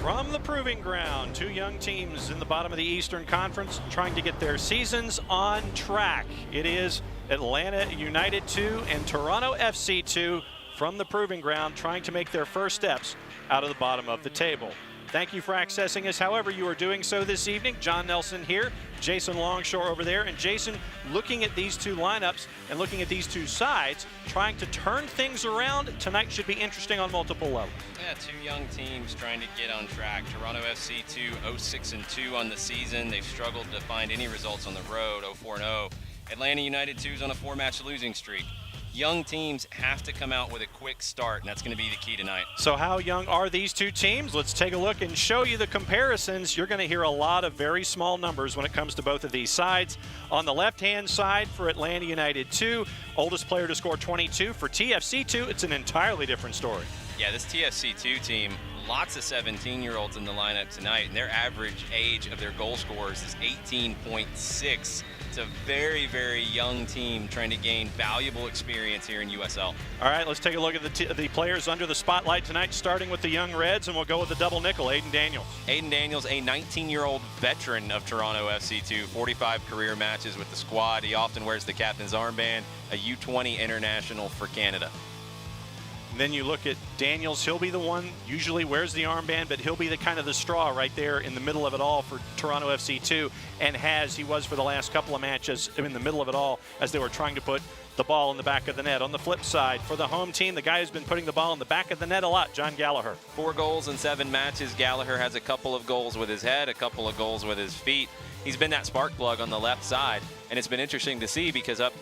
From the Proving Ground, two young teams in the bottom of the Eastern Conference trying to get their seasons on track. It is Atlanta United 2 and Toronto FC 2 from the Proving Ground trying to make their first steps out of the bottom of the table. Thank you for accessing us however you are doing so this evening. John Nelson here, Jason Longshore over there, and Jason looking at these two lineups and looking at these two sides, trying to turn things around. Tonight should be interesting on multiple levels. Yeah, two young teams trying to get on track. Toronto FC 2, 0-6-2 on the season. They've struggled to find any results on the road, 0-4-0. Atlanta United 2 is on a 4-match losing streak. Young teams have to come out with a quick start, and that's going to be the key tonight. So how young are these two teams? Let's take a look and show you the comparisons. You're going to hear a lot of very small numbers when it comes to both of these sides. On the left-hand side for Atlanta United 2, oldest player to score 22. For TFC 2, it's an entirely different story. Yeah, this TFC 2 team, lots of 17-year-olds in the lineup tonight, and their average age of their goal scorers is 18.6. It's a very, very young team trying to gain valuable experience here in USL. All right, let's take a look at the players under the spotlight tonight, starting with the young Reds, and we'll go with the double nickel, Aiden Daniels. Aiden Daniels, a 19-year-old veteran of Toronto FC 2, 45 career matches with the squad. He often wears the captain's armband, a U20 international for Canada. Then you look at Daniels, he'll be the one usually wears the armband, but he'll be the kind of the straw right there in the middle of it all for Toronto FC 2, and he was for the last couple of matches in the middle of it all as they were trying to put the ball in the back of the net. On the flip side, for the home team, the guy who's been putting the ball in the back of the net a lot, John Gallagher. 4 goals in 7 matches. Gallagher has a couple of goals with his head, a couple of goals with his feet. He's been that spark plug on the left side, and it's been interesting to see because up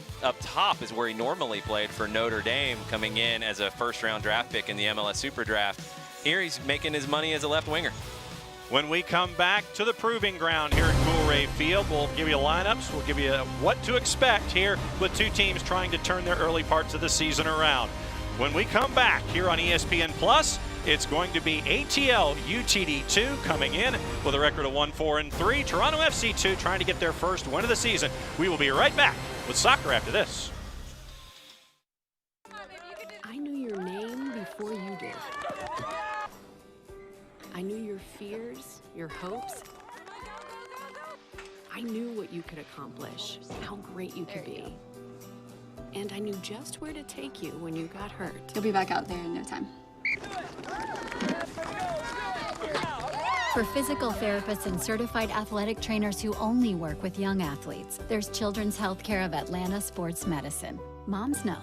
top is where he normally played for Notre Dame, coming in as a first-round draft pick in the MLS Super Draft. Here he's making his money as a left winger. When we come back to the Proving Ground here at Coolray Field, we'll give you lineups, we'll give you what to expect here with two teams trying to turn their early parts of the season around. When we come back here on ESPN Plus, it's going to be ATL UTD 2 coming in with a record of 1-4-3. Toronto FC 2 trying to get their first win of the season. We will be right back with soccer after this. I knew your name before you did. I knew your fears, your hopes. I knew what you could accomplish, how great you could be. And I knew just where to take you when you got hurt. You'll be back out there in no time. For physical therapists and certified athletic trainers who only work with young athletes, there's Children's Healthcare of Atlanta Sports Medicine. Moms know.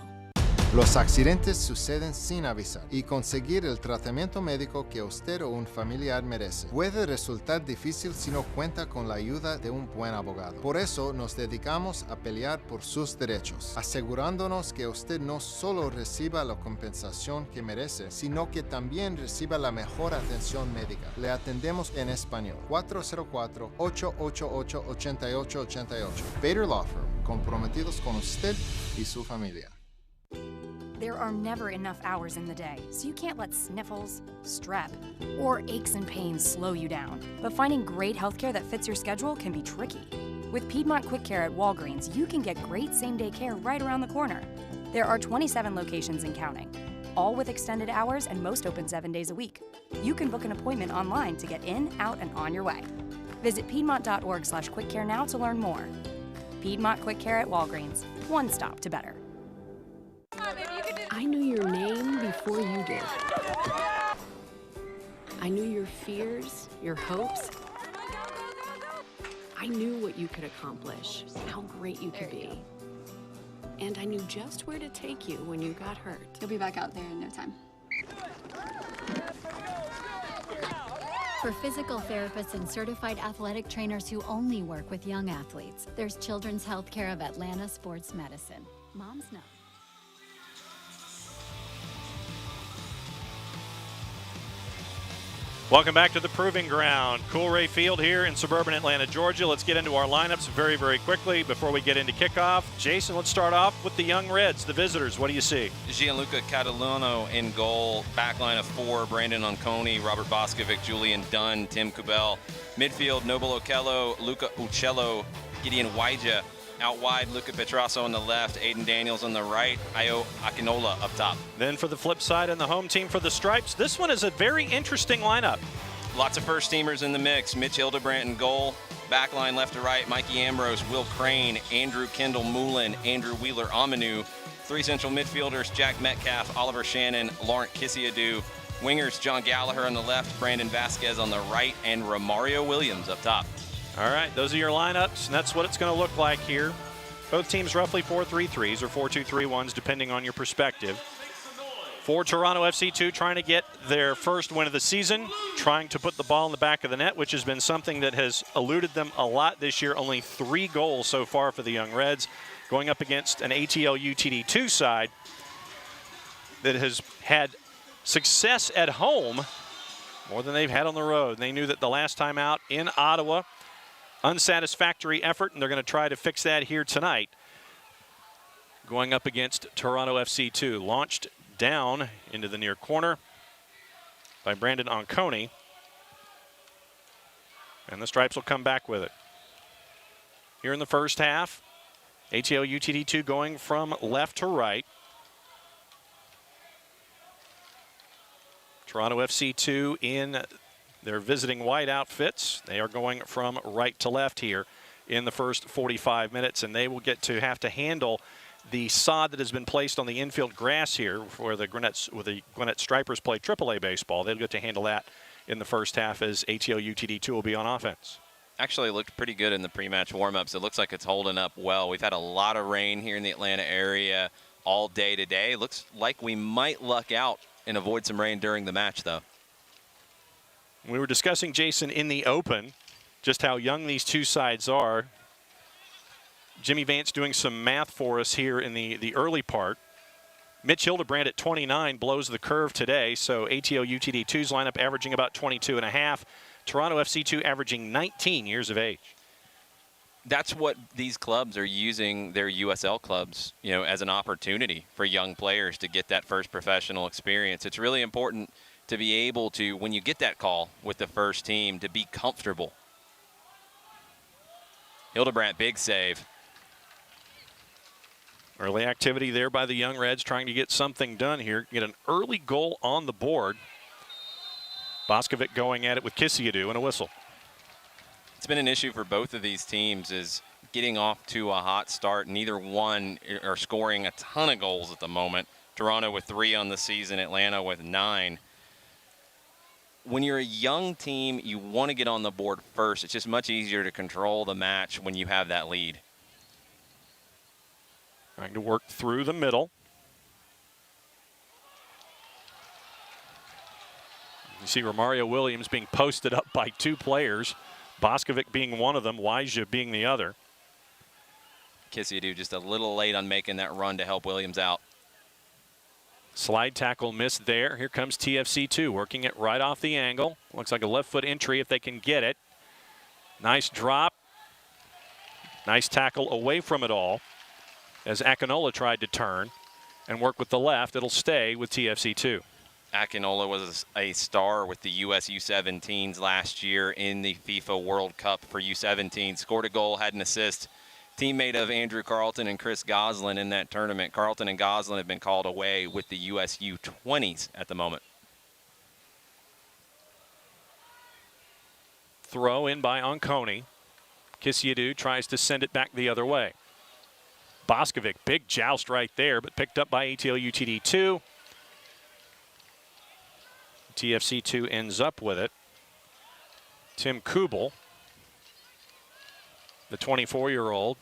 Los accidentes suceden sin avisar y conseguir el tratamiento médico que usted o un familiar merece puede resultar difícil si no cuenta con la ayuda de un buen abogado. Por eso nos dedicamos a pelear por sus derechos, asegurándonos que usted no solo reciba la compensación que merece, sino que también reciba la mejor atención médica. Le atendemos en español. 404-888-8888. Bader Law Firm, comprometidos con usted y su familia. There are never enough hours in the day, so you can't let sniffles, strep, or aches and pains slow you down. But finding great healthcare that fits your schedule can be tricky. With Piedmont Quick Care at Walgreens, you can get great same-day care right around the corner. There are 27 locations and counting, all with extended hours and most open 7 days a week. You can book an appointment online to get in, out, and on your way. Visit piedmont.org/quickcare now to learn more. Piedmont Quick Care at Walgreens, one stop to better. I knew your name before you did. I knew your fears, your hopes. I knew what you could accomplish, how great you could be. And I knew just where to take you when you got hurt. You'll be back out there in no time. For physical therapists and certified athletic trainers who only work with young athletes, there's Children's Healthcare of Atlanta Sports Medicine. Moms know. Welcome back to the Proving Ground. Coolray Field here in suburban Atlanta, Georgia. Let's get into our lineups very, very quickly before we get into kickoff. Jason, let's start off with the young Reds, the visitors. What do you see? Gianluca Catalano in goal. Backline of 4, Brandon Onconi, Robert Vasquez, Julian Dunn, Tim Kubel. Midfield, Noble Okello, Luca Uccello, Gideon Waija. Out wide, Luca Petrasso on the left, Aiden Daniels on the right, Ayo Akinola up top. Then for the flip side and the home team for the Stripes, this one is a very interesting lineup. Lots of first-teamers in the mix. Mitch Hildebrandt in goal. Backline left to right, Mikey Ambrose, Will Crane, Andrew Kendall Moulin, Andrew Wheeler Amanu. 3 central midfielders, Jack Metcalf, Oliver Shannon, Laurent Kissiadou. Wingers, John Gallagher on the left, Brandon Vasquez on the right, and Romario Williams up top. All right, those are your lineups, and that's what it's going to look like here. Both teams roughly 4-3-3s or 4-2-3-1s, depending on your perspective. For Toronto FC2, trying to get their first win of the season, trying to put the ball in the back of the net, which has been something that has eluded them a lot this year. Only 3 goals so far for the Young Reds, going up against an ATL UTD2 side that has had success at home more than they've had on the road. They knew that the last time out in Ottawa, unsatisfactory effort, and they're going to try to fix that here tonight. Going up against Toronto FC2, launched down into the near corner by Brandon Onconi. And the Stripes will come back with it. Here in the first half, ATL UTD2 going from left to right. Toronto FC2 in their visiting white outfits. They are going from right to left here in the first 45 minutes, and they will get to have to handle the sod that has been placed on the infield grass here where the Gwinnett Stripers play AAA baseball. They'll get to handle that in the first half as ATL UTD2 will be on offense. Actually looked pretty good in the pre-match warm-ups. It looks like it's holding up well. We've had a lot of rain here in the Atlanta area all day today. Looks like we might luck out and avoid some rain during the match, though. We were discussing, Jason, in the open, just how young these two sides are. Jimmy Vance doing some math for us here in the early part. Mitch Hildebrandt at 29 blows the curve today, so ATL UTD2's lineup averaging about 22 and a half. Toronto FC2 averaging 19 years of age. That's what these clubs are using their USL clubs, as an opportunity for young players to get that first professional experience. It's really important to be able to, when you get that call with the first team, to be comfortable. Hildebrandt, big save. Early activity there by the Young Reds trying to get something done here. Get an early goal on the board. Vasquez going at it with Kissiadou and a whistle. It's been an issue for both of these teams is getting off to a hot start. Neither one are scoring a ton of goals at the moment. Toronto with 3 on the season, Atlanta with 9. When you're a young team, you want to get on the board first. It's just much easier to control the match when you have that lead. Trying to work through the middle. You see Romario Williams being posted up by 2 players. Boskovic being one of them, Wyja being the other. Kissiadou just a little late on making that run to help Williams out. Slide tackle missed there. Here comes TFC2 working it right off the angle. Looks like a left foot entry if they can get it. Nice drop. Nice tackle away from it all as Akinola tried to turn and work with the left. It'll stay with TFC2. Akinola was a star with the US U17s last year in the FIFA World Cup for U17. Scored a goal, had an assist. Teammate of Andrew Carlton and Chris Goslin in that tournament. Carlton and Goslin have been called away with the US U20s at the moment. Throw in by Onconi. Kissiadou tries to send it back the other way. Boskovic, big joust right there, but picked up by ATL UTD2. TFC2 ends up with it. Tim Kubel, the 24-year-old,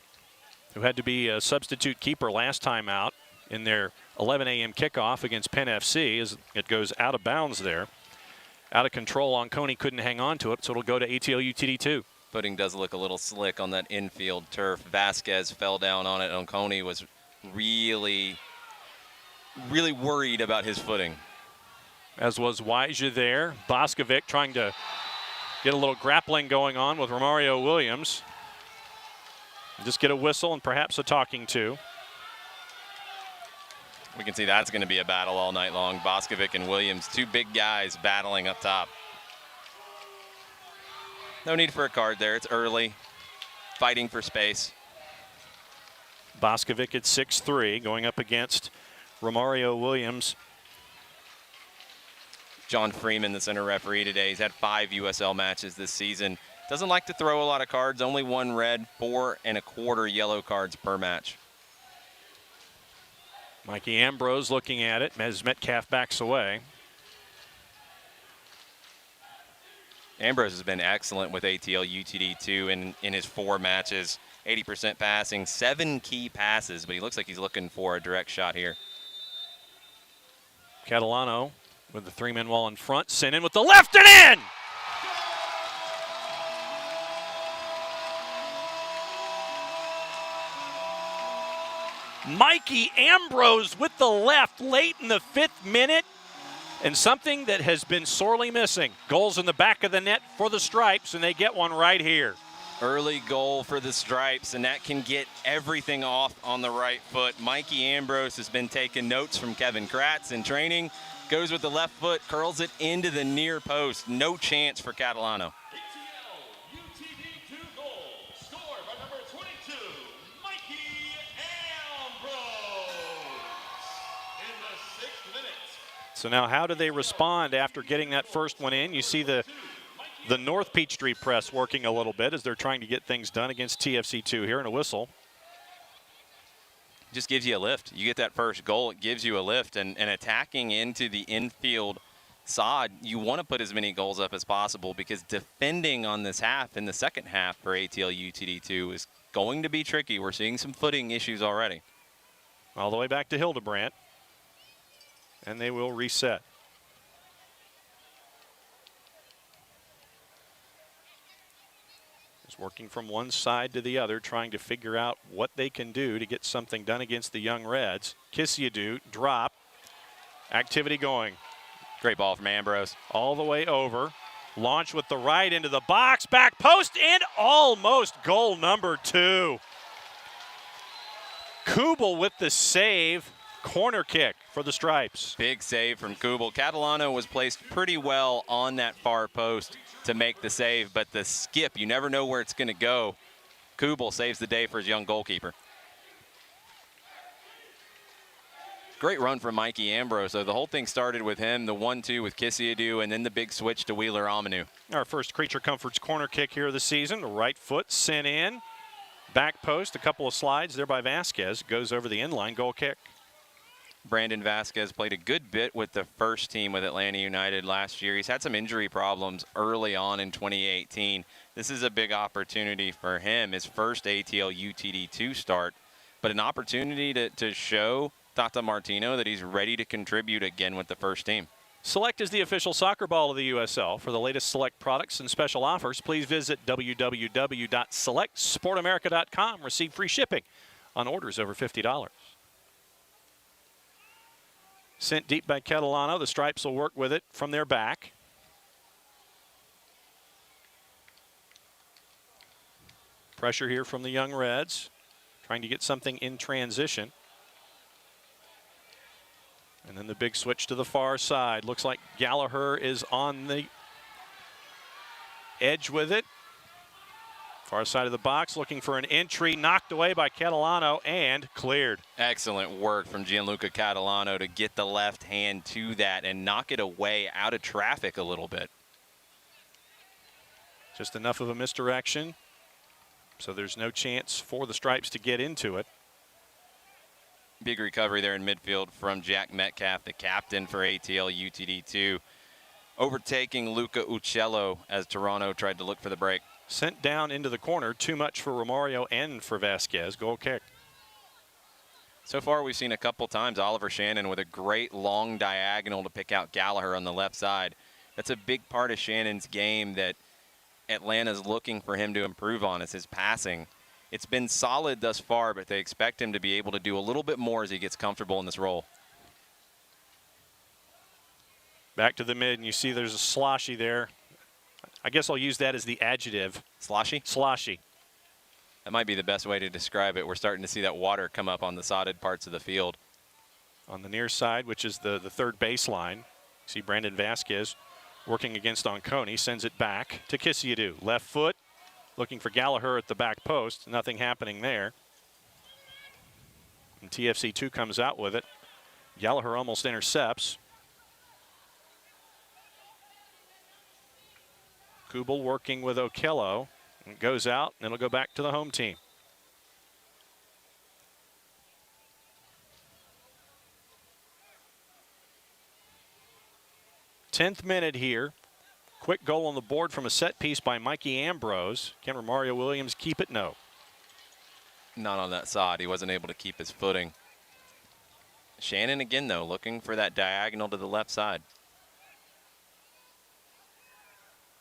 who had to be a substitute keeper last time out in their 11 a.m. kickoff against Penn FC as it goes out of bounds there. Out of control, Onconi couldn't hang on to it, so it'll go to ATL UTD2. Footing does look a little slick on that infield turf. Vasquez fell down on it. Onconi was really worried about his footing. As was Wyja there. Boskovic trying to get a little grappling going on with Romario Williams. Just get a whistle and perhaps a talking to. We can see that's going to be a battle all night long. Boskovic and Williams, 2 big guys battling up top. No need for a card there. It's early. Fighting for space. Boskovic at 6'3", going up against Romario Williams. John Freeman, the center referee today. He's had 5 USL matches this season. Doesn't like to throw a lot of cards, only 1 red, 4 1/4 yellow cards per match. Mikey Ambrose looking at it as Metcalf backs away. Ambrose has been excellent with ATL UTD2 in his 4 matches. 80% passing, 7 key passes, but he looks like he's looking for a direct shot here. Catalano with the 3-man wall in front, sent in with the left and in! Mikey Ambrose with the left late in the 5th minute, and something that has been sorely missing. Goals in the back of the net for the Stripes, and they get one right here. Early goal for the Stripes, and that can get everything off on the right foot. Mikey Ambrose has been taking notes from Kevin Kratz in training. Goes with the left foot, curls it into the near post. No chance for Catalano. ATL UTD2 goal scored by number 22, Mikey Ambrose in the 6th minute. So now how do they respond after getting that first one in? You see the North Peachtree press working a little bit as they're trying to get things done against TFC2 here, and a whistle. Just gives you a lift. You get that first goal, it gives you a lift, and attacking into the infield side, you want to put as many goals up as possible, because defending on this half in the second half for ATL UTD2 is going to be tricky. We're seeing some footing issues already. All the way back to Hildebrandt, and they will reset. Working from one side to the other, trying to figure out what they can do to get something done against the Young Reds. Kissiadou, drop. Activity going. Great ball from Ambrose. All the way over. Launch with the right into the box. Back post and almost goal number 2. Kubel with the save. Corner kick for the Stripes. Big save from Kubel. Catalano was placed pretty well on that far post to make the save, but the skip, you never know where it's going to go. Kubel saves the day for his young goalkeeper. Great run from Mikey Ambrose. So the whole thing started with him, the 1-2 with Kissiadou, and then the big switch to Wheeler Amanu. Our first Creature Comforts corner kick here of the season. The right foot sent in. Back post, a couple of slides there by Vasquez. Goes over the inline, goal kick. Brandon Vasquez played a good bit with the first team with Atlanta United last year. He's had some injury problems early on in 2018. This is a big opportunity for him, his first ATL UTD2 start, but an opportunity to show Tata Martino that he's ready to contribute again with the first team. Select is the official soccer ball of the USL. For the latest Select products and special offers, please visit www.selectsportamerica.com. Receive free shipping on orders over $50. Sent deep by Catalano. The Stripes will work with it from their back. Pressure here from the Young Reds. Trying to get something in transition. And then the big switch to the far side. Looks like Gallagher is on the edge with it. Far side of the box, looking for an entry, knocked away by Catalano and cleared. Excellent work from Gianluca Catalano to get the left hand to that and knock it away out of traffic a little bit. Just enough of a misdirection, so there's no chance for the Stripes to get into it. Big recovery there in midfield from Jack Metcalf, the captain for ATL UTD2, overtaking Luca Uccello as Toronto tried to look for the break. Sent down into the corner, too much for Romario and for Vasquez. Goal kick. So far we've seen a couple times Oliver Shannon with a great long diagonal to pick out Gallagher on the left side. That's a big part of Shannon's game that Atlanta's looking for him to improve on, is his passing. It's been solid thus far, but they expect him to be able to do a little bit more as he gets comfortable in this role. Back to the mid, and you see there's a sloshy there. I guess I'll use that as the adjective. Sloshy? Sloshy. That might be the best way to describe it. We're starting to see that water come up on the sodded parts of the field. On the near side, which is the third baseline, see Brandon Vasquez working against Onconi, sends it back to Kissiadou. Left foot, looking for Gallagher at the back post. Nothing happening there. And TFC2 comes out with it. Gallagher almost intercepts. Kubel working with Okello. It goes out, and it'll go back to the home team. Tenth minute here. Quick goal on the board from a set piece by Mikey Ambrose. Can Romario Williams keep it? No. Not on that side. He wasn't able to keep his footing. Shannon again, though, looking for that diagonal to the left side.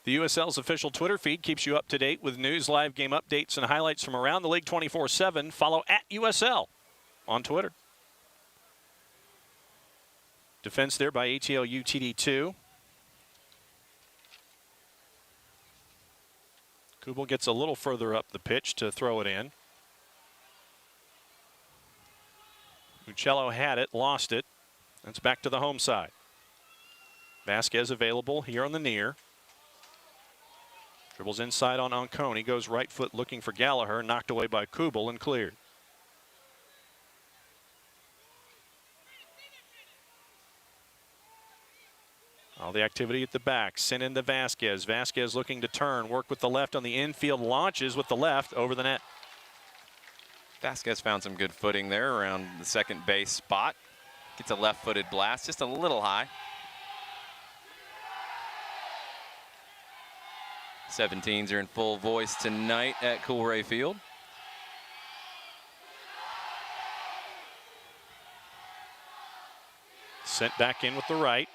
The USL's official Twitter feed keeps you up to date with news, live game updates, and highlights from around the league 24/7. Follow @USL on Twitter. Defense there by ATL UTD2. Kubel gets a little further up the pitch to throw it in. Uccello had it, lost it. It's back to the home side. Vasquez available here on the near. Dribbles inside on Onconi, goes right foot looking for Gallagher, knocked away by Kubel and cleared. All the activity at the back, sent into Vasquez. Vasquez looking to turn, work with the left on the infield, launches with the left over the net. Vasquez found some good footing there around the second base spot. Gets a left-footed blast, just a little high. 17s are in full voice tonight at Coolray Field. Sent back in with the right.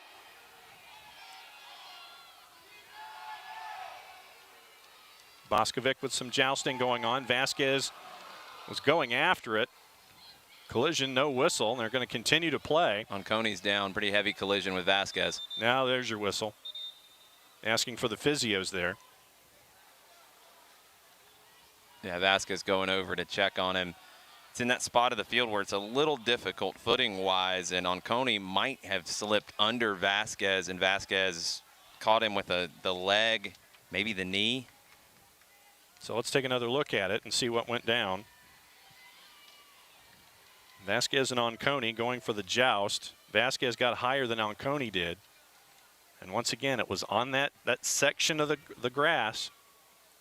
Boskovic with some jousting going on. Vasquez was going after it. Collision, no whistle, and they're going to continue to play. Onconi's down, pretty heavy collision with Vasquez. Now there's your whistle. Asking for the physios there. Yeah, Vasquez going over to check on him. It's in that spot of the field where it's a little difficult footing-wise, and Onconi might have slipped under Vasquez, and Vasquez caught him with the leg, maybe the knee. So let's take another look at it and see what went down. Vasquez and Onconi going for the joust. Vasquez got higher than Onconi did. And once again, it was on that section of the grass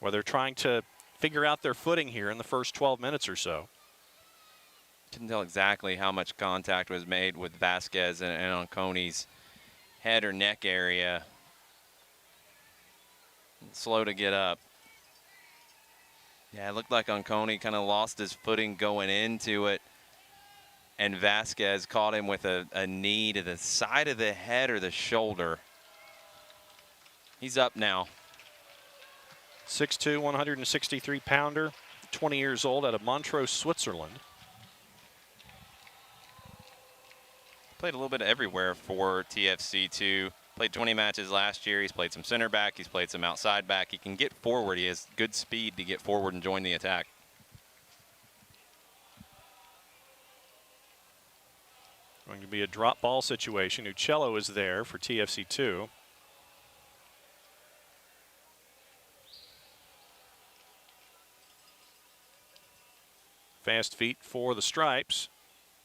where they're trying to figure out their footing here in the first 12 minutes or so. Couldn't tell exactly how much contact was made with Vasquez and Onconi's head or neck area. Slow to get up. Yeah, it looked like Onconi kind of lost his footing going into it. And Vasquez caught him with a knee to the side of the head or the shoulder. He's up now. 6'2", 163-pounder, 20 years old, out of Montreux, Switzerland. Played a little bit everywhere for TFC2. Played 20 matches last year. He's played some center back. He's played some outside back. He can get forward. He has good speed to get forward and join the attack. Going to be a drop ball situation. Uccello is there for TFC2. Fast feet for the Stripes,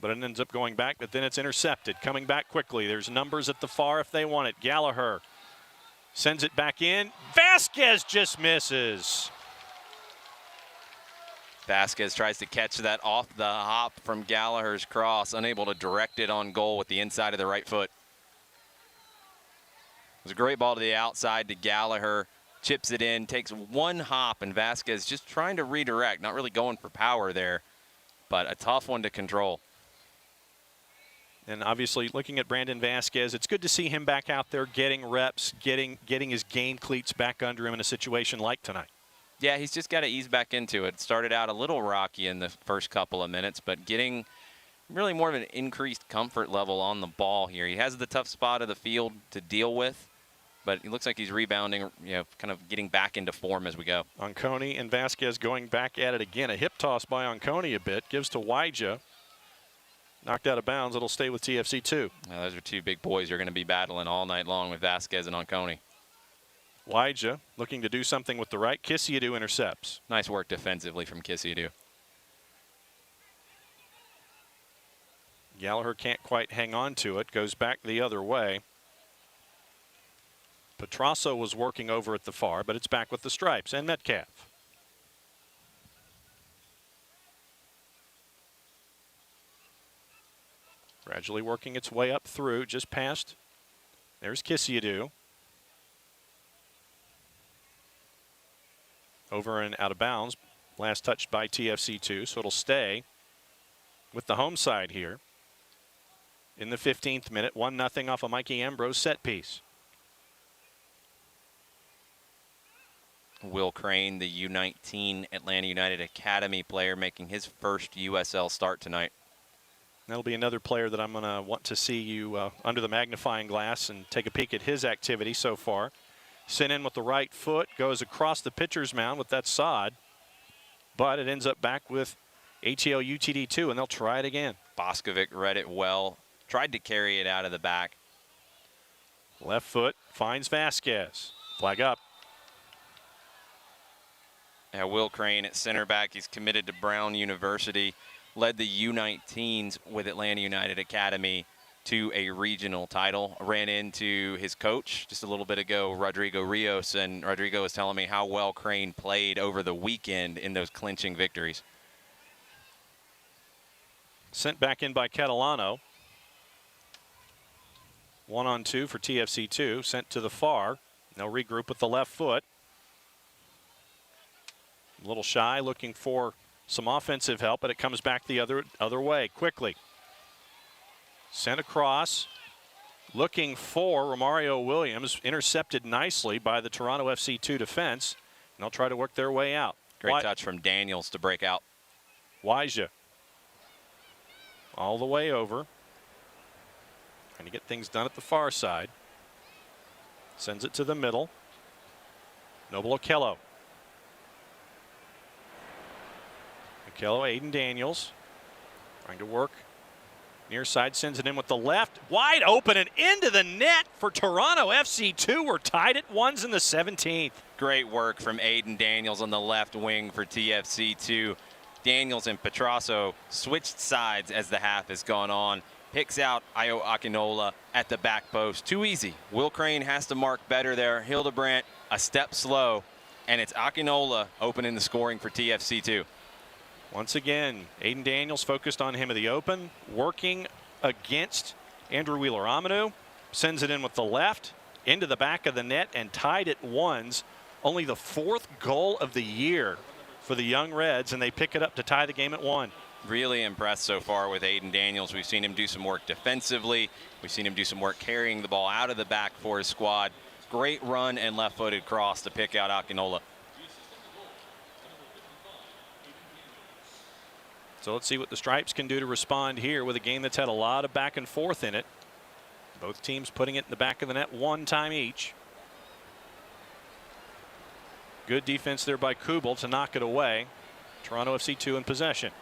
but it ends up going back, but then it's intercepted. Coming back quickly. There's numbers at the far if they want it. Gallagher sends it back in. Vasquez just misses. Vasquez tries to catch that off the hop from Gallagher's cross, unable to direct it on goal with the inside of the right foot. It was a great ball to the outside to Gallagher. Chips it in, takes one hop, and Vasquez just trying to redirect, not really going for power there, but a tough one to control. And obviously looking at Brandon Vasquez, it's good to see him back out there getting reps, getting his game cleats back under him in a situation like tonight. Yeah, he's just got to ease back into it. Started out a little rocky in the first couple of minutes, but getting really more of an increased comfort level on the ball here. He has the tough spot of the field to deal with, but it looks like he's rebounding, kind of getting back into form as we go. Onconi and Vasquez going back at it again. A hip toss by Onconi a bit, gives to Wyja. Knocked out of bounds, it'll stay with TFC2. Now, those are two big boys you're going to be battling all night long with Vasquez and Onconi. Wyja looking to do something with the right. Kisiadu intercepts. Nice work defensively from Kisiadu. Gallagher can't quite hang on to it. Goes back the other way. Petrasso was working over at the far, but it's back with the stripes and Metcalf. Gradually working its way up through, just past. There's Kissiadou. Over and out of bounds. Last touched by TFC2, so it'll stay with the home side here. In the 15th minute, 1-0 off a Mikey Ambrose set piece. Will Crane, the U19 Atlanta United Academy player, making his first USL start tonight. That'll be another player that I'm going to want to see you under the magnifying glass and take a peek at his activity so far. Sent in with the right foot, goes across the pitcher's mound with that sod, but it ends up back with ATL UTD2, and they'll try it again. Boskovic read it well, tried to carry it out of the back. Left foot finds Vasquez. Flag up. Yeah, Will Crane at center back. He's committed to Brown University. Led the U19s with Atlanta United Academy to a regional title. Ran into his coach just a little bit ago, Rodrigo Rios, and Rodrigo was telling me how well Crane played over the weekend in those clinching victories. Sent back in by Catalano. 1-on-2 for TFC2. Sent to the far. They'll regroup with the left foot. A little shy, looking for some offensive help, but it comes back the other way quickly. Sent across, looking for Romario Williams, intercepted nicely by the Toronto FC2 defense, and they'll try to work their way out. Great touch from Daniels to break out. Wyja all the way over, trying to get things done at the far side. Sends it to the middle. Noble Okello. Okello, Aiden Daniels, trying to work near side, sends it in with the left, wide open and into the net for Toronto FC2. We're tied at 1s in the 17th. Great work from Aiden Daniels on the left wing for TFC2. Daniels and Petrasso switched sides as the half has gone on. Picks out Ayo Akinola at the back post. Too easy. Will Crane has to mark better there. Hildebrandt a step slow, and it's Akinola opening the scoring for TFC2. Once again, Aiden Daniels focused on him of the open, working against Andrew Wheeler-Amanu. Sends it in with the left, into the back of the net, and tied at 1s. Only the 4th goal of the year for the Young Reds, and they pick it up to tie the game at 1. Really impressed so far with Aiden Daniels. We've seen him do some work defensively. We've seen him do some work carrying the ball out of the back for his squad. Great run and left-footed cross to pick out Akinola. So let's see what the Stripes can do to respond here with a game that's had a lot of back and forth in it. Both teams putting it in the back of the net one time each. Good defense there by Kubel to knock it away. Toronto FC2 in possession.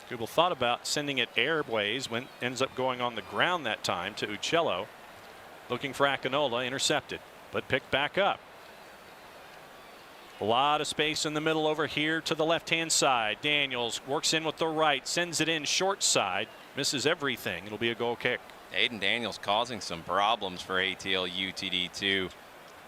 Kubel thought about sending it airways, when ends up going on the ground that time to Uccello. Looking for Akinola, intercepted, but picked back up. A lot of space in the middle over here to the left-hand side. Daniels works in with the right, sends it in short side, misses everything. It'll be a goal kick. Aiden Daniels causing some problems for ATL UTD2.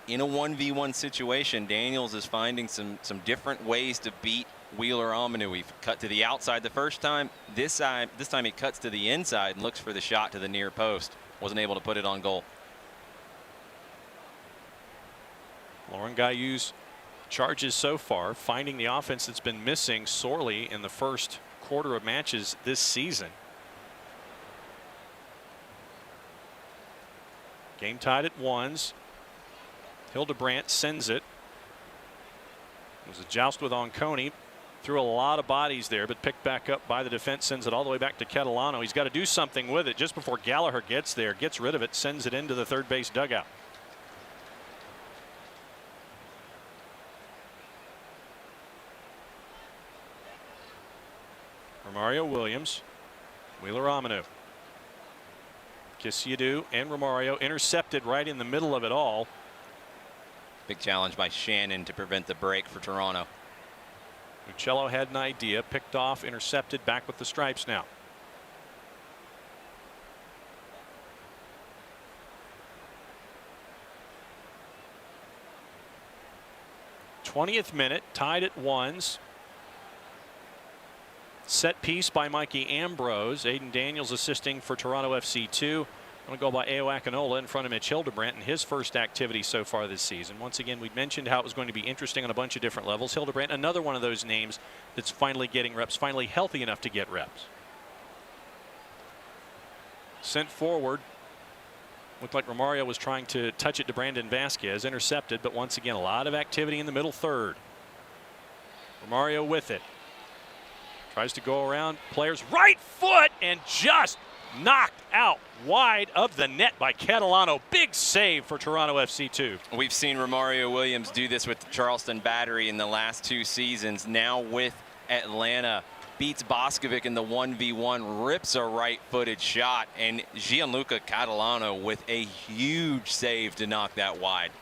In a 1v1 situation, Daniels is finding some different ways to beat Wheeler-Amanu. He cut to the outside the first time. This time he cuts to the inside and looks for the shot to the near post. Wasn't able to put it on goal. Lauren Guyu's charges so far, finding the offense that's been missing sorely in the first quarter of matches this season. Game tied at 1s. Hildebrandt sends it. It was a joust with Onconi. Threw a lot of bodies there, but picked back up by the defense. Sends it all the way back to Catalano. He's got to do something with it just before Gallagher gets there. Gets rid of it, sends it into the third base dugout. Romario Williams, Wheeler-Amanu. Kissiadou and Romario intercepted right in the middle of it all. Big challenge by Shannon to prevent the break for Toronto. Uccello had an idea, picked off, intercepted, back with the Stripes now. 20th minute, tied at ones. Set piece by Mikey Ambrose. Aiden Daniels assisting for Toronto FC2. Going to go by Ao Akinola in front of Mitch Hildebrandt in his first activity so far this season. Once again, we mentioned how it was going to be interesting on a bunch of different levels. Hildebrandt, another one of those names that's finally getting reps, finally healthy enough to get reps. Sent forward. Looked like Romario was trying to touch it to Brandon Vasquez. Intercepted, but once again, a lot of activity in the middle third. Romario with it. Tries to go around players' right foot and just knocked out wide of the net by Catalano. Big save for Toronto FC2. We've seen Romario Williams do this with the Charleston Battery in the last 2 seasons. Now with Atlanta. Beats Boskovic in the 1v1, rips a right-footed shot, and Gianluca Catalano with a huge save to knock that wide.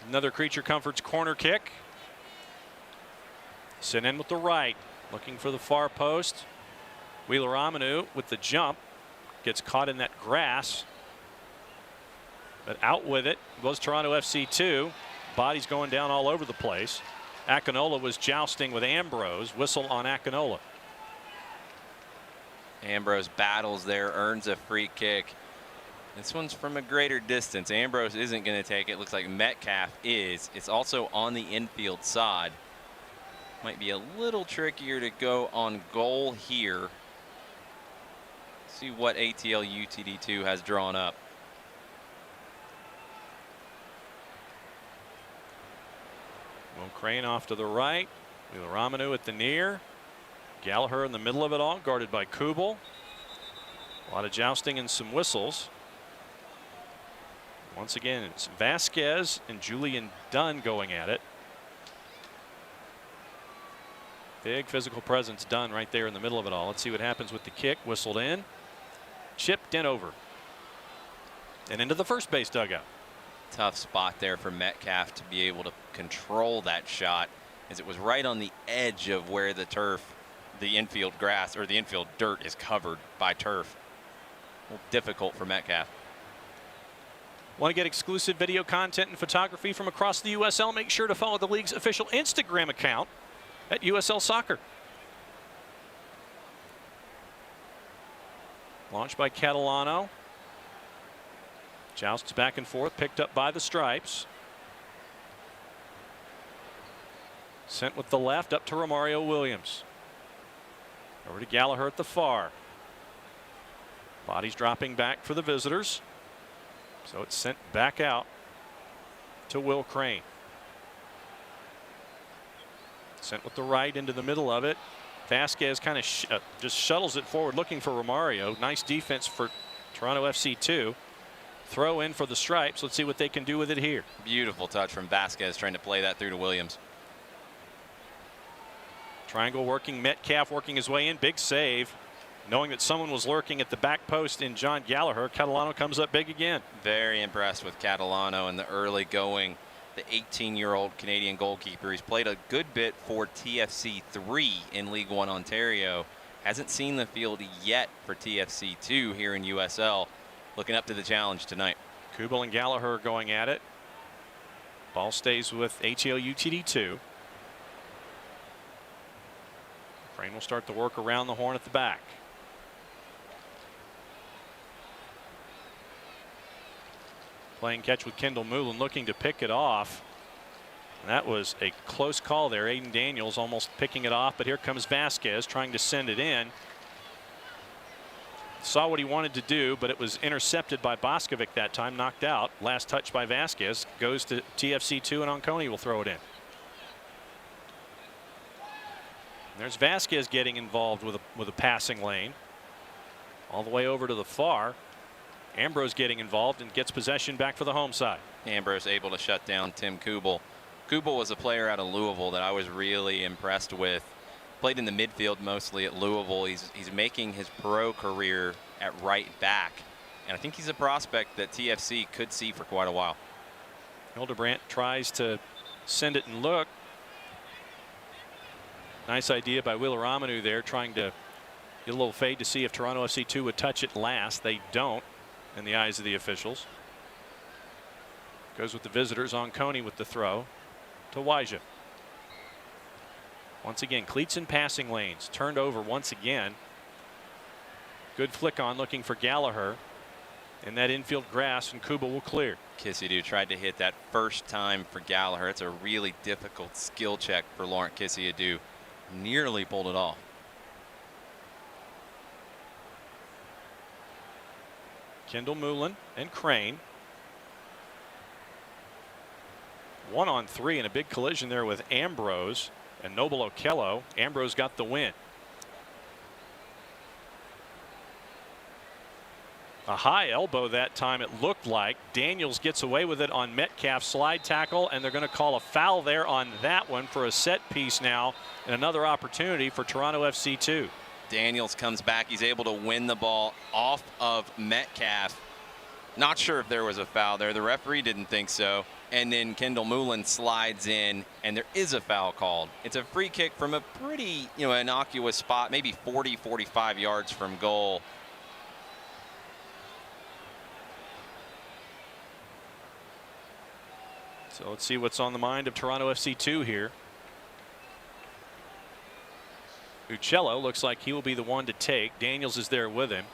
Another Creature Comforts corner kick. Sent in with the right, looking for the far post. Wheeler Amanu with the jump, gets caught in that grass. But out with it was Toronto FC2. Bodies going down all over the place. Akinola was jousting with Ambrose. Whistle on Akinola. Ambrose battles there, earns a free kick. This one's from a greater distance. Ambrose isn't going to take it. Looks like Metcalf is. It's also on the infield side. Might be a little trickier to go on goal here. See what ATL UTD2 has drawn up. Will Crane off to the right. Wheeler Amanu at the near. Gallagher in the middle of it all, guarded by Kubel. A lot of jousting and some whistles. Once again, it's Vasquez and Julian Dunn going at it. Big physical presence Dunn right there in the middle of it all. Let's see what happens with the kick. Whistled in. Chipped in over. And into the first base dugout. Tough spot there for Metcalf to be able to control that shot, as it was right on the edge of where the turf, the infield grass, or the infield dirt is covered by turf. A little difficult for Metcalf. Want to get exclusive video content and photography from across the USL? Make sure to follow the league's official Instagram account at USL Soccer. Launched by Catalano. Jousts back and forth, picked up by the Stripes. Sent with the left up to Romario Williams. Over to Gallagher at the far. Bodies dropping back for the visitors. So it's sent back out to Will Crane. Sent with the right into the middle of it. Vasquez kind of just shuttles it forward looking for Romario. Nice defense for Toronto FC2. Throw in for the Stripes. Let's see what they can do with it here. Beautiful touch from Vasquez, trying to play that through to Williams. Triangle working, Metcalf working his way in. Big save. Knowing that someone was lurking at the back post in John Gallagher, Catalano comes up big again. Very impressed with Catalano in the early going. The 18-year-old Canadian goalkeeper. He's played a good bit for TFC 3 in League One Ontario. Hasn't seen the field yet for TFC 2 here in USL. Looking up to the challenge tonight. Kubel and Gallagher going at it. Ball stays with ATL UTD2. Crane will start the work around the horn at the back. Playing catch with Kendall Moulin, looking to pick it off. And that was a close call there. Aiden Daniels almost picking it off, but here comes Vasquez trying to send it in. Saw what he wanted to do, but it was intercepted by Boskovic that time, knocked out. Last touch by Vasquez goes to TFC2, and Onconi will throw it in. And there's Vasquez getting involved with a passing lane. All the way over to the far. Ambrose getting involved and gets possession back for the home side. Ambrose able to shut down Tim Kubel. Kubel was a player out of Louisville that I was really impressed with. Played in the midfield mostly at Louisville. He's making his pro career at right back, and I think he's a prospect that TFC could see for quite a while. Hildebrandt tries to send it and look. Nice idea by Wheeler Amanu there, trying to get a little fade to see if Toronto FC2 would touch it last. They don't. in the eyes of the officials. Goes with the visitors. on Coney with the throw to Wyja. Once again, cleats in passing lanes. Turned over once again. Good flick on, looking for Gallagher. In that infield grass, and Kuba will clear. Kissidu tried to hit that first time for Gallagher. It's a really difficult skill check for Laurent Kissidu. Nearly pulled it off. Kendall Moulin and Crane. 1-on-3 in a big collision there with Ambrose and Noble Okello. Ambrose got the win. A high elbow that time, it looked like. Daniels gets away with it on Metcalf's slide tackle, and they're going to call a foul there on that one for a set piece now, and another opportunity for Toronto FC2. Daniels comes back. He's able to win the ball off of Metcalf. Not sure if there was a foul there. The referee didn't think so. And then Kendall Moulin slides in, and there is a foul called. It's a free kick from a pretty, innocuous spot, maybe 40, 45 yards from goal. So let's see what's on the mind of Toronto FC2 here. Uccello looks like he will be the one to take. Daniels is there with him.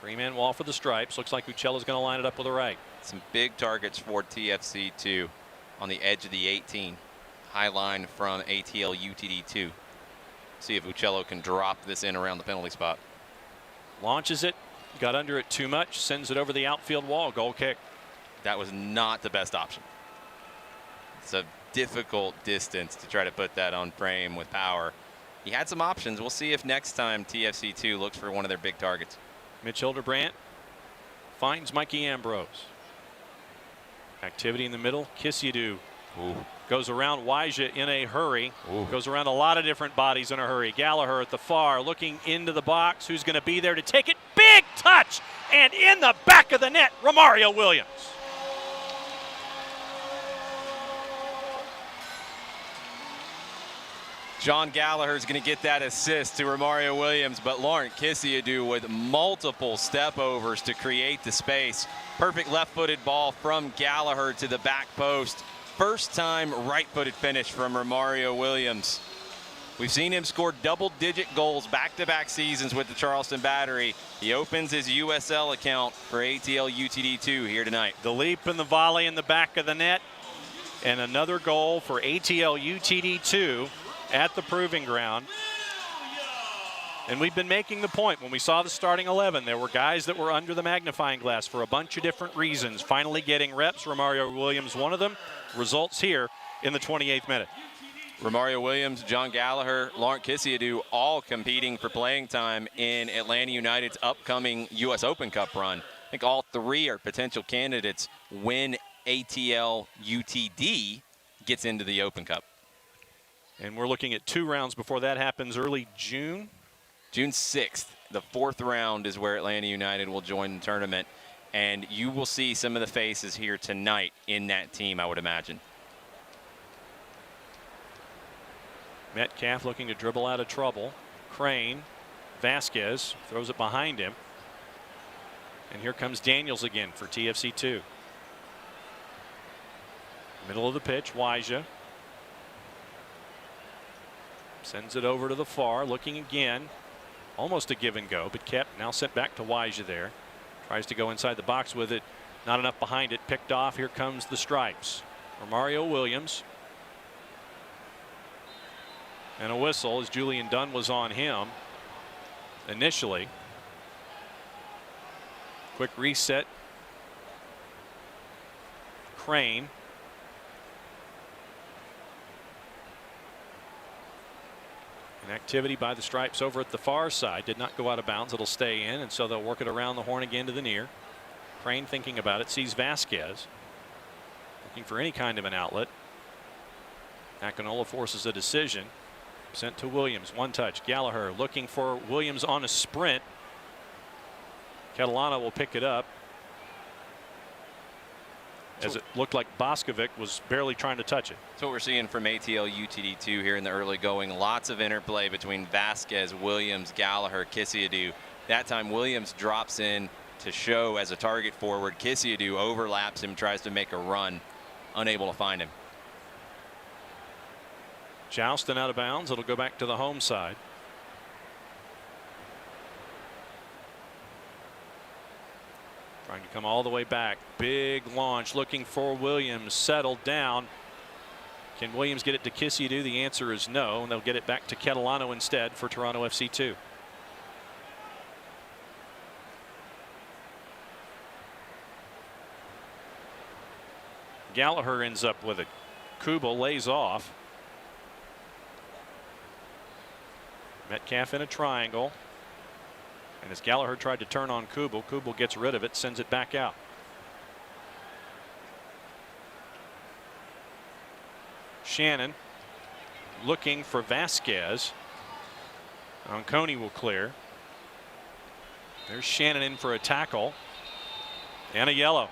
Three-man wall for the Stripes. Looks like Uccello's going to line it up with the right. Some big targets for TFC2 on the edge of the 18. High line from ATL UTD2. See if Uccello can drop this in around the penalty spot. Launches it. Got under it too much. Sends it over the outfield wall. Goal kick. That was not the best option. It's a difficult distance to try to put that on frame with power. He had some options. We'll see if next time TFC2 looks for one of their big targets. Mitch Hildebrandt finds Mikey Ambrose. Activity in the middle. Kissidu goes around Wyja in a hurry. Goes around a lot of different bodies in a hurry. Gallagher at the far, looking into the box. Who's going to be there to take it? Big touch! And in the back of the net, Romario Williams. John Gallagher is going to get that assist to Romario Williams, but Laurent Kissidu with multiple step overs to create the space. Perfect left-footed ball from Gallagher to the back post. First time right-footed finish from Romario Williams. We've seen him score double-digit goals back-to-back seasons with the Charleston Battery. He opens his USL account for ATL UTD2 here tonight. The leap and the volley in the back of the net, and another goal for ATL UTD2 at the Proving Ground. And we've been making the point when we saw the starting 11, there were guys that were under the magnifying glass for a bunch of different reasons. Finally getting reps, Romario Williams one of them. Results here in the 28th minute. Romario Williams, John Gallagher, Laurent Kissidu all competing for playing time in Atlanta United's upcoming U.S. Open Cup run. I think all three are potential candidates when ATL UTD gets into the Open Cup. And we're looking at 2 rounds before that happens early June. June 6th, the 4th round is where Atlanta United will join the tournament. And you will see some of the faces here tonight in that team, I would imagine. Metcalf looking to dribble out of trouble. Crane, Vasquez throws it behind him. And here comes Daniels again for TFC2. Middle of the pitch, Wyja. Sends it over to the far, looking again. Almost a give and go, but kept. Now sent back to Wyja there. Tries to go inside the box with it. Not enough behind it. Picked off. Here comes the Stripes. Romario Williams. And a whistle as Julian Dunn was on him initially. Quick reset. Crane. An activity by the Stripes over at the far side. Did not go out of bounds. It'll stay in, and so they'll work it around the horn again to the near. Crane thinking about it. Sees Vasquez. Looking for any kind of an outlet. Akinola forces a decision. Sent to Williams. One touch. Gallagher looking for Williams on a sprint. Catalano will pick it up. as it looked like Boskovic was barely trying to touch it. That's what we're seeing from ATL UTD2 here in the early going. Lots of interplay between Vasquez, Williams, Gallagher, Kisiadu. That time Williams drops in to show as a target forward. Kisiadu overlaps him, tries to make a run, unable to find him. Joustin out of bounds. It'll go back to the home side. Trying to come all the way back. Big launch looking for Williams. Settled down. Can Williams get it to Kisiadu? The answer is no, and they'll get it back to Catalano instead for Toronto FC2. Gallagher ends up with it. Kubel lays off. Metcalf in a triangle. And as Gallagher tried to turn on Kubel, Kubel gets rid of it, sends it back out. Shannon looking for Vasquez. Onconi will clear. There's Shannon in for a tackle. And a yellow.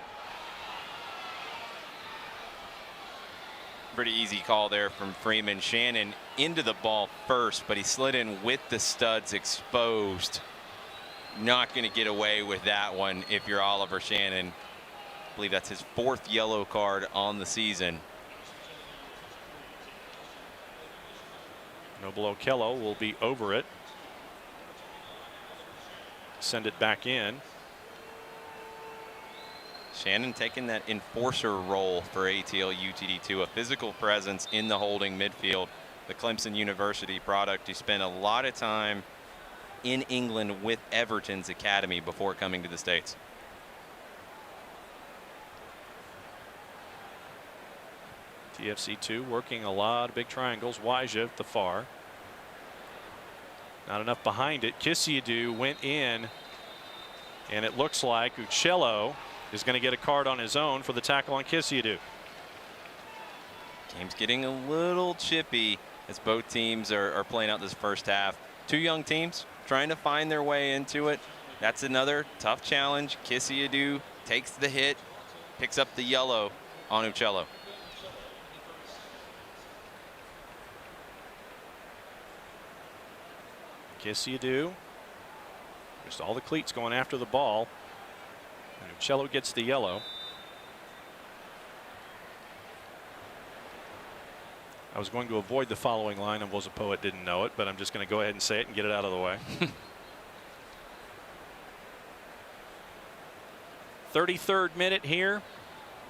Pretty easy call there from Freeman. Shannon into the ball first, but he slid in with the studs exposed. Not going to get away with that one if you're Oliver Shannon. I believe that's his 4th yellow card on the season. Noble Okello will be over it. Send it back in. Shannon taking that enforcer role for ATL UTD2, a physical presence in the holding midfield. The Clemson University product. He spent a lot of time in England with Everton's academy before coming to the States. TFC2 working a lot of big triangles. Waja at the far. Not enough behind it. Kisiadu went in, and it looks like Uccello is going to get a card on his own for the tackle on Kisiadu. Game's getting a little chippy as both teams are playing out this first half. Two young teams trying to find their way into it. That's another tough challenge. Kisiadu takes the hit, picks up the yellow on Uccello. Kisiadu, just all the cleats going after the ball, and Uccello gets the yellow. I was going to avoid the following line and was a poet, didn't know it, but I'm just going to go ahead and say it and get it out of the way. 33rd minute here.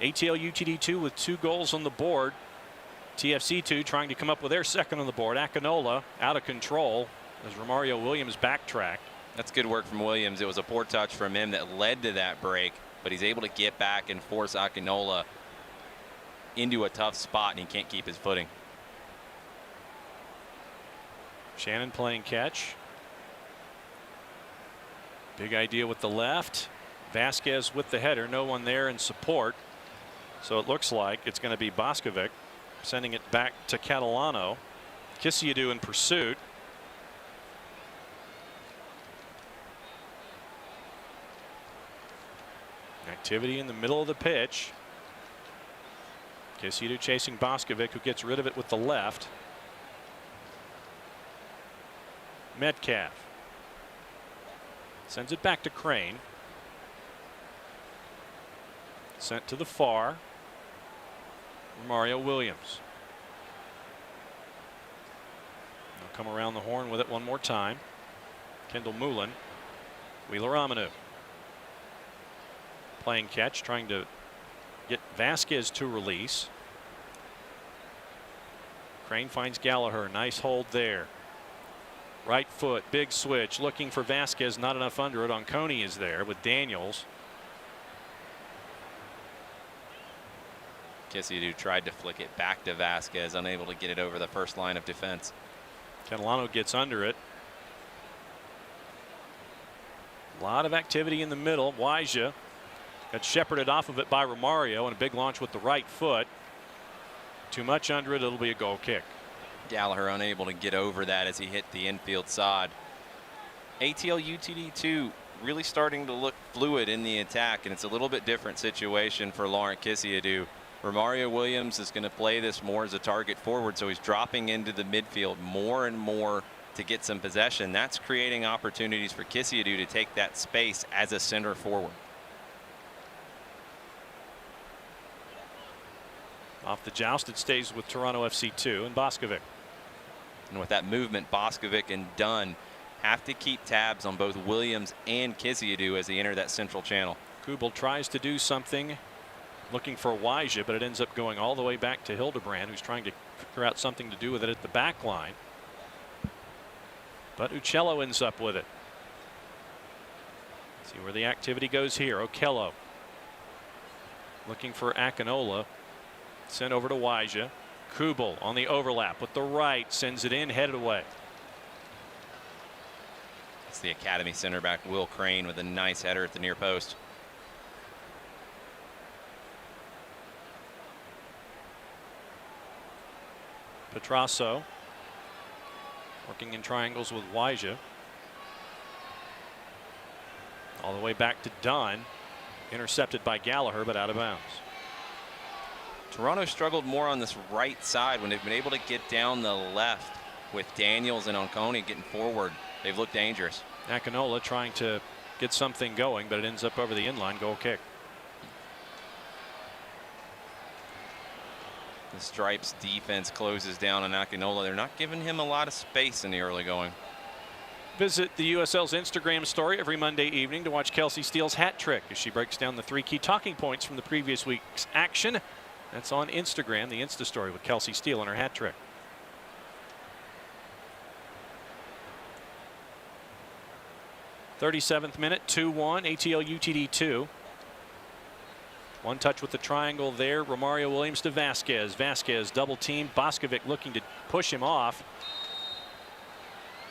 ATL UTD2 with 2 goals on the board. TFC2 trying to come up with their second on the board. Akinola out of control as Romario Williams backtracked. That's good work from Williams. It was a poor touch from him that led to that break, but he's able to get back and force Akinola into a tough spot, and he can't keep his footing. Shannon playing catch. Big idea with the left. Vasquez with the header. No one there in support. So it looks like it's going to be Boskovic sending it back to Catalano. Kisiadu in pursuit. Activity in the middle of the pitch. Kisiadu chasing Boskovic, who gets rid of it with the left. Metcalf sends it back to Crane. Sent to the far. Mario Williams. They'll come around the horn with it one more time. Kendall Moulin. Wheeler Amanu playing catch, trying to get Vasquez to release. Crane finds Gallagher. Nice hold there. Right foot, big switch, looking for Vasquez, not enough under it. Onconi is there with Daniels. Kisiadu tried to flick it back to Vasquez, unable to get it over the first line of defense. Catalano gets under it. A lot of activity in the middle. Waja got shepherded off of it by Romario, and a big launch with the right foot. Too much under it, it'll be a goal kick. Gallagher unable to get over that as he hit the infield sod. ATL UTD2 really starting to look fluid in the attack, and it's a little bit different situation for Laurent Kisiadou. Romario Williams is going to play this more as a target forward, so he's dropping into the midfield more and more to get some possession. That's creating opportunities for Kisiadou to take that space as a center forward. Off the joust, it stays with Toronto FC2 and Vasquez. And with that movement, Vasquez and Dunn have to keep tabs on both Williams and Kisiadou as they enter that central channel. Kubel tries to do something, looking for Waja, but it ends up going all the way back to Hildebrand, who's trying to figure out something to do with it at the back line. But Uccello ends up with it. See where the activity goes here. Okello looking for Akinola. Sent over to Waja. Kubel on the overlap with the right, sends it in, headed away. It's the academy center back Will Crane with a nice header at the near post. Petrasso working in triangles with Waja. All the way back to Dunn. Intercepted by Gallagher, but out of bounds. Toronto struggled more on this right side when they've been able to get down the left with Daniels and Onconi getting forward. They've looked dangerous. Akinola trying to get something going, but it ends up over the inline. Goal kick. The Stripes defense closes down on Akinola. They're not giving him a lot of space in the early going. Visit the USL's Instagram story every Monday evening to watch Kelsey Steele's hat trick as she breaks down the 3 key talking points from the previous week's action. That's on Instagram, the Insta story with Kelsey Steele and her hat trick. '37th minute, 2-1, ATL UTD 2. One touch with the triangle there. Romario Williams to Vasquez. Vasquez double team. Boskovic looking to push him off.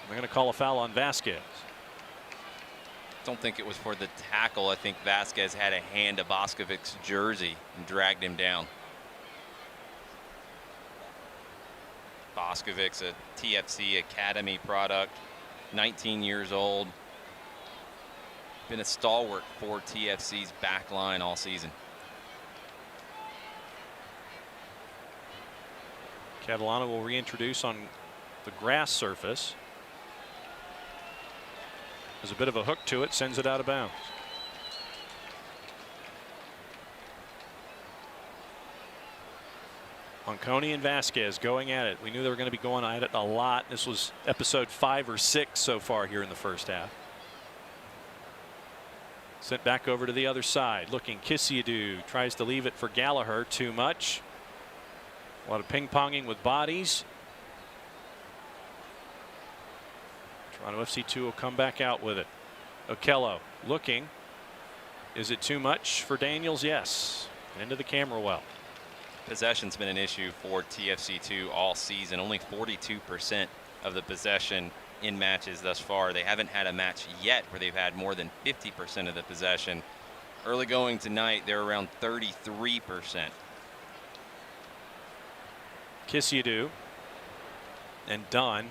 They're going to call a foul on Vasquez. Don't think it was for the tackle. I think Vasquez had a hand to Boskovic's jersey and dragged him down. Boskovic's a TFC Academy product, 19 years old. Been a stalwart for TFC's back line all season. Catalano will reintroduce on the grass surface. There's a bit of a hook to it, sends it out of bounds. Onconi and Vasquez going at it. We knew they were going to be going at it a lot. This was episode 5 or 6 so far here in the first half. Sent back over to the other side. Looking, Kisiadou tries to leave it for Gallagher. Too much. A lot of ping-ponging with bodies. Toronto FC2 will come back out with it. Okello looking. Is it too much for Daniels? Yes. Into the camera well. Possession's been an issue for TFC2 all season. Only 42% of the possession in matches thus far. They haven't had a match yet where they've had more than 50% of the possession. Early going tonight, they're around 33%. Kisiadou and Dunn.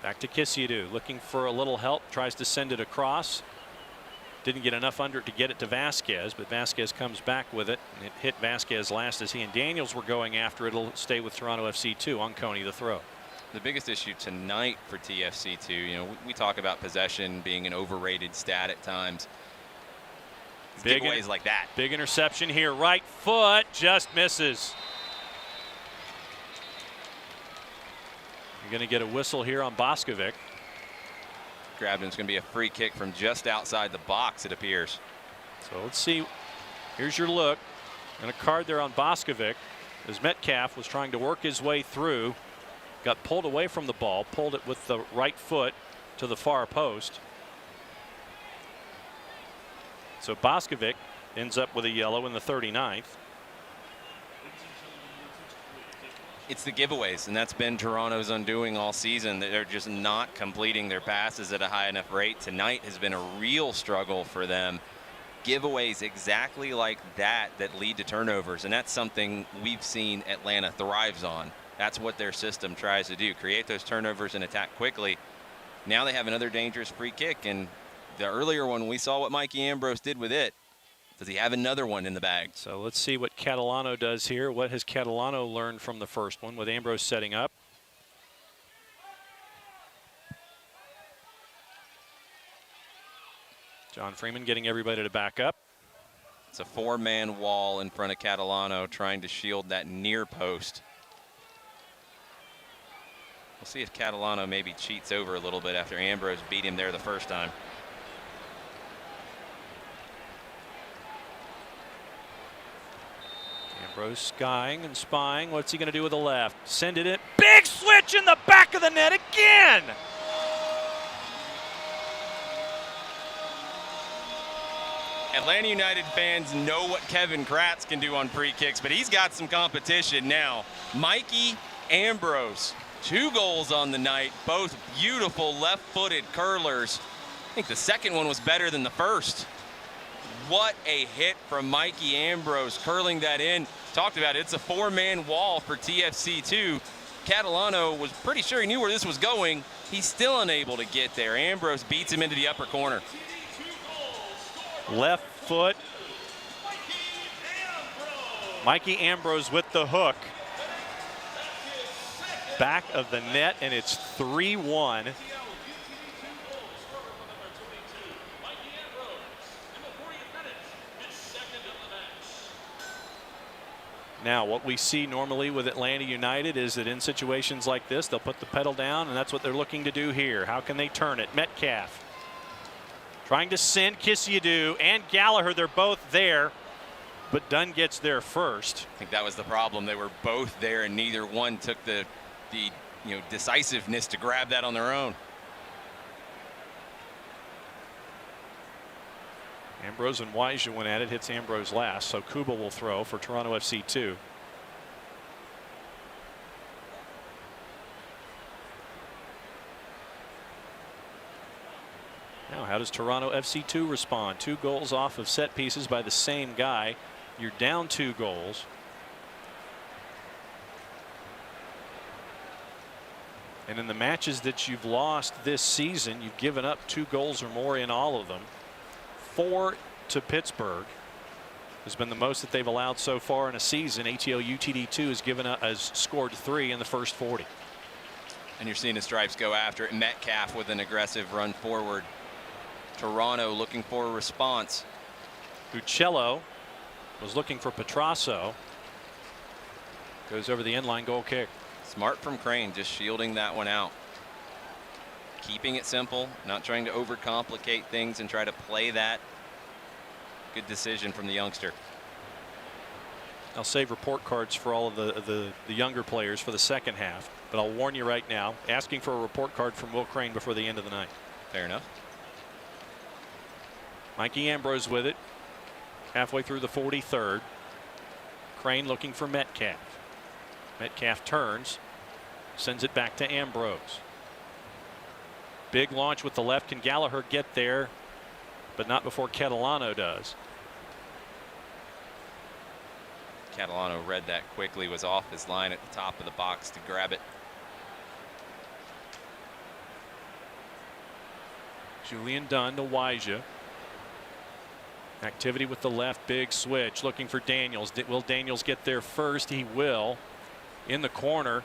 Back to Kisiadou, looking for a little help, tries to send it across. Didn't get enough under it to get it to Vasquez, but Vasquez comes back with it, and it hit Vasquez last as he and Daniels were going after it. It'll stay with Toronto FC2. Onconi the throw. The biggest issue tonight for TFC2, you know, we talk about possession being an overrated stat at times. It's Big giveaways like that. Big interception here. Right foot just misses. You're going to get a whistle here on Boskovic. Grabbed him. It's going to be a free kick from just outside the box, it appears. So let's see. Here's your look. And a card there on Boskovic as Metcalf was trying to work his way through. Got pulled away from the ball, pulled it with the right foot to the far post. So Boskovic ends up with a yellow in the 39th. It's the giveaways, and that's been Toronto's undoing all season. They're just not completing their passes at a high enough rate. Tonight has been a real struggle for them. Giveaways exactly like that lead to turnovers, and that's something we've seen Atlanta thrives on. That's what their system tries to do, create those turnovers and attack quickly. Now they have another dangerous free kick, and the earlier one, we saw what Mikey Ambrose did with it. Does he have another one in the bag? So let's see what Catalano does here. What has Catalano learned from the first one with Ambrose setting up? John Freeman getting everybody to back up. It's a 4-man wall in front of Catalano trying to shield that near post. We'll see if Catalano maybe cheats over a little bit after Ambrose beat him there the first time. Ambrose skying and spying. What's he going to do with the left? Send it in. Big switch in the back of the net again. Atlanta United fans know what Kevin Kratz can do on free kicks, but he's got some competition now. Mikey Ambrose, 2 goals on the night, both beautiful left-footed curlers. I think the second one was better than the first. What a hit from Mikey Ambrose, curling that in. Talked about it, it's a 4-man wall for TFC2. Catalano was pretty sure he knew where this was going. He's still unable to get there. Ambrose beats him into the upper corner. Left foot. Mikey Ambrose with the hook. Back of the net, and it's 3-1. Now, what we see normally with Atlanta United is that in situations like this, they'll put the pedal down, and that's what they're looking to do here. How can they turn it? Metcalf trying to send Kisiadu and Gallagher. They're both there, but Dunn gets there first. I think that was the problem. They were both there, and neither one took the decisiveness to grab that on their own. Ambrose and Waja went at it. Hits Ambrose last, so Kuba will throw for Toronto FC2. Now, how does Toronto FC2 respond? 2 goals off of set pieces by the same guy. You're down 2 goals. And in the matches that you've lost this season, you've given up 2 goals or more in all of them. 4 to Pittsburgh has been the most that they've allowed so far in a season. ATL UTD2 has scored 3 in the first 40. And you're seeing the Stripes go after it. Metcalf with an aggressive run forward. Toronto looking for a response. Uccello was looking for Petrasso. Goes over the inline goal kick. Smart from Crane, just shielding that one out. Keeping it simple, not trying to overcomplicate things and try to play that. Good decision from the youngster. I'll save report cards for all of the younger players for the second half, but I'll warn you right now, asking for a report card from Will Crane before the end of the night. Fair enough. Mikey Ambrose with it. Halfway through the 43rd. Crane looking for Metcalf. Metcalf turns, sends it back to Ambrose. Big launch with the left. Can Gallagher get there? But not before Catalano does. Catalano read that quickly, was off his line at the top of the box to grab it. Julian Dunn to Waja. Activity with the left, big switch, looking for Daniels. Will Daniels get there first? He will. In the corner,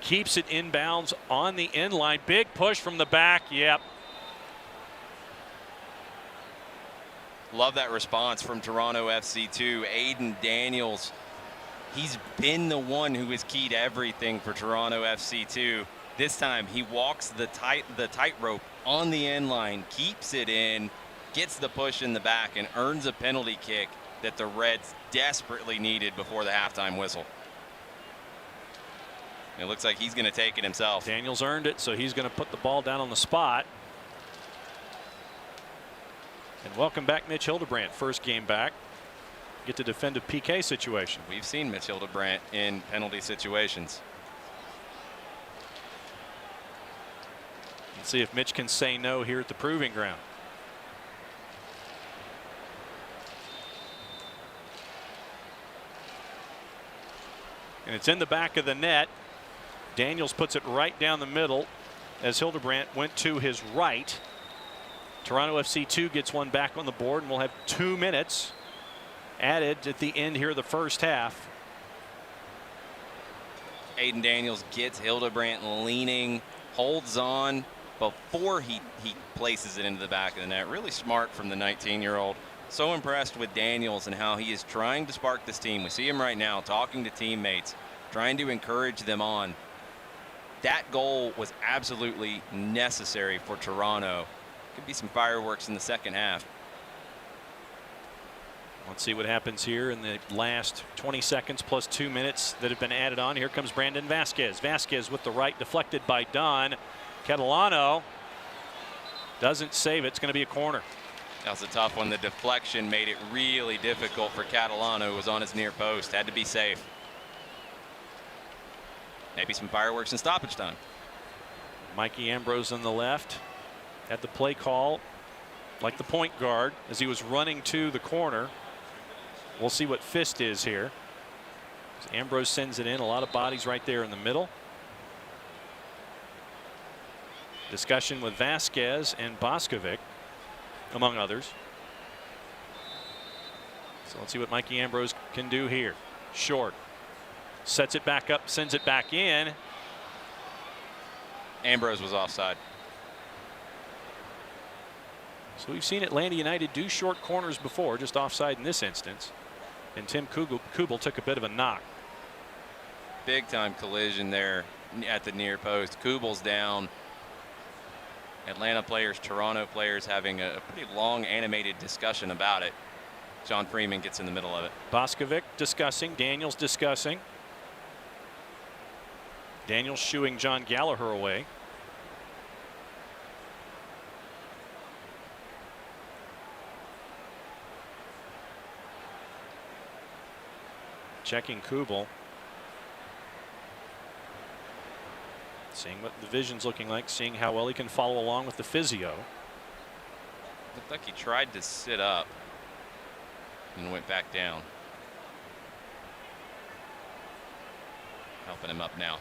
keeps it inbounds on the end line. Big push from the back. Yep. Love that response from Toronto FC2. Aiden Daniels, he's been the one who has keyed everything for Toronto FC2. This time he walks the tightrope on the end line, keeps it in, gets the push in the back, and earns a penalty kick that the Reds desperately needed before the halftime whistle. It looks like he's going to take it himself. Daniels earned it, so he's going to put the ball down on the spot. And welcome back Mitch Hildebrandt, first game back. Get to defend a PK situation. We've seen Mitch Hildebrandt in penalty situations. Let's see if Mitch can say no here at the Proving Ground. And it's in the back of the net. Daniels puts it right down the middle. as Hildebrandt went to his right. Toronto FC 2 gets one back on the board, and we'll have 2 minutes added at the end here of the first half. Aiden Daniels gets Hildebrandt leaning, holds on before he places it into the back of the net. Really smart from the 19-year-old. So impressed with Daniels and how he is trying to spark this team. We see him right now talking to teammates, trying to encourage them on. That goal was absolutely necessary for Toronto. Could be some fireworks in the second half. Let's see what happens here in the last 20 seconds plus 2 minutes that have been added on. Here comes Brandon Vasquez. Vasquez with the right, deflected by Don. Catalano doesn't save it. It's going to be a corner. That was a tough one. The deflection made it really difficult for Catalano, who was on his near post. Had to be safe. Maybe some fireworks in stoppage time. Mikey Ambrose on the left had the play call like the point guard as he was running to the corner. We'll see what fist is here. Ambrose sends it in. A lot of bodies right there in the middle. Discussion with Vasquez and Boskovic, among others. So let's see what Mikey Ambrose can do here. Short. Sets it back up, sends it back in. Ambrose was offside. So we've seen Atlanta United do short corners before, just offside in this instance. And Tim Kubel took a bit of a knock. Big time collision there at the near post. Kubel's down. Atlanta players, Toronto players having a pretty long animated discussion about it. John Freeman gets in the middle of it. Boskovic discussing, Daniels discussing. Daniels shooing John Gallagher away. Checking Kubel. Seeing what the vision's looking like, seeing how well he can follow along with the physio. Looked like he tried to sit up and went back down. Helping him up now.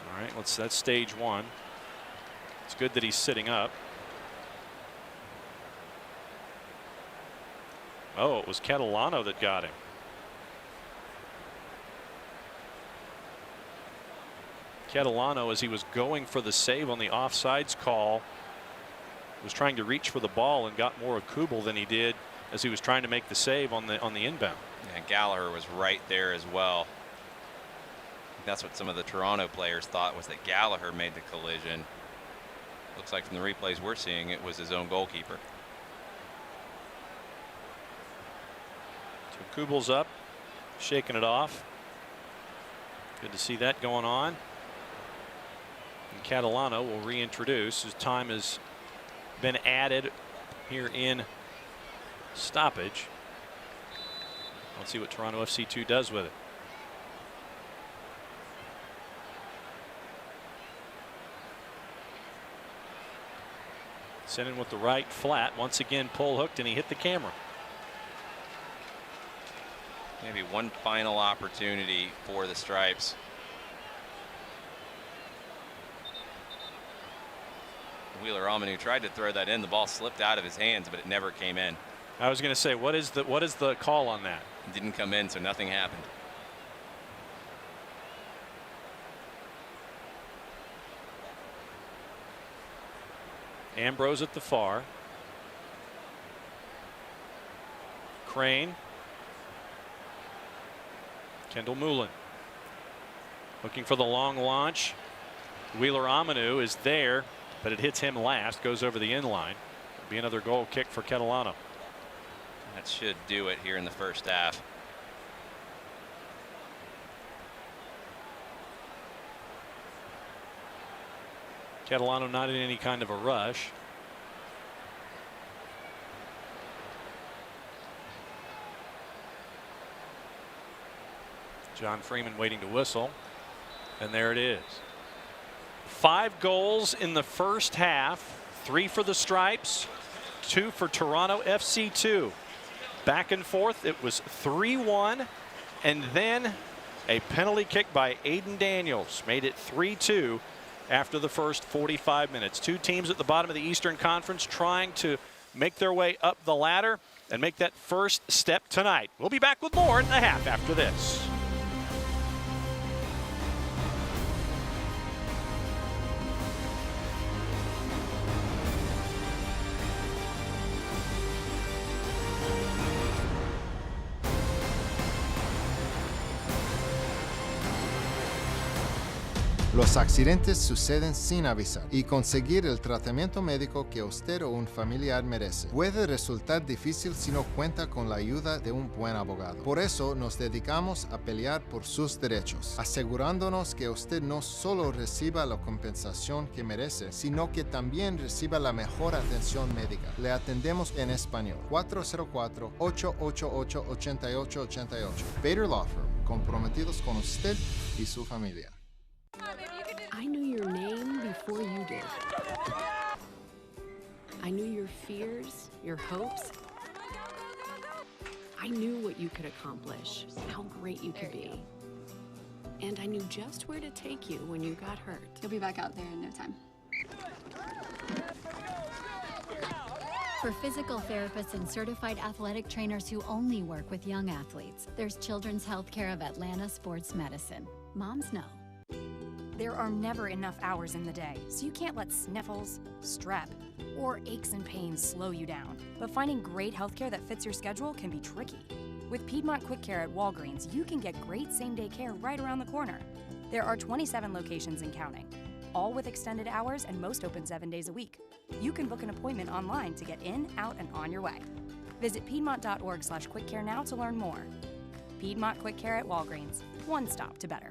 All right, that's stage one. It's good that he's sitting up. Oh, it was Catalano that got him. Catalano, as he was going for the save on the offsides call, was trying to reach for the ball and got more of Kubel than he did as he was trying to make the save on the inbound. And Gallagher was right there as well. That's what some of the Toronto players thought, was that Gallagher made the collision. Looks like from the replays we're seeing, it was his own goalkeeper. So Kubel's up, shaking it off. Good to see that going on. And Catalano will reintroduce. His time has been added here in stoppage. Let's see what Toronto FC 2 does with it. Sent in with the right flat. Once again pull hooked, and he hit the camera. Maybe one final opportunity for the Stripes. Wheeler Amanu tried to throw that in. The ball slipped out of his hands, but it never came in. I was going to say, what is the call on that? It didn't come in, so nothing happened. Ambrose at the far. Crane. Kendall Moulin looking for the long launch. Wheeler Amanu is there, but it hits him last, goes over the end line. It'll be another goal kick for Catalano. That should do it here in the first half. Catalano not in any kind of a rush. John Freeman waiting to whistle, and there it is. 5 goals in the first half, 3 for the Stripes, 2 for Toronto FC 2. Back and forth, it was 3-1, and then a penalty kick by Aiden Daniels made it 3-2 after the first 45 minutes. Two teams at the bottom of the Eastern Conference trying to make their way up the ladder and make that first step tonight. We'll be back with more in the half after this. Los accidentes suceden sin avisar y conseguir el tratamiento médico que usted o un familiar merece puede resultar difícil si no cuenta con la ayuda de un buen abogado. Por eso nos dedicamos a pelear por sus derechos, asegurándonos que usted no solo reciba la compensación que merece, sino que también reciba la mejor atención médica. Le atendemos en español. 404-888-8888. Bader Law Firm, comprometidos con usted y su familia. I knew your name before you did. I knew your fears, your hopes. I knew what you could accomplish, how great you could be. And I knew just where to take you when you got hurt. You'll be back out there in no time. For physical therapists and certified athletic trainers who only work with young athletes, there's Children's Healthcare of Atlanta Sports Medicine. Moms know. There are never enough hours in the day, so you can't let sniffles, strep, or aches and pains slow you down. But finding great healthcare that fits your schedule can be tricky. With Piedmont Quick Care at Walgreens, you can get great same-day care right around the corner. There are 27 locations and counting, all with extended hours and most open 7 days a week. You can book an appointment online to get in, out, and on your way. Visit piedmont.org/quickcare now to learn more. Piedmont Quick Care at Walgreens, one stop to better.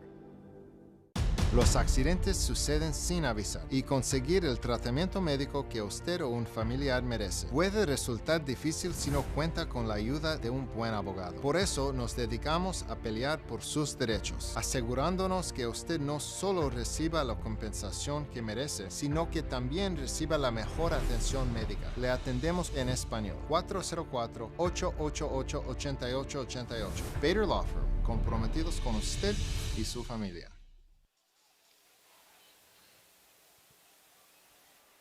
Los accidentes suceden sin avisar y conseguir el tratamiento médico que usted o un familiar merece puede resultar difícil si no cuenta con la ayuda de un buen abogado. Por eso nos dedicamos a pelear por sus derechos, asegurándonos que usted no solo reciba la compensación que merece, sino que también reciba la mejor atención médica. Le atendemos en español. 404-888-8888. Bader Law Firm, comprometidos con usted y su familia.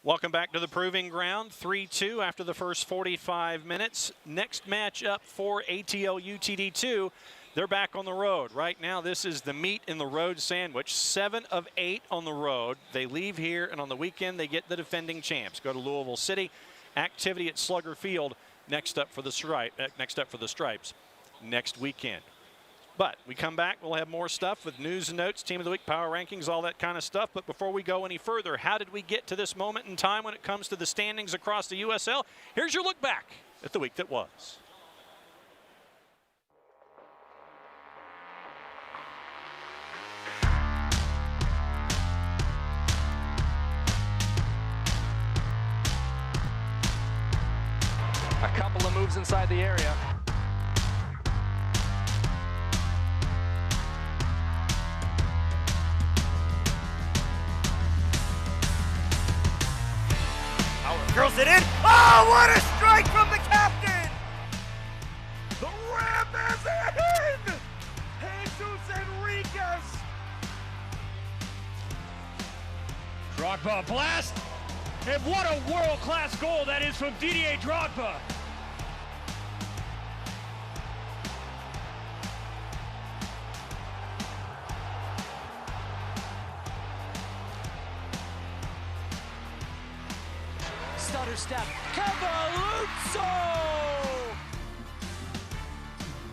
Welcome back to the Proving Ground. 3-2 after the first 45 minutes. Next match up for ATL UTD2. They're back on the road. Right now, this is the meat in the road sandwich. 7 of 8 on the road. They leave here, and on the weekend, they get the defending champs. Go to Louisville City. Activity at Slugger Field next up for the Stripes next weekend. But we come back, we'll have more stuff with news and notes, team of the week, power rankings, all that kind of stuff. But before we go any further, how did we get to this moment in time when it comes to the standings across the USL? Here's your look back at the week that was. A couple of moves inside the area. Curls it in. Oh, what a strike from the captain! The Ram is in! Jesus Enriquez! Drogba blast! And what a world-class goal that is from Didier Drogba! Stutter step. Cavaluzzo!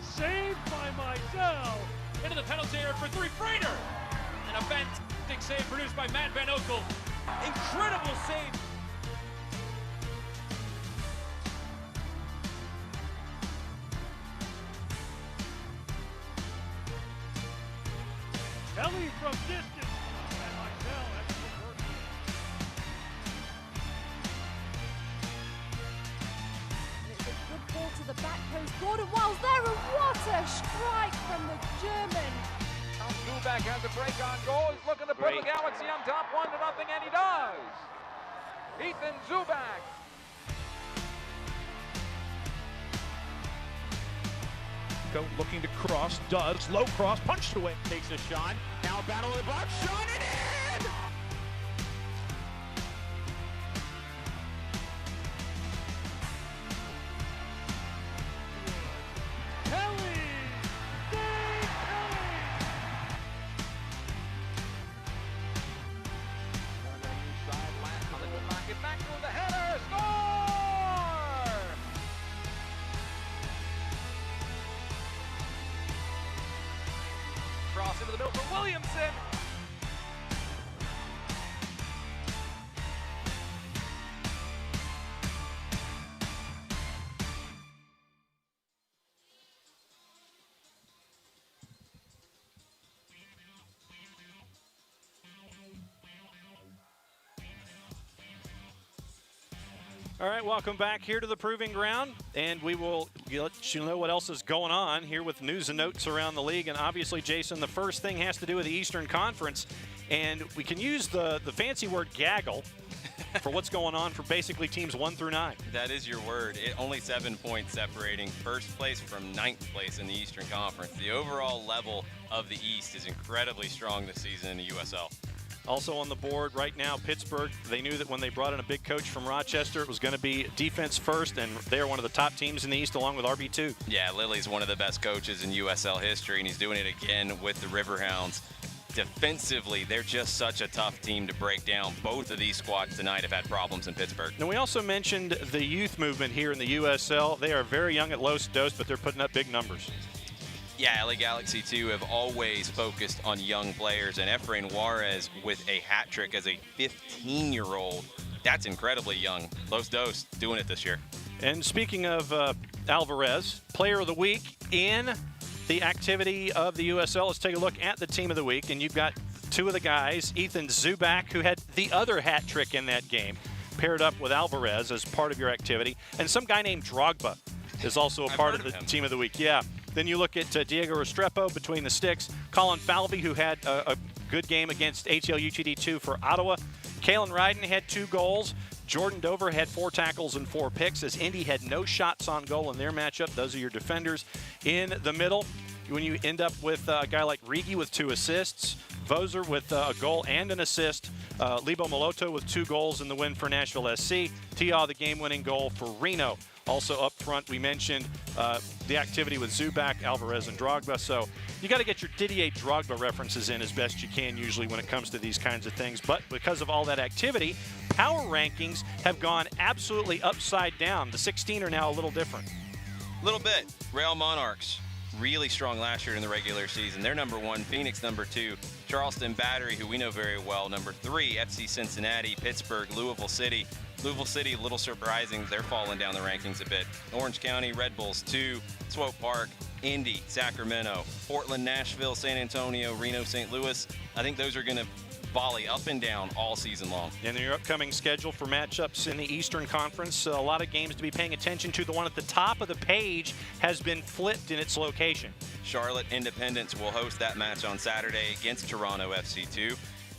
Saved by Mydell. Into the penalty area for 3, Frater! And a fantastic save produced by Matt Van Oekel. Incredible save. Kelly from distance. And Mydell, excellent work. It's a good ball to the back post. Gordon Wiles there, and what a strike from the German. Zubak has a break on goal. He's looking to put the Galaxy on top 1-0, and he does. Ethan Zubak. Looking to cross, does. Low cross, punched away. Takes a shot. Now battle of the box, shot it in! pass into the middle for Williamson. All right, welcome back here to the Proving Ground, and we will let you know what else is going on here with news and notes around the league. And obviously, Jason, the first thing has to do with the Eastern Conference, and we can use the fancy word gaggle for what's going on for basically teams 1 through 9. That is your word. Only 7 points separating first place from 9th place in the Eastern Conference. The overall level of the East is incredibly strong this season in the USL. Also on the board right now, Pittsburgh. They knew that when they brought in a big coach from Rochester, it was going to be defense first, and they're one of the top teams in the East along with RB2. Yeah, Lily's one of the best coaches in USL history, and he's doing it again with the Riverhounds. Defensively, they're just such a tough team to break down. Both of these squads tonight have had problems in Pittsburgh. Now, we also mentioned the youth movement here in the USL. They are very young at Los Dos, but they're putting up big numbers. Yeah, LA Galaxy, too, have always focused on young players, and Efrain Juarez with a hat trick as a 15-year-old. That's incredibly young. Los Dos doing it this year. And speaking of Alvarez, Player of the Week in the activity of the USL, let's take a look at the Team of the Week. And you've got two of the guys, Ethan Zubak, who had the other hat trick in that game, paired up with Alvarez as part of your activity. And some guy named Drogba is also a part of the Team of the Week. Yeah. Then you look at Diego Restrepo between the sticks. Colin Falvey, who had a good game against HLUGD2 for Ottawa. Kalen Ryden had 2 goals. Jordan Dover had 4 tackles and 4 picks, as Indy had no shots on goal in their matchup. Those are your defenders. In the middle, when you end up with a guy like Rigi with 2 assists, Voser with a goal and an assist, Lebo Moloto with 2 goals in the win for Nashville SC, Tia the game-winning goal for Reno. Also up front, we mentioned the activity with Zubak, Alvarez, and Drogba. So you got to get your Didier Drogba references in as best you can usually when it comes to these kinds of things. But because of all that activity, power rankings have gone absolutely upside down. The 16 are now a little different. A little bit. Real Monarchs, really strong last year in the regular season. They're number 1, Phoenix number 2, Charleston Battery, who we know very well, number 3, FC Cincinnati, Pittsburgh, Louisville City. Louisville City, a little surprising, they're falling down the rankings a bit. Orange County, Red Bulls 2, Swope Park, Indy, Sacramento, Portland, Nashville, San Antonio, Reno, St. Louis. I think those are going to volley up and down all season long. And your upcoming schedule for matchups in the Eastern Conference, a lot of games to be paying attention to. The one at the top of the page has been flipped in its location. Charlotte Independence will host that match on Saturday against Toronto FC2.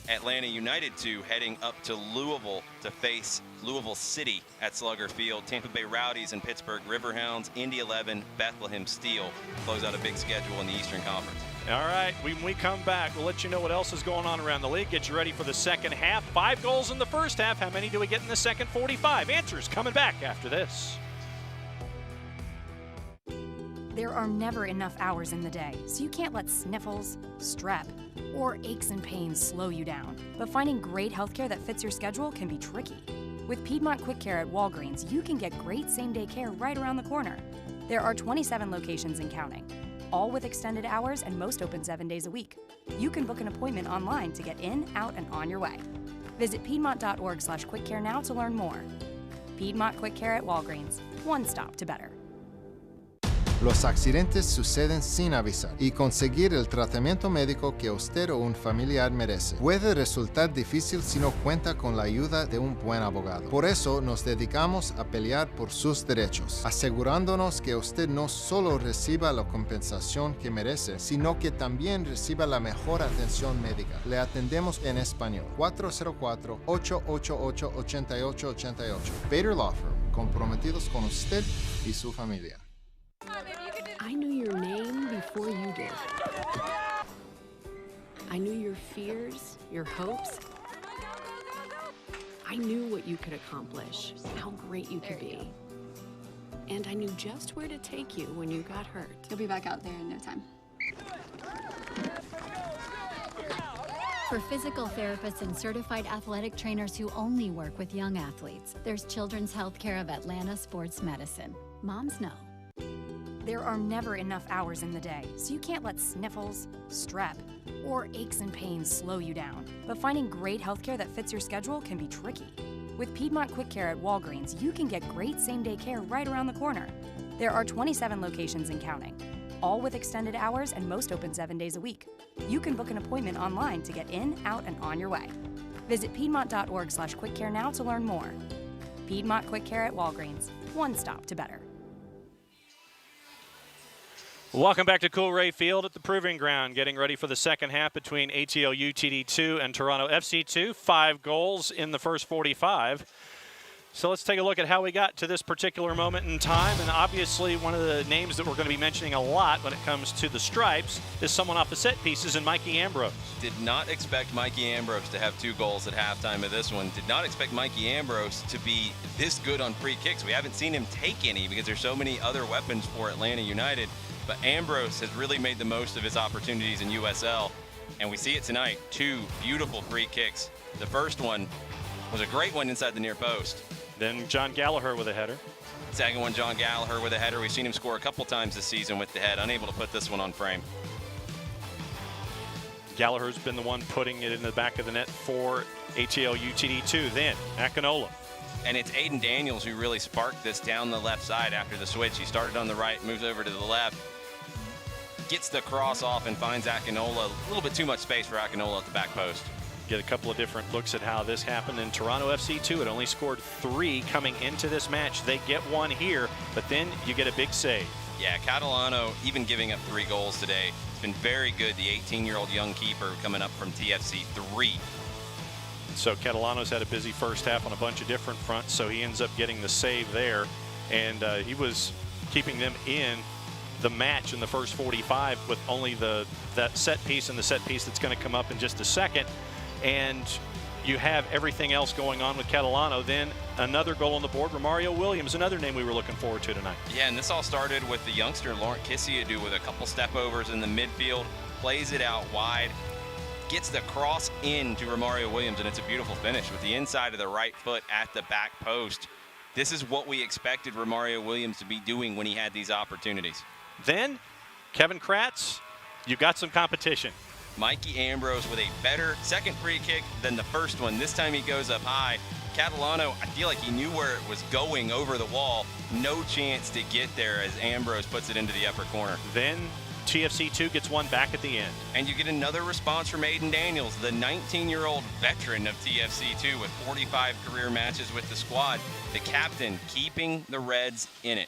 Atlanta United 2 heading up to Louisville to face Louisville City at Slugger Field. Tampa Bay Rowdies and Pittsburgh Riverhounds, Indy 11, Bethlehem Steel close out a big schedule in the Eastern Conference. All right, when we come back, we'll let you know what else is going on around the league. Get you ready for the second half. 5 goals in the first half. How many do we get in the second 45? Answers coming back after this. There are never enough hours in the day, so you can't let sniffles, strep, or aches and pains slow you down. But finding great healthcare that fits your schedule can be tricky. With Piedmont Quick Care at Walgreens, you can get great same-day care right around the corner. There are 27 locations and counting, all with extended hours and most open 7 days a week. You can book an appointment online to get in, out, and on your way. Visit piedmont.org/quickcare now to learn more. Piedmont Quick Care at Walgreens, one stop to better. Los accidentes suceden sin avisar y conseguir el tratamiento médico que usted o un familiar merece puede resultar difícil si no cuenta con la ayuda de un buen abogado. Por eso nos dedicamos a pelear por sus derechos, asegurándonos que usted no solo reciba la compensación que merece, sino que también reciba la mejor atención médica. Le atendemos en español. 404-888-8888. Bader Law Firm, comprometidos con usted y su familia. I knew your name before you did. I knew your fears, your hopes. I knew what you could accomplish, how great you could be. And I knew just where to take you when you got hurt. You'll be back out there in no time. For physical therapists and certified athletic trainers who only work with young athletes, there's Children's Healthcare of Atlanta Sports Medicine. Moms know. There are never enough hours in the day, so you can't let sniffles, strep, or aches and pains slow you down. But finding great healthcare that fits your schedule can be tricky. With Piedmont Quick Care at Walgreens, you can get great same-day care right around the corner. There are 27 locations and counting, all with extended hours and most open 7 days a week. You can book an appointment online to get in, out, and on your way. Visit piedmont.org/quickcare now to learn more. Piedmont Quick Care at Walgreens, one stop to better. Welcome back to Coolray Field at the Proving Ground, getting ready for the second half between ATL UTD2 and Toronto FC2. 5 goals in the first 45. So let's take a look at how we got to this particular moment in time. And obviously one of the names that we're going to be mentioning a lot when it comes to the Stripes is someone off the set pieces in Mikey Ambrose. Did not expect Mikey Ambrose to have 2 goals at halftime of this one. Did not expect Mikey Ambrose to be this good on free kicks. We haven't seen him take any because there's so many other weapons for Atlanta United. But Ambrose has really made the most of his opportunities in USL, and we see it tonight. 2 beautiful free kicks. The first one was a great one inside the near post. Then John Gallagher with a header. Second one, John Gallagher with a header. We've seen him score a couple times this season with the head, unable to put this one on frame. Gallagher's been the one putting it in the back of the net for ATL UTD2. Then Akinola. And it's Aiden Daniels who really sparked this down the left side after the switch. He started on the right, moves over to the left, gets the cross off and finds Akinola. A little bit too much space for Akinola at the back post. Get a couple of different looks at how this happened. In Toronto FC2, it only scored 3 coming into this match. They get 1 here, but then you get a big save. Yeah, Catalano, even giving up 3 goals today, it's been very good. The 18-year-old young keeper coming up from TFC 3. So Catalano's had a busy first half on a bunch of different fronts, so he ends up getting the save there. And he was keeping them in the match in the first 45 with only that set piece and the set piece that's going to come up in just a second. And you have everything else going on with Catalano. Then another goal on the board. Romario Williams, another name we were looking forward to tonight. Yeah, and this all started with the youngster Laurent Kissiadou with a couple step overs in the midfield, plays it out wide, gets the cross in to Romario Williams, and it's a beautiful finish with the inside of the right foot at the back post. This is what we expected Romario Williams to be doing when he had these opportunities. Then, Kevin Kratz, you got some competition. Mikey Ambrose with a better second free kick than the first one. This time he goes up high. Catalano, I feel like he knew where it was going over the wall. No chance to get there as Ambrose puts it into the upper corner. Then TFC2 gets 1 back at the end. And you get another response from Aiden Daniels, the 19-year-old veteran of TFC2 with 45 career matches with the squad. The captain keeping the Reds in it.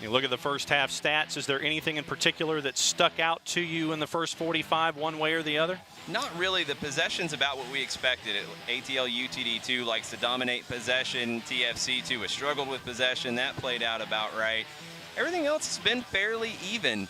You look at the first half stats. Is there anything in particular that stuck out to you in the first 45 one way or the other? Not really. The possession's about what we expected. ATL UTD2 likes to dominate possession. TFC2 has struggled with possession. That played out about right. Everything else has been fairly even.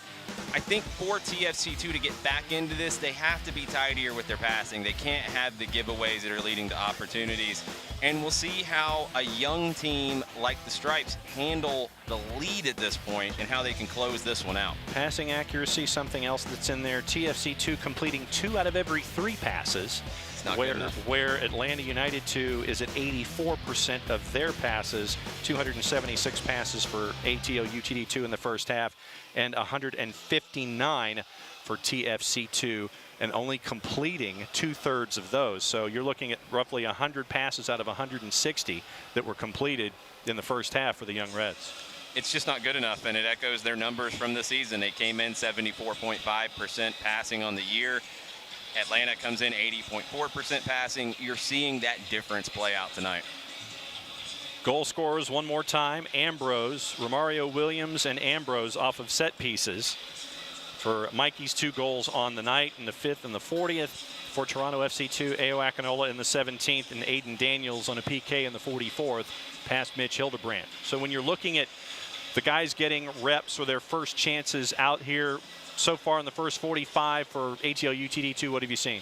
I think for TFC2 to get back into this, they have to be tidier with their passing. They can't have the giveaways that are leading to opportunities. And we'll see how a young team like the Stripes handle the lead at this point and how they can close this one out. Passing accuracy, something else that's in there. TFC2 completing 2 out of every 3 passes. It's not good enough. Where Atlanta United 2 is at 84% of their passes, 276 passes for ATL UTD2 in the first half, and 159 for TFC2, and only completing 2/3 of those. So you're looking at roughly 100 passes out of 160 that were completed in the first half for the Young Reds. It's just not good enough, and it echoes their numbers from the season. They came in 74.5% passing on the year. Atlanta comes in 80.4% passing. You're seeing that difference play out tonight. Goal scorers one more time. Ambrose, Romario Williams, and Ambrose off of set pieces for Mikey's 2 goals on the night in the 5th and the 40th. For Toronto FC2, Ayo Akinola in the 17th and Aiden Daniels on a PK in the 44th past Mitch Hildebrandt. So when you're looking at the guys getting reps or their first chances out here so far in the first 45 for ATL UTD2, what have you seen?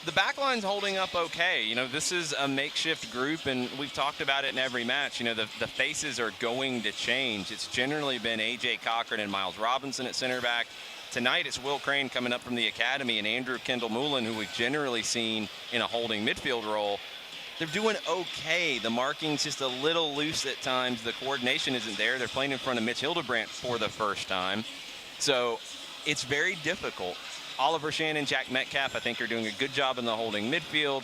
The back line's holding up okay. You know, this is a makeshift group, and we've talked about it in every match. You know, the faces are going to change. It's generally been A.J. Cochran and Miles Robinson at center back. Tonight it's Will Crane coming up from the academy and Andrew Kendall Moulin, who we've generally seen in a holding midfield role. they're doing okay. The marking's just a little loose at times. The coordination isn't there. They're playing in front of Mitch Hildebrandt for the first time. So it's very difficult. Oliver Shannon, Jack Metcalf, I think, are doing a good job in the holding midfield.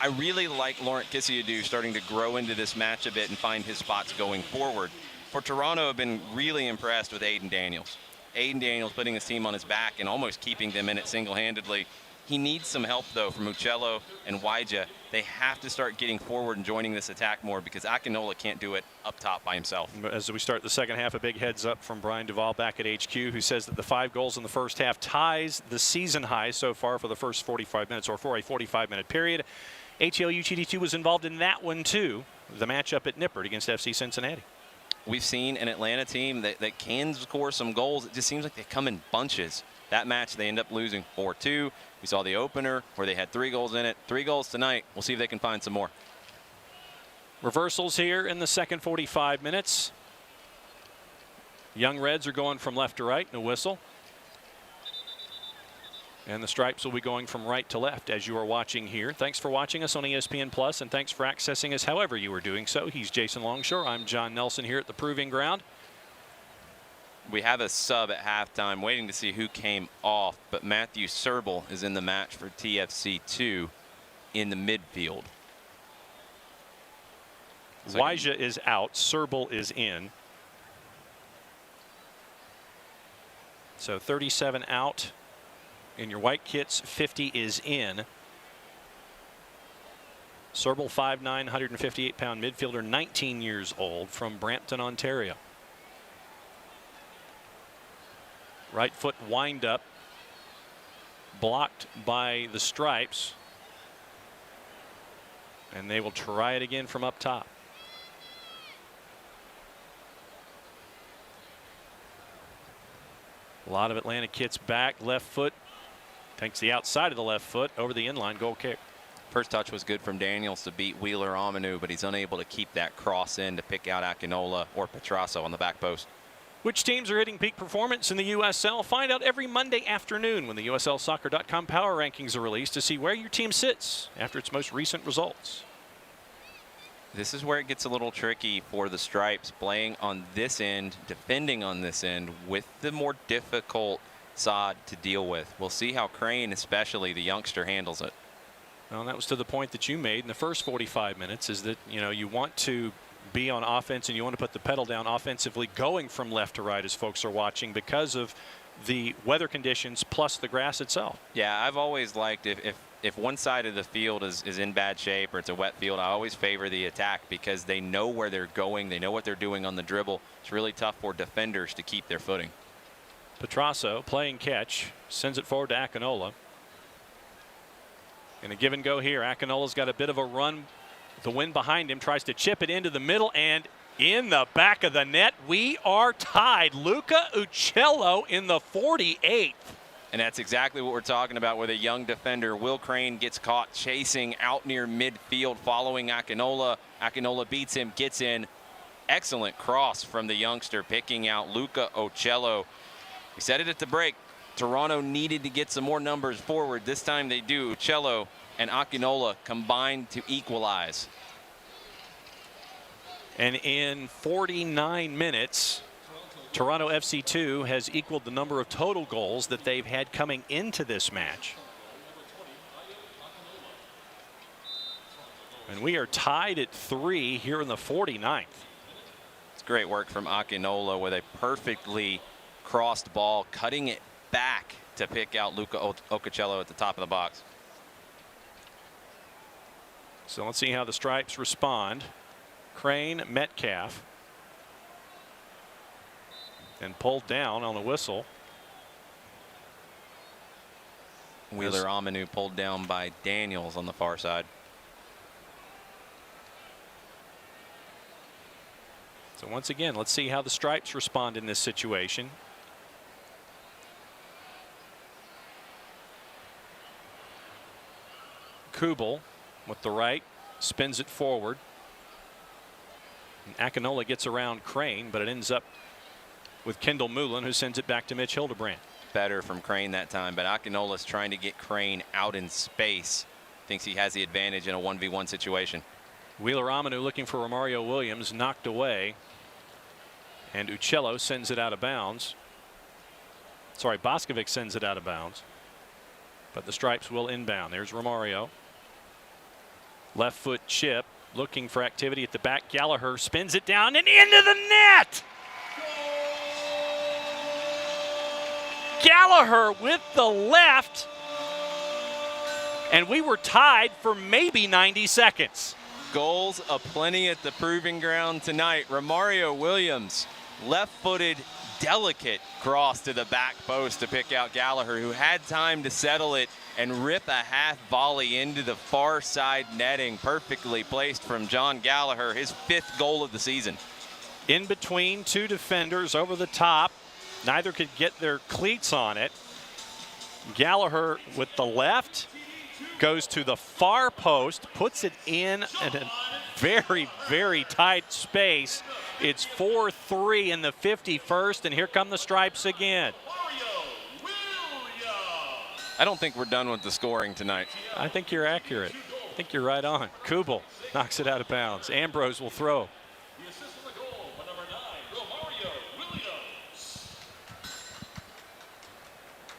I really like Laurent Kisiadou starting to grow into this match a bit and find his spots going forward. For Toronto, I've been really impressed with Aiden Daniels. Aiden Daniels putting his team on his back and almost keeping them in it single-handedly. He needs some help, though, from Uccello and Waija. They have to start getting forward and joining this attack more because Akinola can't do it up top by himself. As we start the second half, a big heads up from Brian Duvall back at HQ, who says that the 5 goals in the first half ties the season high so far for the first 45 minutes, or for a 45-minute period. ATL UTD2 was involved in that one, too. The matchup at Nippert against FC Cincinnati. We've seen an Atlanta team that can score some goals. It just seems like they come in bunches. That match, they end up losing 4-2. We saw the opener where they had 3 goals in it. 3 goals tonight. We'll see if they can find some more. Reversals here in the second 45 minutes. Young Reds are going from left to right, no whistle. And the Stripes will be going from right to left as you are watching here. Thanks for watching us on ESPN Plus, and thanks for accessing us however you are doing so. He's Jason Longshore. I'm John Nelson here at the Proving Ground. We have a sub at halftime waiting to see who came off, but Matthew Serbel is in the match for TFC2 in the midfield. So Waija is out. Serbel is in. So 37 out. In your white kits, 50 is in. Serbel, 5'9", 158-pound midfielder, 19 years old, from Brampton, Ontario. Right foot wind up, blocked by the Stripes. And they will try it again from up top. A lot of Atlanta kits back, left foot. Takes the outside of the left foot over the inline, goal kick. First touch was good from Daniels to beat Wheeler Amanu, but he's unable to keep that cross in to pick out Akinola or Petrasso on the back post. Which teams are hitting peak performance in the USL? Find out every Monday afternoon when the USLsoccer.com power rankings are released to see where your team sits after its most recent results. This is where it gets a little tricky for the Stripes, playing on this end, defending on this end with the more difficult side to deal with. We'll see how Crane, especially the youngster, handles it. Well, that was to the point that you made in the first 45 minutes, is that, you know, you want to be on offense and you want to put the pedal down offensively, going from left to right as folks are watching because of the weather conditions plus the grass itself. Yeah, I've always liked if one side of the field is in bad shape or it's a wet field, I always favor the attack because they know where they're going. They know what they're doing on the dribble. It's really tough for defenders to keep their footing. Petrasso playing catch, sends it forward to Akinola. And a give and go here. Akinola's got a bit of a run. The wind behind him, tries to chip it into the middle, and in the back of the net, we are tied. Luca Uccello in the 48th. And that's exactly what we're talking about with a young defender. Will Crane gets caught chasing out near midfield, following Akinola. Akinola beats him, gets in. Excellent cross from the youngster, picking out Luca Uccello. We said it at the break. Toronto needed to get some more numbers forward. This time they do. Uccello and Akinola combined to equalize. And in 49 minutes, Toronto FC2 has equaled the number of total goals that they've had coming into this match. And we are tied at 3 here in the 49th. It's great work from Akinola with a perfectly crossed ball, cutting it back to pick out Luca Uccello at the top of the box. So let's see how the Stripes respond. Crane, Metcalf. And pulled down on the whistle. Wheeler Amanu pulled down by Daniels on the far side. So once again, let's see how the Stripes respond in this situation. Kubel with the right, spins it forward. And Akinola gets around Crane, but it ends up with Kendall Moulin, who sends it back to Mitch Hildebrandt. Better from Crane that time, but Akinola's trying to get Crane out in space. thinks he has the advantage in a 1v1 situation. Wheeler Amanu looking for Romario Williams, knocked away. And Uccello sends it out of bounds. Sorry, Vasquez sends it out of bounds. But the Stripes will inbound. There's Romario. Left foot chip, looking for activity at the back. Gallagher spins it down and into the net! Gallagher with the left. And we were tied for maybe 90 seconds. Goals aplenty at the Proving Ground tonight. Romario Williams, left-footed, delicate cross to the back post to pick out Gallagher, who had time to settle it and rip a half volley into the far side netting. Perfectly placed from John Gallagher, his 5th goal of the season. In between two defenders over the top. Neither could get their cleats on it. Gallagher with the left goes to the far post, puts it in at a very, very tight space. It's 4-3 in the 51st, and here come the Stripes again. I don't think we're done with the scoring tonight. I think you're accurate. I think you're right on. Kubel knocks it out of bounds. Ambrose will throw.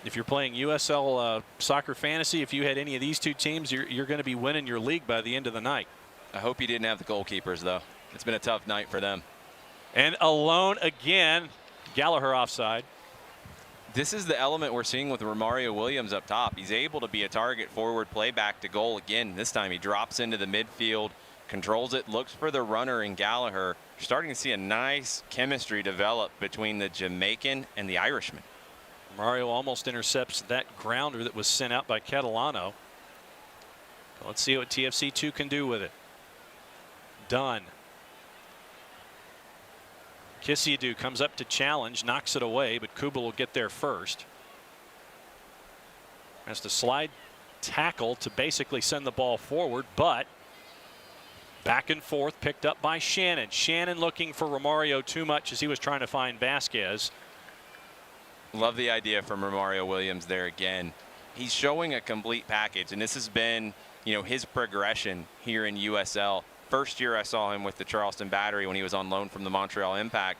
If you're playing USL Soccer Fantasy, if you had any of these two teams, you're going to be winning your league by the end of the night. I hope you didn't have the goalkeepers, though. It's been a tough night for them. And alone again, Gallagher offside. This is the element we're seeing with Romario Williams up top. He's able to be a target forward, play back to goal again. This time he drops into the midfield, controls it, looks for the runner in Gallagher. You're starting to see a nice chemistry develop between the Jamaican and the Irishman. Mario almost intercepts that grounder that was sent out by Catalano. Let's see what TFC2 can do with it. Dunn. Kisiadu comes up to challenge, knocks it away, but Kubel will get there first. Has to slide tackle to basically send the ball forward, but back and forth picked up by Shannon. Shannon looking for Romario too much as he was trying to find Vasquez. Love the idea from Romario Williams there again. He's showing a complete package, and this has been, his progression here in USL. First year I saw him with the Charleston Battery when he was on loan from the Montreal Impact.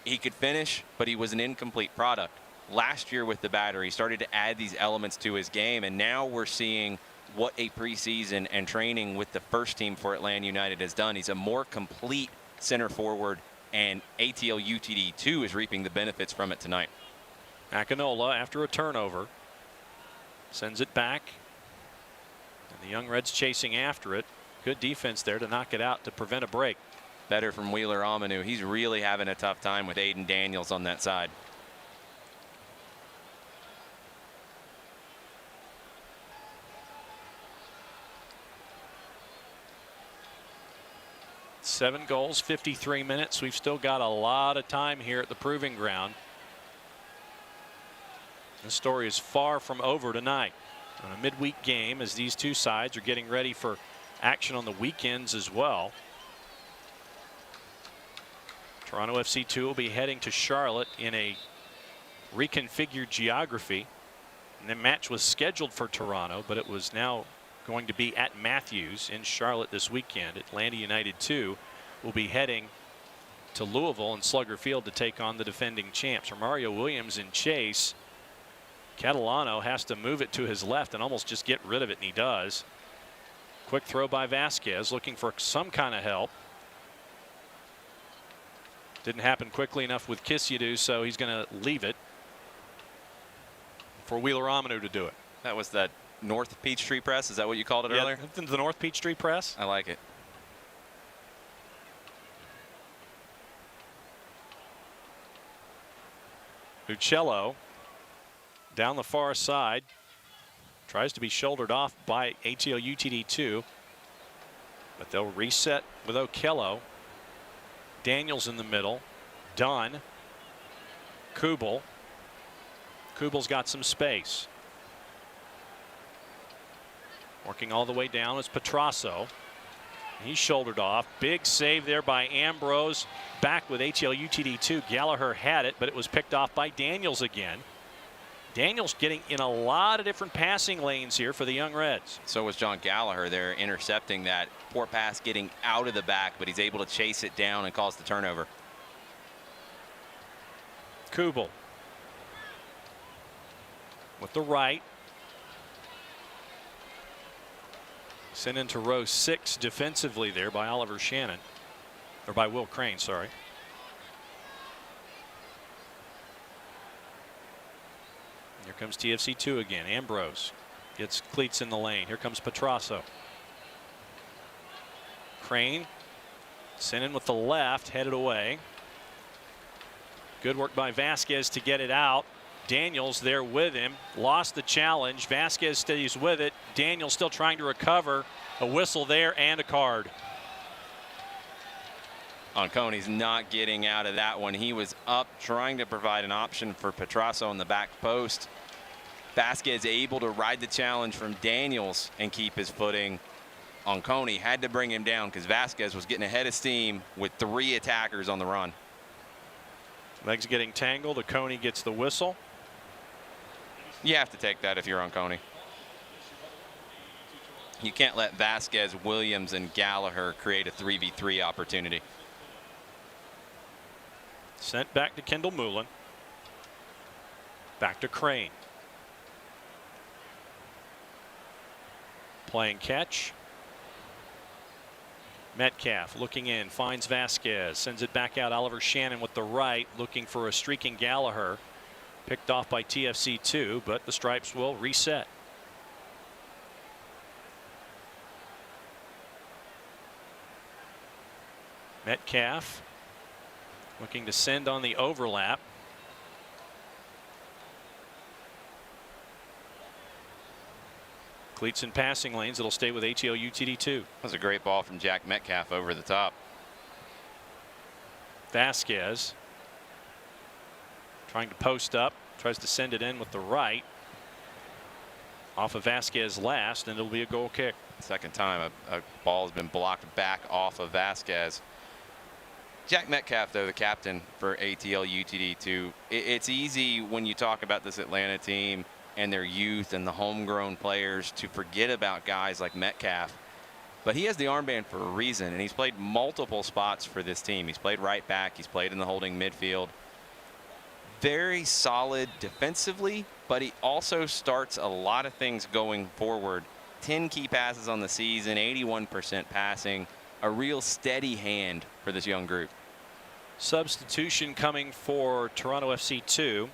He could finish, but he was an incomplete product. Last year with the Battery, he started to add these elements to his game, and now we're seeing what a preseason and training with the first team for Atlanta United has done. He's a more complete center forward, and ATL UTD2 is reaping the benefits from it tonight. Akinola, after a turnover, sends it back. And the Young Reds chasing after it. Good defense there to knock it out to prevent a break. Better from Wheeler Amanu. He's really having a tough time with Aiden Daniels on that side. Seven goals, 53 minutes. We've still got a lot of time here at the Proving Ground. This story is far from over tonight on a midweek game as these two sides are getting ready for action on the weekends as well. Toronto FC2 will be heading to Charlotte in a reconfigured geography. And the match was scheduled for Toronto, but it was now going to be at Matthews in Charlotte this weekend. Atlanta United 2 will be heading to Louisville and Slugger Field to take on the defending champs. Romario Williams in chase. Catalano has to move it to his left and almost just get rid of it, and he does. Quick throw by Vasquez, looking for some kind of help. Didn't happen quickly enough with Kisiadu, so he's going to leave it for Wheeler Amanu to do it. That was that North Peachtree press. Is that what you called it earlier? The North Peachtree press. I like it. Uccello down the far side, tries to be shouldered off by ATL UTD2, but they'll reset with Okello. Daniels in the middle. Dunn. Kubel. Kubel's got some space. Working all the way down is Petrasso. He's shouldered off. Big save there by Ambrose. Back with ATL UTD2. Gallagher had it, but it was picked off by Daniels again. Daniels getting in a lot of different passing lanes here for the Young Reds. So was John Gallagher there, intercepting that poor pass, getting out of the back, but he's able to chase it down and cause the turnover. Kubel with the right. Sent into row 6 defensively there by Oliver Shannon, or by Will Crane, sorry. Here comes TFC2 again. Ambrose gets cleats in the lane. Here comes Petrasso. Crane sent in with the left, headed away. Good work by Vasquez to get it out. Daniels there with him, lost the challenge. Vasquez stays with it. Daniels still trying to recover. A whistle there and a card. Onconi's not getting out of that one. He was up trying to provide an option for Petrasso on the back post. Vasquez able to ride the challenge from Daniels and keep his footing. Onconi had to bring him down because Vasquez was getting ahead of steam with 3 attackers on the run. Legs getting tangled. Onconi gets the whistle. You have to take that if you're Onconi. You can't let Vasquez, Williams, and Gallagher create a 3v3 opportunity. Sent back to Kendall Moulin. Back to Crane. Playing catch. Metcalf looking in, finds Vasquez, sends it back out. Oliver Shannon with the right, looking for a streaking Gallagher. Picked off by TFC2, but the Stripes will reset. Metcalf looking to send on the overlap. Cleats in passing lanes. It'll stay with ATL UTD2. That was a great ball from Jack Metcalf over the top. Vasquez trying to post up, tries to send it in with the right. Off of Vasquez last, and it'll be a goal kick. Second time a ball has been blocked back off of Vasquez. Jack Metcalf, though, the captain for ATL UTD2. It's easy when you talk about this Atlanta team and their youth and the homegrown players to forget about guys like Metcalf. But he has the armband for a reason, and he's played multiple spots for this team. He's played right back. He's played in the holding midfield. Very solid defensively, but he also starts a lot of things going forward. 10 key passes on the season, 81% passing. A real steady hand for this young group. Substitution coming for Toronto FC2.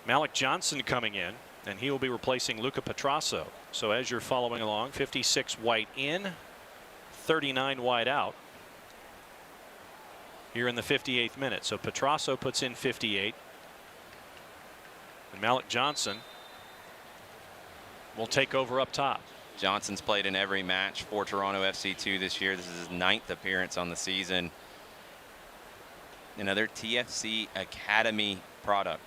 Malik Johnson coming in, and he will be replacing Luca Petrasso. So as you're following along, 56 white in, 39 wide out here in the 58th minute. So Petrasso puts in 58, and Malik Johnson will take over up top. Johnson's played in every match for Toronto FC2 this year. This is his 9th appearance on the season. Another TFC Academy product.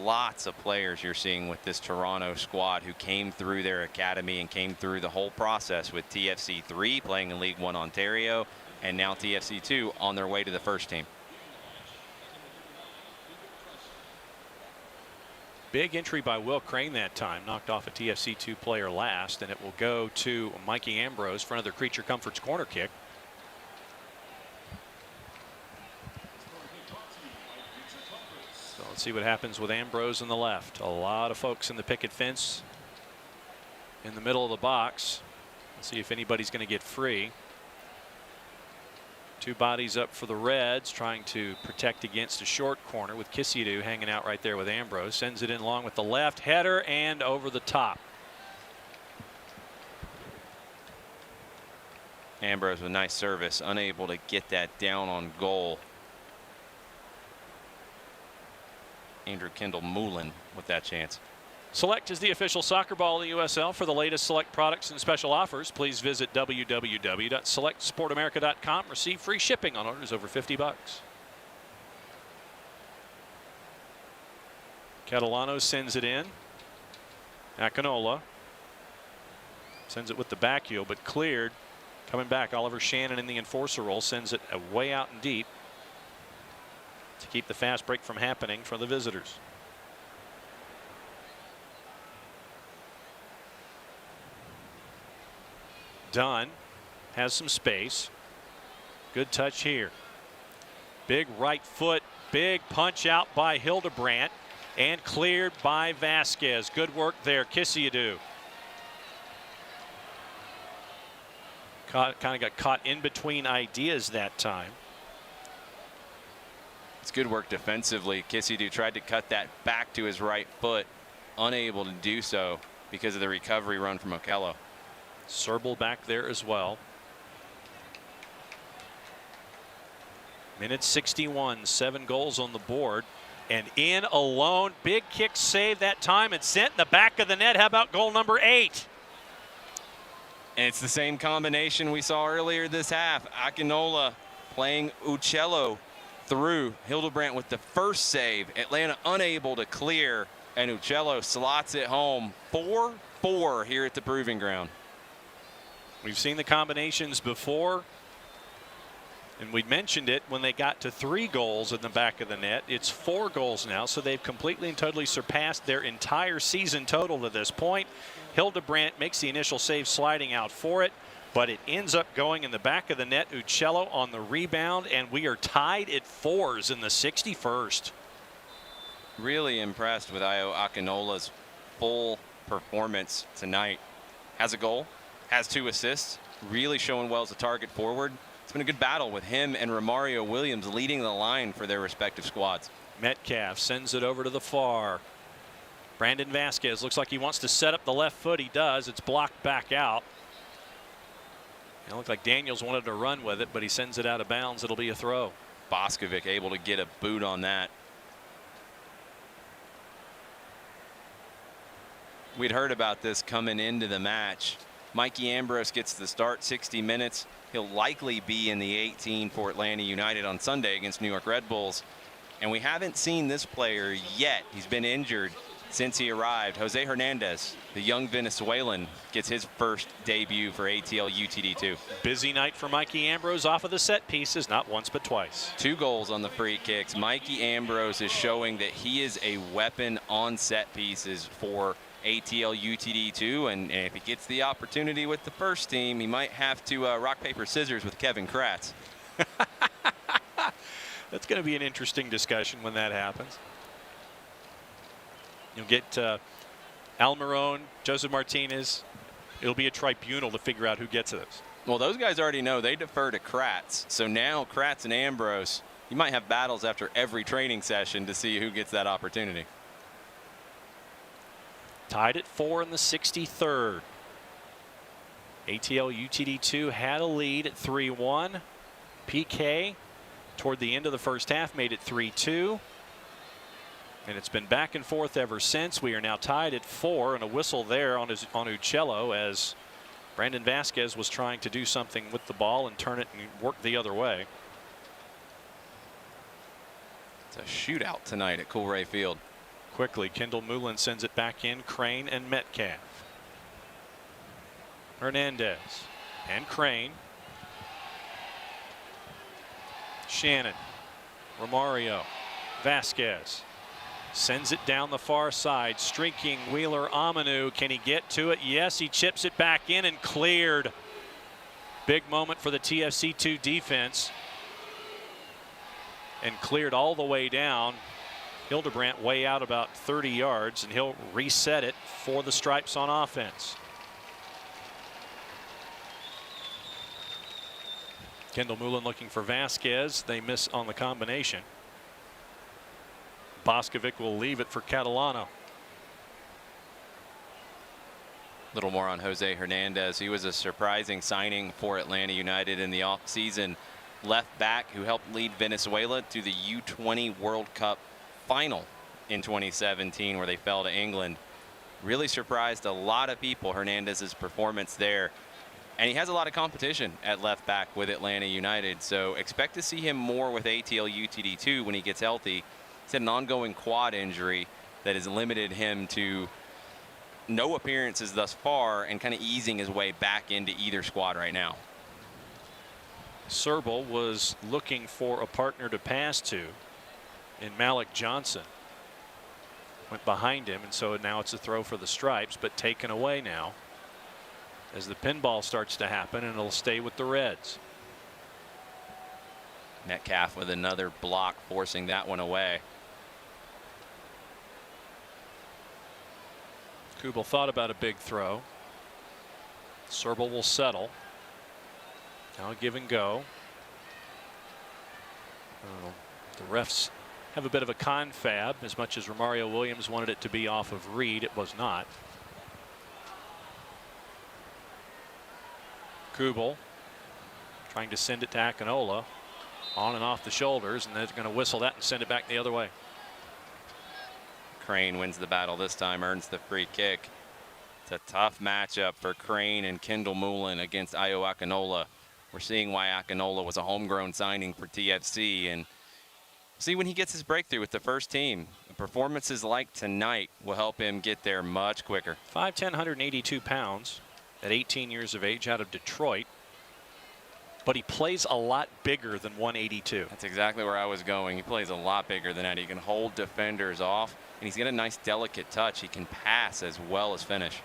Lots of players you're seeing with this Toronto squad who came through their academy and came through the whole process with TFC3 playing in League One Ontario, and now TFC2 on their way to the first team. Big entry by Will Crane that time, knocked off a TFC2 player last, and it will go to Mikey Ambrose for another Creature Comforts corner kick. So let's see what happens with Ambrose on the left. A lot of folks in the picket fence in the middle of the box. Let's see if anybody's going to get free. 2 bodies up for the Reds, trying to protect against a short corner with Kisidu hanging out right there with Ambrose. Sends it in long with the left header and over the top. Ambrose with nice service, unable to get that down on goal. Andrew Kendall Moulin with that chance. Select is the official soccer ball of the USL. For the latest Select products and special offers, please visit www.selectsportamerica.com. Receive free shipping on orders over $50. Catalano sends it in. Akinola sends it with the back heel, but cleared. Coming back, Oliver Shannon in the enforcer role sends it way out and deep to keep the fast break from happening for the visitors. Dunn has some space. Good touch here. Big right foot, big punch out by Hildebrandt and cleared by Vasquez. Good work there, Kisiadu. Kind of got caught in between ideas that time. It's good work defensively. Kisiadu tried to cut that back to his right foot, unable to do so because of the recovery run from Okello. Serbal back there as well. Minute 61, 7 goals on the board. And in alone, big kick save that time and sent in the back of the net. How about goal number 8? And it's the same combination we saw earlier this half. Akinola playing Uccello through. Hildebrandt with the first save. Atlanta unable to clear, and Uccello slots it home. 4-4 here at the Proving Ground. We've seen the combinations before, and we mentioned it when they got to 3 goals in the back of the net. It's 4 goals now, so they've completely and totally surpassed their entire season total to this point. Hildebrandt makes the initial save sliding out for it, but it ends up going in the back of the net. Uccello on the rebound, and we are tied at 4s in the 61st. Really impressed with Ayo Akinola's full performance tonight. Has a goal, has 2 assists, really showing well as a target forward. It's been a good battle with him and Romario Williams leading the line for their respective squads. Metcalf sends it over to the far. Brandon Vasquez looks like he wants to set up the left foot. He does. It's blocked back out. It looked like Daniels wanted to run with it, but he sends it out of bounds. It'll be a throw. Boskovic able to get a boot on that. We'd heard about this coming into the match. Mikey Ambrose gets the start, 60 minutes. He'll likely be in the 18 for Atlanta United on Sunday against New York Red Bulls. And we haven't seen this player yet. He's been injured since he arrived. Jose Hernandez, the young Venezuelan, gets his first debut for ATL UTD2. Busy night for Mikey Ambrose off of the set pieces, not once but twice. 2 goals on the free kicks. Mikey Ambrose is showing that he is a weapon on set pieces for ATL UTD2, and if he gets the opportunity with the first team, he might have to rock, paper, scissors with Kevin Kratz. That's going to be an interesting discussion when that happens. You'll get Almiron, Joseph Martinez. It'll be a tribunal to figure out who gets this. Well, those guys already know they defer to Kratz. So now Kratz and Ambrose, you might have battles after every training session to see who gets that opportunity. Tied at 4 in the 63rd. ATL UTD2 had a lead at 3-1. PK toward the end of the first half made it 3-2. And it's been back and forth ever since. We are now tied at 4, and a whistle there on Uccello as Brandon Vasquez was trying to do something with the ball and turn it and work the other way. It's a shootout tonight at Coolray Field. Quickly, Kendall Moulin sends it back in. Crane and Metcalf. Hernandez and Crane. Shannon. Romario. Vasquez. Sends it down the far side. Streaking Wheeler Amanu. Can he get to it? Yes, he chips it back in and cleared. Big moment for the TFC2 defense. And cleared all the way down. Hildebrandt way out about 30 yards, and he'll reset it for the Stripes on offense. Kendall Moulin looking for Vasquez. They miss on the combination. Boskovic will leave it for Catalano. A little more on Jose Hernandez. He was a surprising signing for Atlanta United in the offseason. Left back who helped lead Venezuela to the U20 World Cup final in 2017, where they fell to England. Really surprised a lot of people, Hernandez's performance there. And he has a lot of competition at left back with Atlanta United, so expect to see him more with ATL UTD2 when he gets healthy. He's had an ongoing quad injury that has limited him to no appearances thus far and kind of easing his way back into either squad right now. Serbal was looking for a partner to pass to in Malik Johnson. Went behind him, and so now it's a throw for the Stripes, but taken away now. as the pinball starts to happen, and it'll stay with the Reds. Metcalf with another block, forcing that one away. Kubel thought about a big throw. Serbal will settle. Now give and go. The refs have a bit of a confab. As much as Romario Williams wanted it to be off of Reed, it was not. Kubel trying to send it to Akinola. On and off the shoulders, and they're going to whistle that and send it back the other way. Crane wins the battle this time, earns the free kick. It's a tough matchup for Crane and Kendall Moulin against Ayo Akinola. We're seeing why Akinola was a homegrown signing for TFC, and see when he gets his breakthrough with the first team. Performances like tonight will help him get there much quicker. 5'10", 182 pounds at 18 years of age, out of Detroit. But he plays a lot bigger than 182. That's exactly where I was going. He plays a lot bigger than that. He can hold defenders off, and he's got a nice delicate touch. He can pass as well as finish.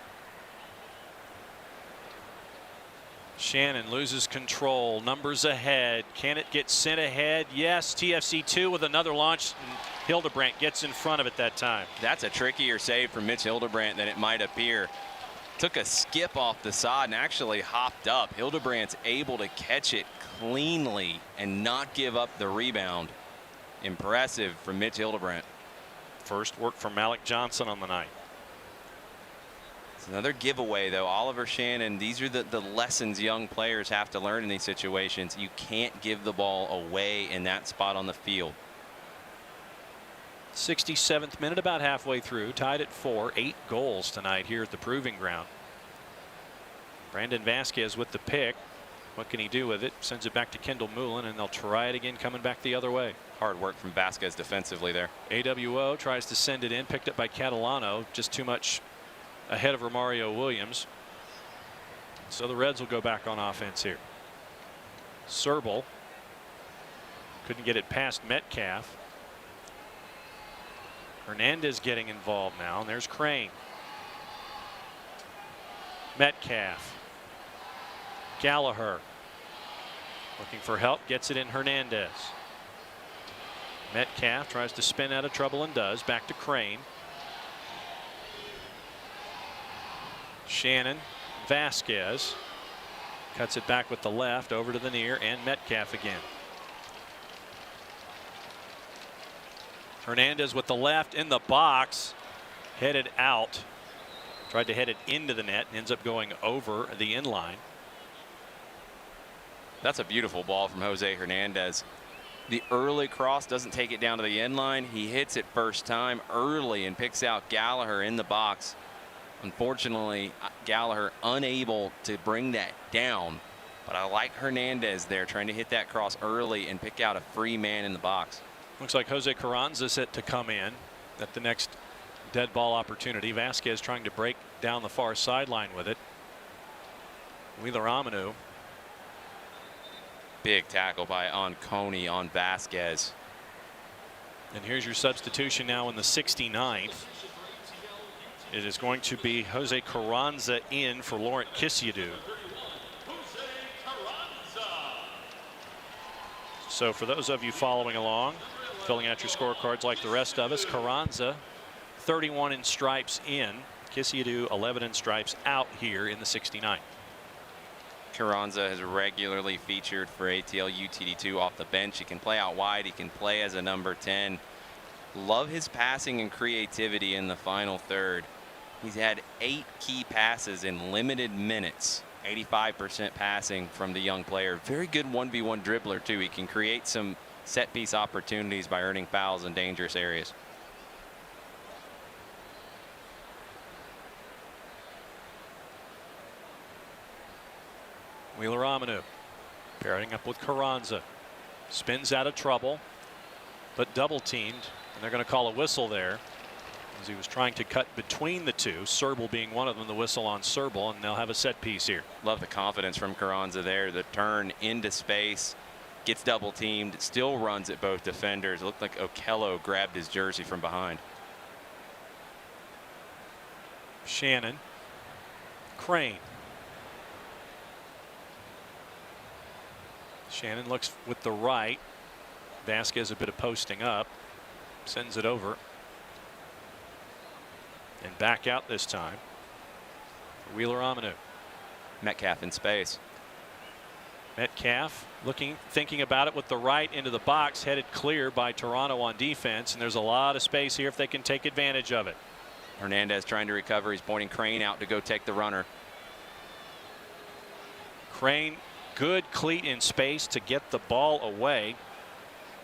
Shannon loses control. Numbers ahead. Can it get sent ahead? Yes. TFC2 with another launch. Hildebrandt gets in front of it that time. That's a trickier save from Mitch Hildebrandt than it might appear. Took a skip off the side and actually hopped up. Hildebrandt's able to catch it cleanly and not give up the rebound. Impressive from Mitch Hildebrandt. First work from Malik Johnson on the night. It's another giveaway, though. Oliver Shannon, these are the lessons young players have to learn in these situations. You can't give the ball away in that spot on the field. 67th minute, about halfway through, tied at 4. 8 goals tonight here at the Proving Ground. Brandon Vasquez with the pick. What can he do with it? Sends it back to Kendall Moulin, and they'll try it again coming back the other way. Hard work from Vasquez defensively there. AWO tries to send it in, picked up by Catalano, just too much ahead of Romario Williams. So the Reds will go back on offense here. Serbal couldn't get it past Metcalf. Hernandez getting involved now, and there's Crane. Metcalf. Gallagher looking for help, gets it in Hernandez. Metcalf tries to spin out of trouble and does. Back to Crane. Shannon, Vasquez cuts it back with the left over to the near, and Metcalf again. Hernandez with the left in the box, headed out. Tried to head it into the net and ends up going over the inline. That's a beautiful ball from Jose Hernandez. The early cross doesn't take it down to the end line. He hits it first time early and picks out Gallagher in the box. Unfortunately, Gallagher unable to bring that down. But I like Hernandez there trying to hit that cross early and pick out a free man in the box. Looks like Jose Carranza set to come in at the next dead ball opportunity. Vasquez trying to break down the far sideline with it. Wheeler Amanu. Big tackle by Onconi on Vasquez. And here's your substitution now in the 69th. It is going to be Jose Carranza in for Laurent Kisiadou. So for those of you following along, filling out your scorecards like the rest of us, Carranza 31 in stripes in, Kisiadou 11 in stripes out here in the 69th. Carranza has regularly featured for ATL UTD2 off the bench. He can play out wide. He can play as a number 10. Love his passing and creativity in the final third. He's had 8 key passes in limited minutes. 85% passing from the young player. Very good 1v1 dribbler too. He can create some set piece opportunities by earning fouls in dangerous areas. Wheeler Amanu pairing up with Carranza. Spins out of trouble, but double teamed, and they're going to call a whistle there as he was trying to cut between the two. Serbal being one of them, the whistle on Serbal, and they'll have a set piece here. Love the confidence from Carranza there. The turn into space, gets double teamed, still runs at both defenders. It looked like Okello grabbed his jersey from behind. Shannon. Crane. Shannon looks with the right. Vasquez a bit of posting up. Sends it over. And back out this time. Wheeler Aminu. Metcalf in space. Metcalf thinking about it with the right into the box, headed clear by Toronto on defense, and there's a lot of space here if they can take advantage of it. Hernandez trying to recover. He's pointing Crane out to go take the runner. Crane, good cleat in space to get the ball away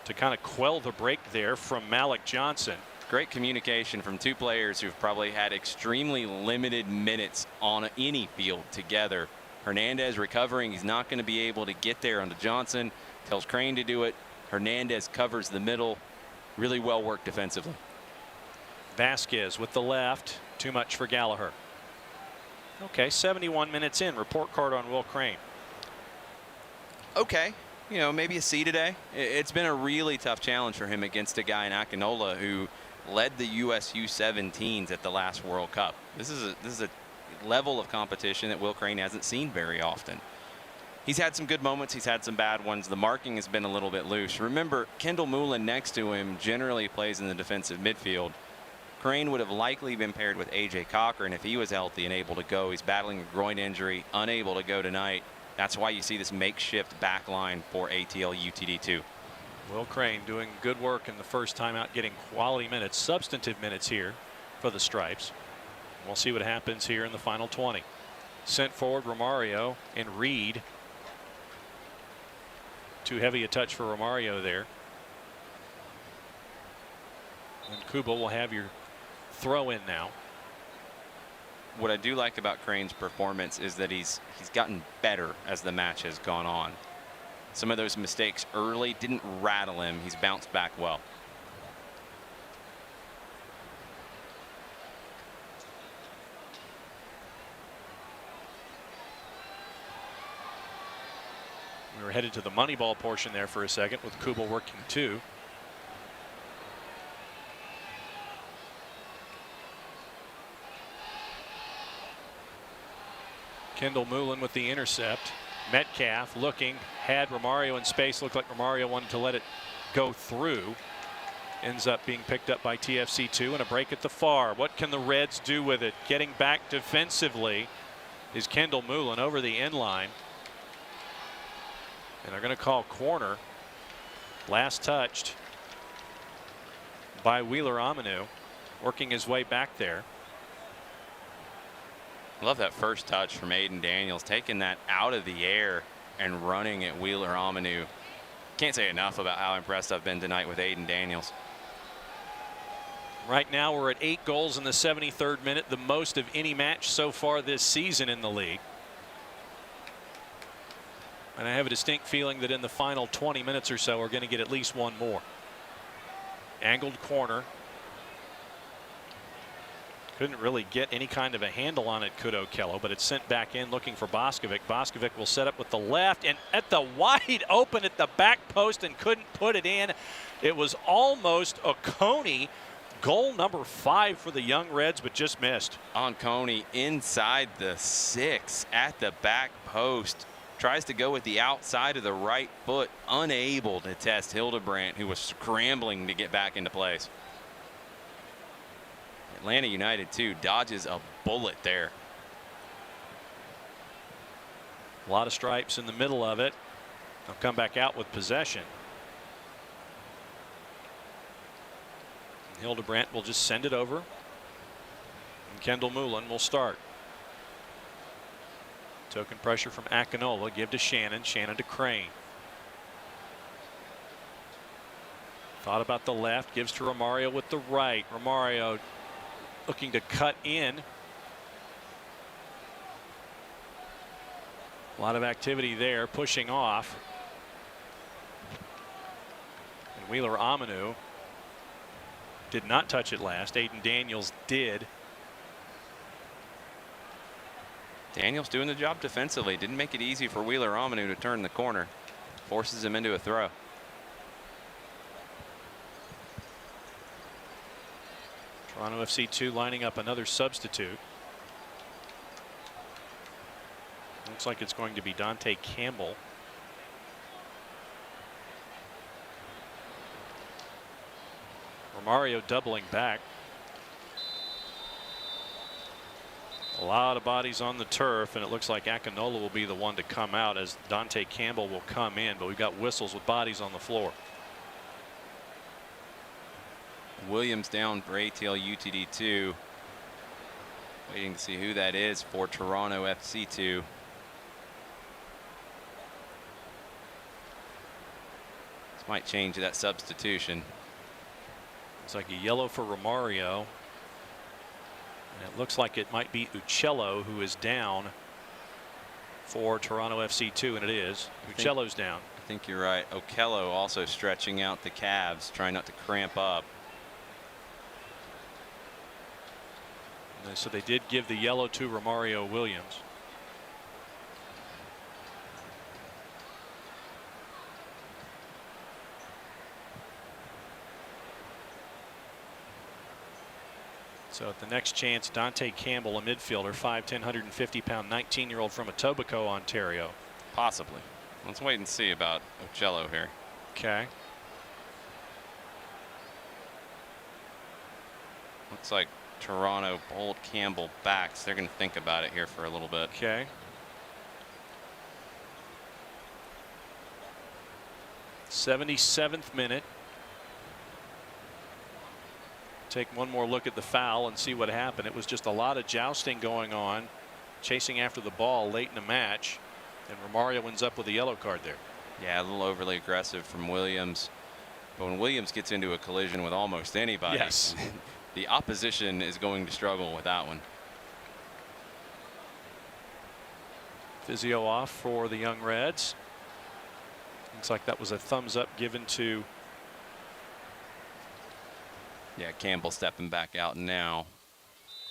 to kind of quell the break there from Malik Johnson. Great communication from two players who've probably had extremely limited minutes on any field together. Hernandez recovering. He's not going to be able to get there onto Johnson. Tells Crane to do it. Hernandez covers the middle. Really well worked defensively. Vasquez with the left. Too much for Gallagher. Okay, 71 minutes in. Report card on Will Crane. Okay. You know, maybe a C today. It's been a really tough challenge for him against a guy in Akinola who led the US U17s at the last World Cup. This is a level of competition that Will Crane hasn't seen very often. He's had some good moments. He's had some bad ones. The marking has been a little bit loose. Remember, Kendall Moulin next to him generally plays in the defensive midfield. Crane would have likely been paired with A.J. Cochran if he was healthy and able to go. He's battling a groin injury, unable to go tonight. That's why you see this makeshift back line for ATL UTD2. Will Crane doing good work in the first time out, getting quality minutes, substantive minutes here for the Stripes. We'll see what happens here in the final 20. Sent forward Romario and Reed. Too heavy a touch for Romario there. And Kuba will have your throw in now. What I do like about Crane's performance is that he's gotten better as the match has gone on. Some of those mistakes early didn't rattle him. He's bounced back well. We were headed to the money ball portion there for a second with Kuba working too. Kendall Moulin with the intercept. Metcalf looking, had Romario in space, looked like Romario wanted to let it go through. Ends up being picked up by TFC2 and a break at the far. What can the Reds do with it? Getting back defensively is Kendall Moulin over the end line. And they're going to call corner. Last touched by Wheeler Aminu, working his way back there. Love that first touch from Aiden Daniels, taking that out of the air and running at Wheeler Aminu. Can't say enough about how impressed I've been tonight with Aiden Daniels. Right now we're at 8 goals in the 73rd minute, the most of any match so far this season in the league. And I have a distinct feeling that in the final 20 minutes or so we're going to get at least one more. Angled corner. Couldn't really get any kind of a handle on it, Kudo Kello, but it's sent back in looking for Boskovic. Boskovic will set up with the left and at the wide open at the back post and couldn't put it in. It was almost a Coney. Goal number 5 for the Young Reds, but just missed. On Coney inside the 6 at the back post. Tries to go with the outside of the right foot, unable to test Hildebrandt, who was scrambling to get back into place. Atlanta United too dodges a bullet there. A lot of Stripes in the middle of it. They'll come back out with possession. And Hildebrandt will just send it over. And Kendall Moulin will start. Token pressure from Akinola. Give to Shannon. Shannon to Crane. Thought about the left. Gives to Romario with the right. Romario looking to cut in. A lot of activity there, pushing off. And Wheeler Aminu did not touch it last. Aiden Daniels did. Daniels doing the job defensively. Didn't make it easy for Wheeler Aminu to turn the corner. Forces him into a throw. Toronto FC2 lining up another substitute. Looks like it's going to be Dante Campbell. Romario doubling back. A lot of bodies on the turf, and it looks like Akinola will be the one to come out as Dante Campbell will come in, but we've got whistles with bodies on the floor. Williams down for ATL UTD2. Waiting to see who that is for Toronto FC2. This might change that substitution. It's like a yellow for Romario. And it looks like it might be Uccello who is down for Toronto FC2, and it is. Uccello's down. I think you're right. Okello also stretching out the calves, trying not to cramp up. And so they did give the yellow to Romario Williams. So at the next chance, Dante Campbell, a midfielder, 5'10", 150-pound, 19-year-old from Etobicoke, Ontario. Possibly. Let's wait and see about Ocello here. Okay. Looks like Toronto pulled Campbell back, so they're going to think about it here for a little bit. Okay. 77th minute. Take one more look at the foul and see what happened. It was just a lot of jousting going on, chasing after the ball late in the match, and Romario ends up with a yellow card there. Yeah, a little overly aggressive from Williams. But when Williams gets into a collision with almost anybody, yes, the opposition is going to struggle with that one. Physio off for the Young Reds. Looks like that was a thumbs up given to. Yeah, Campbell stepping back out now.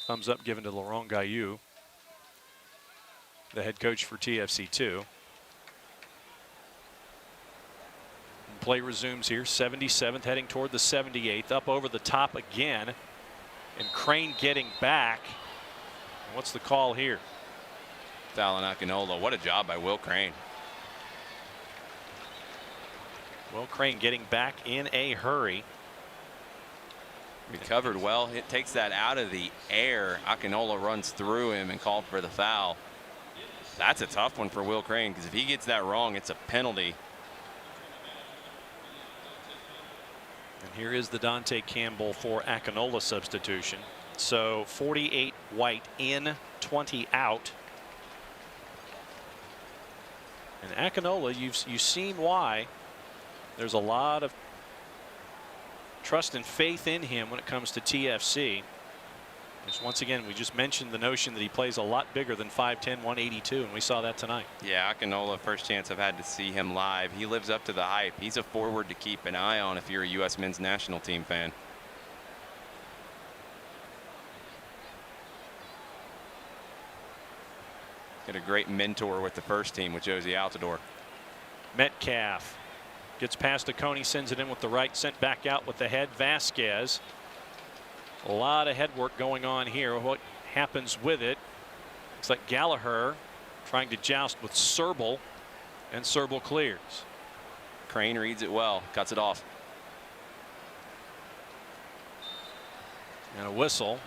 Thumbs up given to Laurent Gaillou, the head coach for TFC2. And play resumes here. 77th heading toward the 78th. Up over the top again. And Crane getting back. And what's the call here? Foul on Akinola. What a job by Will Crane. Will Crane getting back in a hurry. Recovered well. It takes that out of the air. Akinola runs through him and called for the foul. That's a tough one for Will Crane, because if he gets that wrong, it's a penalty. And here is the Dante Campbell for Akinola substitution. So 48 white in, 20 out. And Akinola, you've seen why. There's a lot of trust and faith in him when it comes to TFC. Just once again, we just mentioned the notion that he plays a lot bigger than 5'10", 182, and we saw that tonight. Yeah, Akinola, first chance I've had to see him live. He lives up to the hype. He's a forward to keep an eye on if you're a U.S. men's national team fan. Got a great mentor with the first team with Josie Altidore. Metcalf gets past Oconee, sends it in with the right, sent back out with the head. Vasquez. A lot of head work going on here. What happens with it? Looks like Gallagher trying to joust with Serbal, and Serbal clears. Crane reads it well, cuts it off. And a whistle.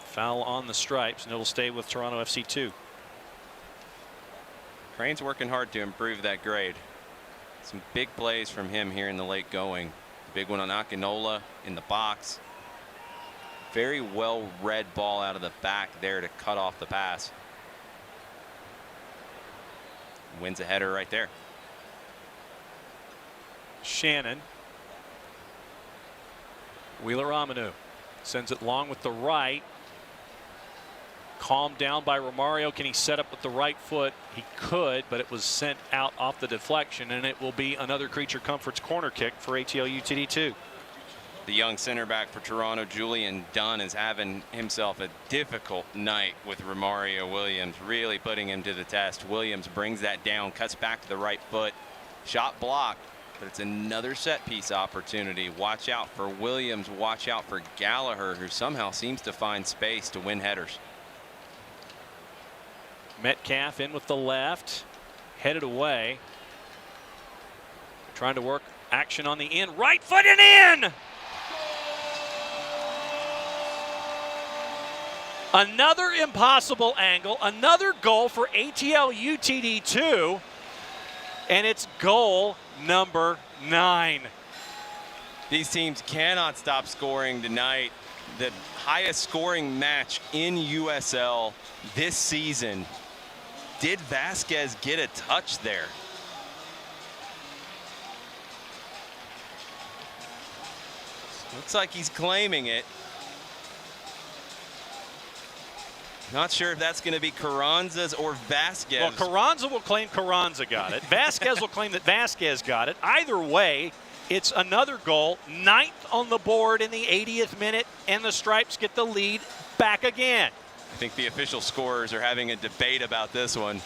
Foul on the stripes, and it'll stay with Toronto FC2. Crane's working hard to improve that grade. Some big plays from him here in the late going. Big one on Akinola in the box. Very well read ball out of the back there to cut off the pass. Wins a header right there. Shannon. Wheeler Amanu sends it long with the right. Calmed down by Romario. Can he set up with the right foot? He could, but it was sent out off the deflection, and it will be another Creature Comforts corner kick for ATL UTD2. The young center back for Toronto, Julian Dunn, is having himself a difficult night with Romario Williams, really putting him to the test. Williams brings that down, cuts back to the right foot. Shot blocked, but it's another set piece opportunity. Watch out for Williams. Watch out for Gallagher, who somehow seems to find space to win headers. Metcalf in with the left, headed away. Trying to work action on the in, right foot and in! Another impossible angle, another goal for ATL UTD2, and it's goal number 9. These teams cannot stop scoring tonight. The highest scoring match in USL this season. Did Vasquez get a touch there? Looks like he's claiming it. Not sure if that's going to be Carranza's or Vasquez. Well, Carranza will claim Carranza got it. Vasquez will claim that Vasquez got it. Either way, it's another goal, 9th on the board in the 80th minute, and the Stripes get the lead back again. I think the official scorers are having a debate about this one.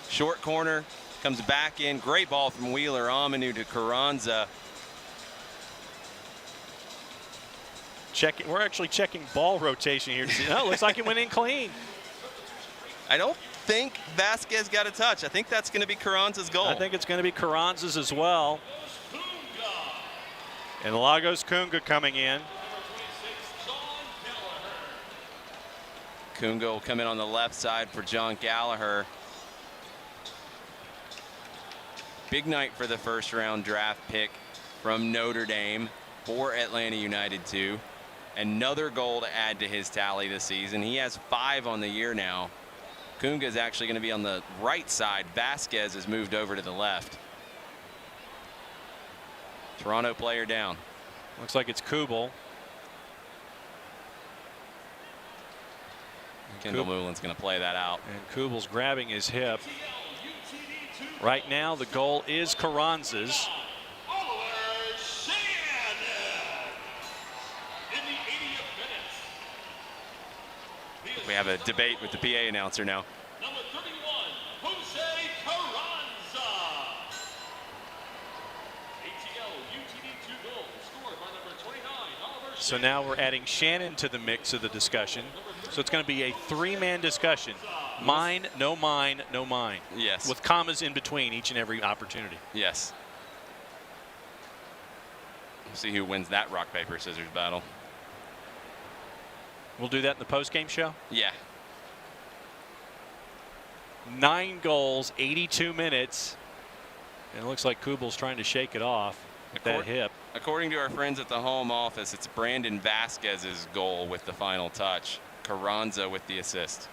Short corner, comes back in. Great ball from Wheeler Amanu to Carranza. We're actually checking ball rotation here to see. No, it looks like it went in clean. I don't think Vasquez got a touch. I think that's going to be Carranza's goal. I think it's going to be Carranza's as well. And Lagos Kunga coming in. Kunga will come in on the left side for John Gallagher. Big night for the first round draft pick from Notre Dame for Atlanta United 2. Another goal to add to his tally this season. He has 5 on the year now. Kunga is actually going to be on the right side. Vasquez has moved over to the left. Toronto player down. Looks like it's Kubel. Kendall Moulin's going to play that out. And Kubel's grabbing his hip. Right now, the goal is Carranza's. We have a debate with the PA announcer now. Number 31, Jose Carranza. ATL UTD 2 goals scored by number 29, Oliver. So now we're adding Shannon to the mix of the discussion. So it's going to be a 3-man discussion. Mine, no mine, no mine. Yes. With commas in between each and every opportunity. Yes. We'll see who wins that rock, paper, scissors battle. We'll do that in the post-game show? Yeah. 9 goals, 82 minutes. And it looks like Kubel's trying to shake it off with that hip. According to our friends at the home office, it's Brandon Vasquez's goal with the final touch. Carranza with the assist.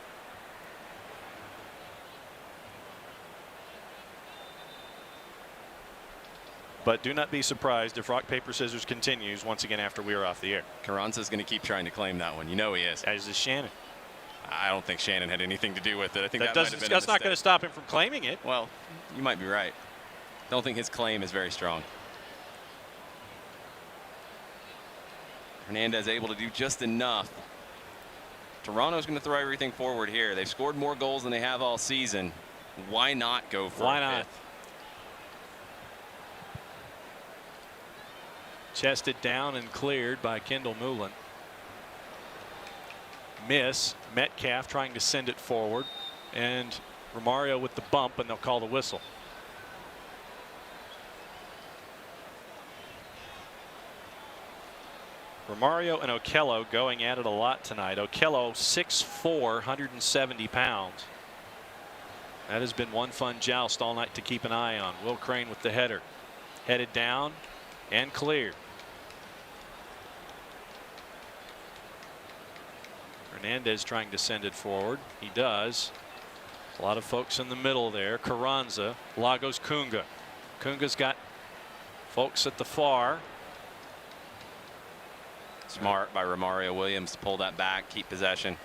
But do not be surprised if rock, paper, scissors continues once again after we are off the air. Carranza's going to keep trying to claim that one. You know he is. As is Shannon. I don't think Shannon had anything to do with it. I think that's not going to stop him from claiming it. Well, you might be right. Don't think his claim is very strong. Hernandez able to do just enough. Toronto's going to throw everything forward here. They've scored more goals than they have all season. Why not go for Why a not? fifth? Chested down and cleared by Kendall Moulin. Miss. Metcalf trying to send it forward. And Romario with the bump, and they'll call the whistle. Romario and Okello going at it a lot tonight. Okello 6'4", 170 pounds. That has been one fun joust all night to keep an eye on. Will Crane with the header. Headed down and cleared. Hernandez trying to send it forward. He does. A lot of folks in the middle there. Carranza. Lagos Kunga. Kunga's got folks at the far. Smart by Romario Williams to pull that back, keep possession.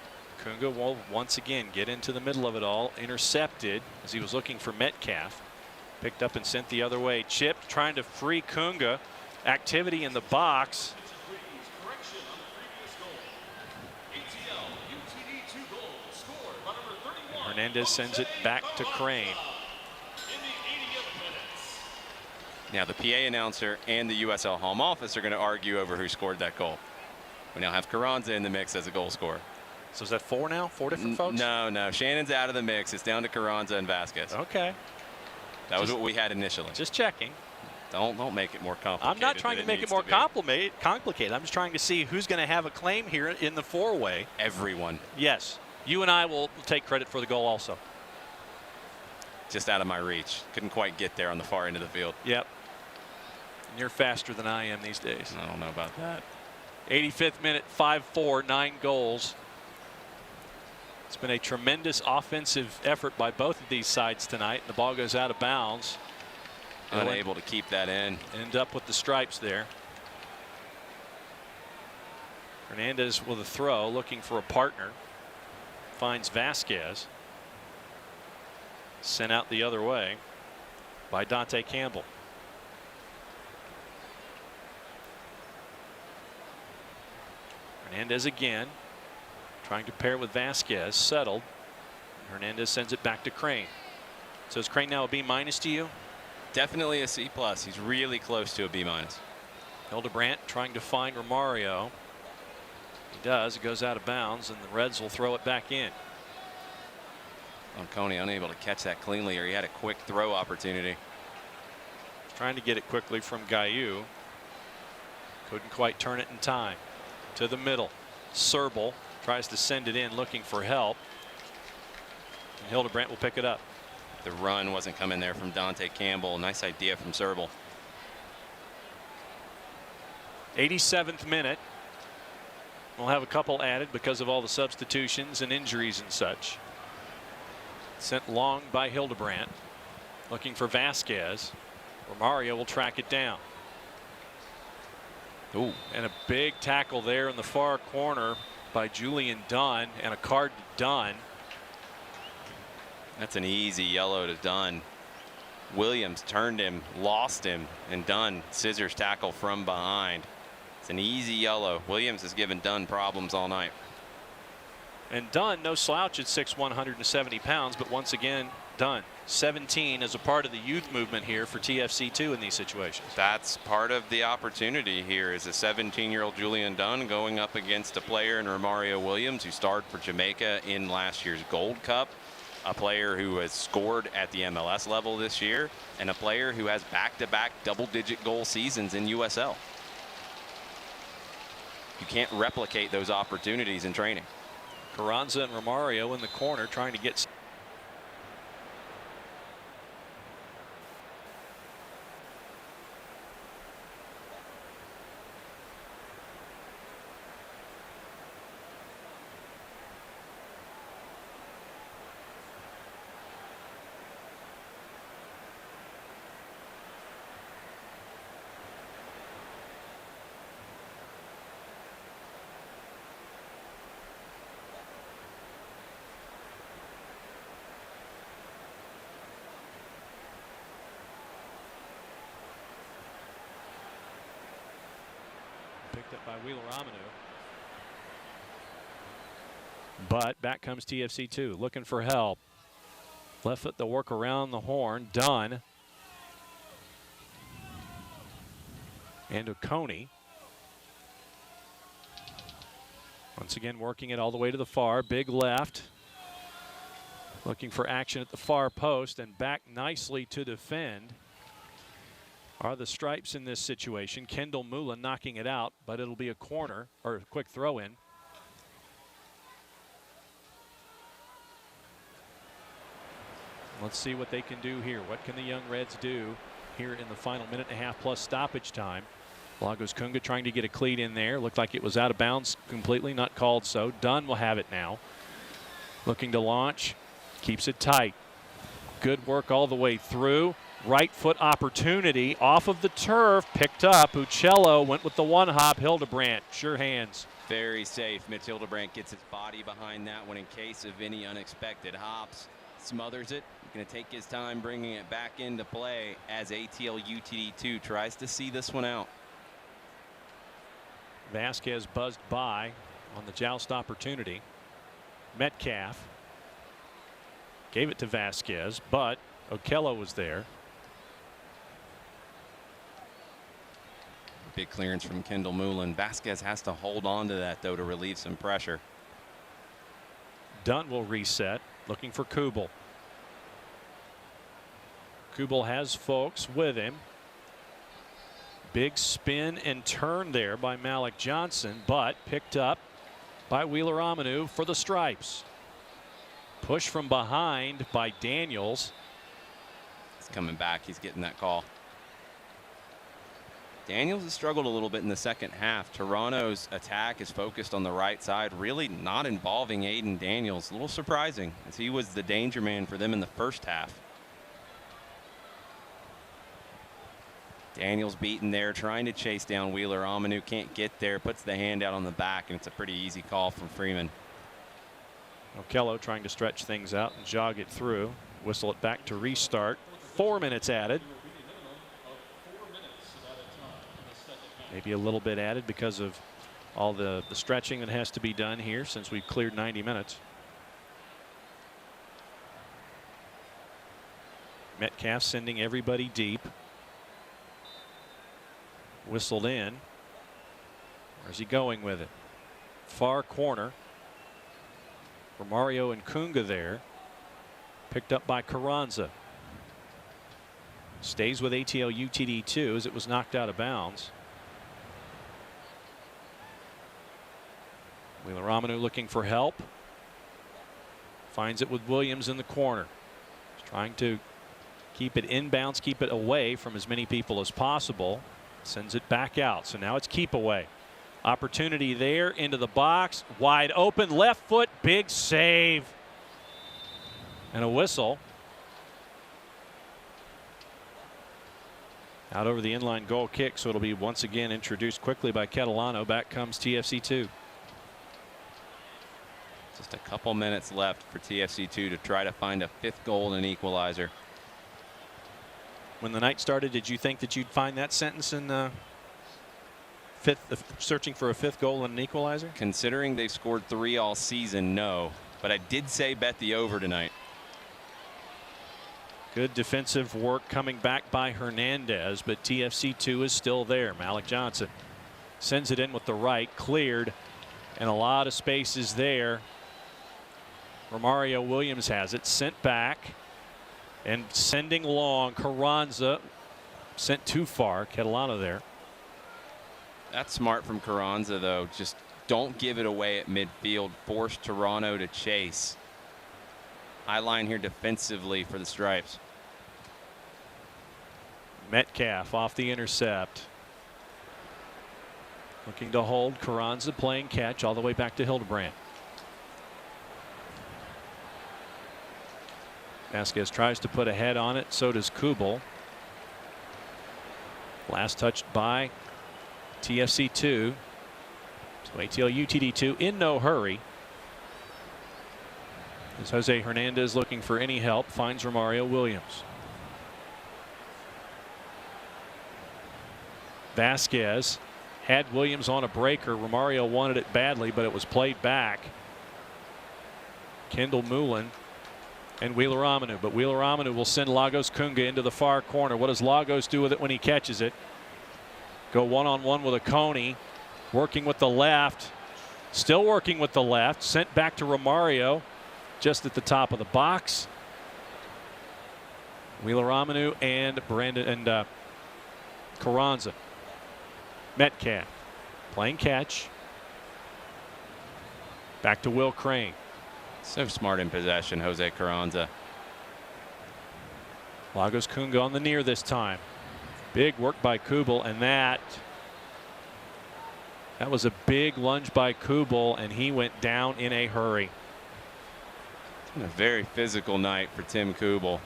Kunga will once again get into the middle of it all. Intercepted as he was looking for Metcalf. Picked up and sent the other way. Chipped, trying to free Kunga. Activity in the box. Hernandez sends it back to Crane. Now the PA announcer and the USL home office are going to argue over who scored that goal. We now have Carranza in the mix as a goal scorer. So is that 4 now? 4 different folks? No. Shannon's out of the mix. It's down to Carranza and Vasquez. Okay. That was what we had initially. Just checking. Don't make it more complicated. I'm not trying to make it more complicated. I'm just trying to see who's going to have a claim here in the four-way. Everyone. Yes. You and I will take credit for the goal also. Just out of my reach. Couldn't quite get there on the far end of the field. Yep. And you're faster than I am these days. I don't know about that. 85th minute, 5-4, 9 goals. It's been a tremendous offensive effort by both of these sides tonight. The ball goes out of bounds. Unable to keep that in. End up with the stripes there. Hernandez with a throw, looking for a partner. Finds Vasquez. Sent out the other way by Dante Campbell. Hernandez again, trying to pair with Vasquez, settled. Hernandez sends it back to Crane. So is Crane now a B- to you? Definitely a C+. He's really close to a B-. Hildebrandt trying to find Romario. He does. It goes out of bounds, and the Reds will throw it back in. Oconee unable to catch that cleanly, or he had a quick throw opportunity. Trying to get it quickly from Gaillou. Couldn't quite turn it in time. To the middle. Serbel tries to send it in, looking for help. And Hildebrandt will pick it up. The run wasn't coming there from Dante Campbell. Nice idea from Serbel. 87th minute. We'll have a couple added because of all the substitutions and injuries and such. Sent long by Hildebrandt. Looking for Vasquez. Romario will track it down. Ooh. And a big tackle there in the far corner by Julian Dunn, and a card to Dunn. That's an easy yellow to Dunn. Williams turned him, lost him, and Dunn scissors tackle from behind. It's an easy yellow. Williams has given Dunn problems all night. And Dunn, no slouch at 6'1", 170 pounds, but once again, Dunn, 17 as a part of the youth movement here for TFC2 in these situations. That's part of the opportunity here, is a 17-year-old Julian Dunn going up against a player in Romario Williams, who starred for Jamaica in last year's Gold Cup, a player who has scored at the MLS level this year, and a player who has back-to-back double-digit goal seasons in USL. You can't replicate those opportunities in training. Carranza and Romario in the corner trying to get. Picked up by Wheeler Amanu. But back comes TFC2 looking for help. Left foot the work around the horn. Dunn. And Oconee. Once again working it all the way to the far. Big left. Looking for action at the far post, and back nicely to defend are the stripes in this situation. Kendall Mula knocking it out, but it'll be a corner or a quick throw in. Let's see what they can do here. What can the Young Reds do here in the final minute and a half plus stoppage time? Lagos Kunga trying to get a cleat in there. Looked like it was out of bounds completely, not called so. Dunn will have it now. Looking to launch, keeps it tight. Good work all the way through. Right foot opportunity off of the turf, picked up. Uccello went with the one hop. Hildebrandt, sure hands. Very safe. Mitch Hildebrandt gets his body behind that one in case of any unexpected hops. Smothers it. Going to take his time bringing it back into play as ATL UTD2 tries to see this one out. Vasquez buzzed by on the joust opportunity. Metcalf gave it to Vasquez, but Okello was there. Big clearance from Kendall Mullen. Vasquez has to hold on to that, though, to relieve some pressure. Dunn will reset, looking for Kubel. Kubel has folks with him. Big spin and turn there by Malik Johnson, but picked up by Wheeler Amanu for the stripes. Push from behind by Daniels. He's coming back. He's getting that call. Daniels has struggled a little bit in the second half. Toronto's attack is focused on the right side, really not involving Aiden Daniels. A little surprising, as he was the danger man for them in the first half. Daniels beaten there, trying to chase down Wheeler Amanu. Can't get there, puts the hand out on the back, and it's a pretty easy call from Freeman. Okello trying to stretch things out and jog it through. Whistle it back to restart. 4 minutes added. Maybe a little bit added because of all the stretching that has to be done here since we've cleared 90 minutes. Metcalf sending everybody deep. Whistled in. Where's he going with it? Far corner. Romario and Kunga there. Picked up by Carranza. Stays with ATL UTD2 as it was knocked out of bounds. Wheeler Amanu looking for help. Finds it with Williams in the corner. He's trying to keep it inbounds, keep it away from as many people as possible. Sends it back out. So now it's keep away. Opportunity there into the box. Wide open left foot. Big save. And a whistle. Out over the inline goal kick. So it'll be once again introduced quickly by Catalano. Back comes TFC2. Just a couple minutes left for TFC2 to try to find a fifth goal and an equalizer. When the night started, did you think that you'd find that sentence in searching for a fifth goal and an equalizer? Considering they've scored 3 all season, no. But I did say bet the over tonight. Good defensive work coming back by Hernandez, but TFC2 is still there. Malik Johnson sends it in with the right, cleared, and a lot of spaces there. Romario Williams has it, sent back and sending long. Carranza sent too far. Catalano there. That's smart from Carranza, though. Just don't give it away at midfield. Force Toronto to chase. High line here defensively for the Stripes. Metcalf off the intercept. Looking to hold. Carranza playing catch all the way back to Hildebrand. Vasquez tries to put a head on it. So does Kubel. Last touched by TFC2. So ATL UTD2 in no hurry. As Jose Hernandez looking for any help, finds Romario Williams. Vasquez had Williams on a breaker. Romario wanted it badly, but it was played back. Kendall Moulin and Wheeler Amanu, but Wheeler Amanu will send Lagos Kunga into the far corner. What does Lagos do with it when he catches it? Go one-on-one with a Coney, working with the left, still working with the left, sent back to Romario just at the top of the box. Wheeler Amanu and Carranza. Metcalf playing catch. Back to Will Crane. So smart in possession, Jose Carranza. Lagos Kunga on the near this time. Big work by Kubel, and that was a big lunge by Kubel, and he went down in a hurry. It's been a very physical night for Tim Kubel.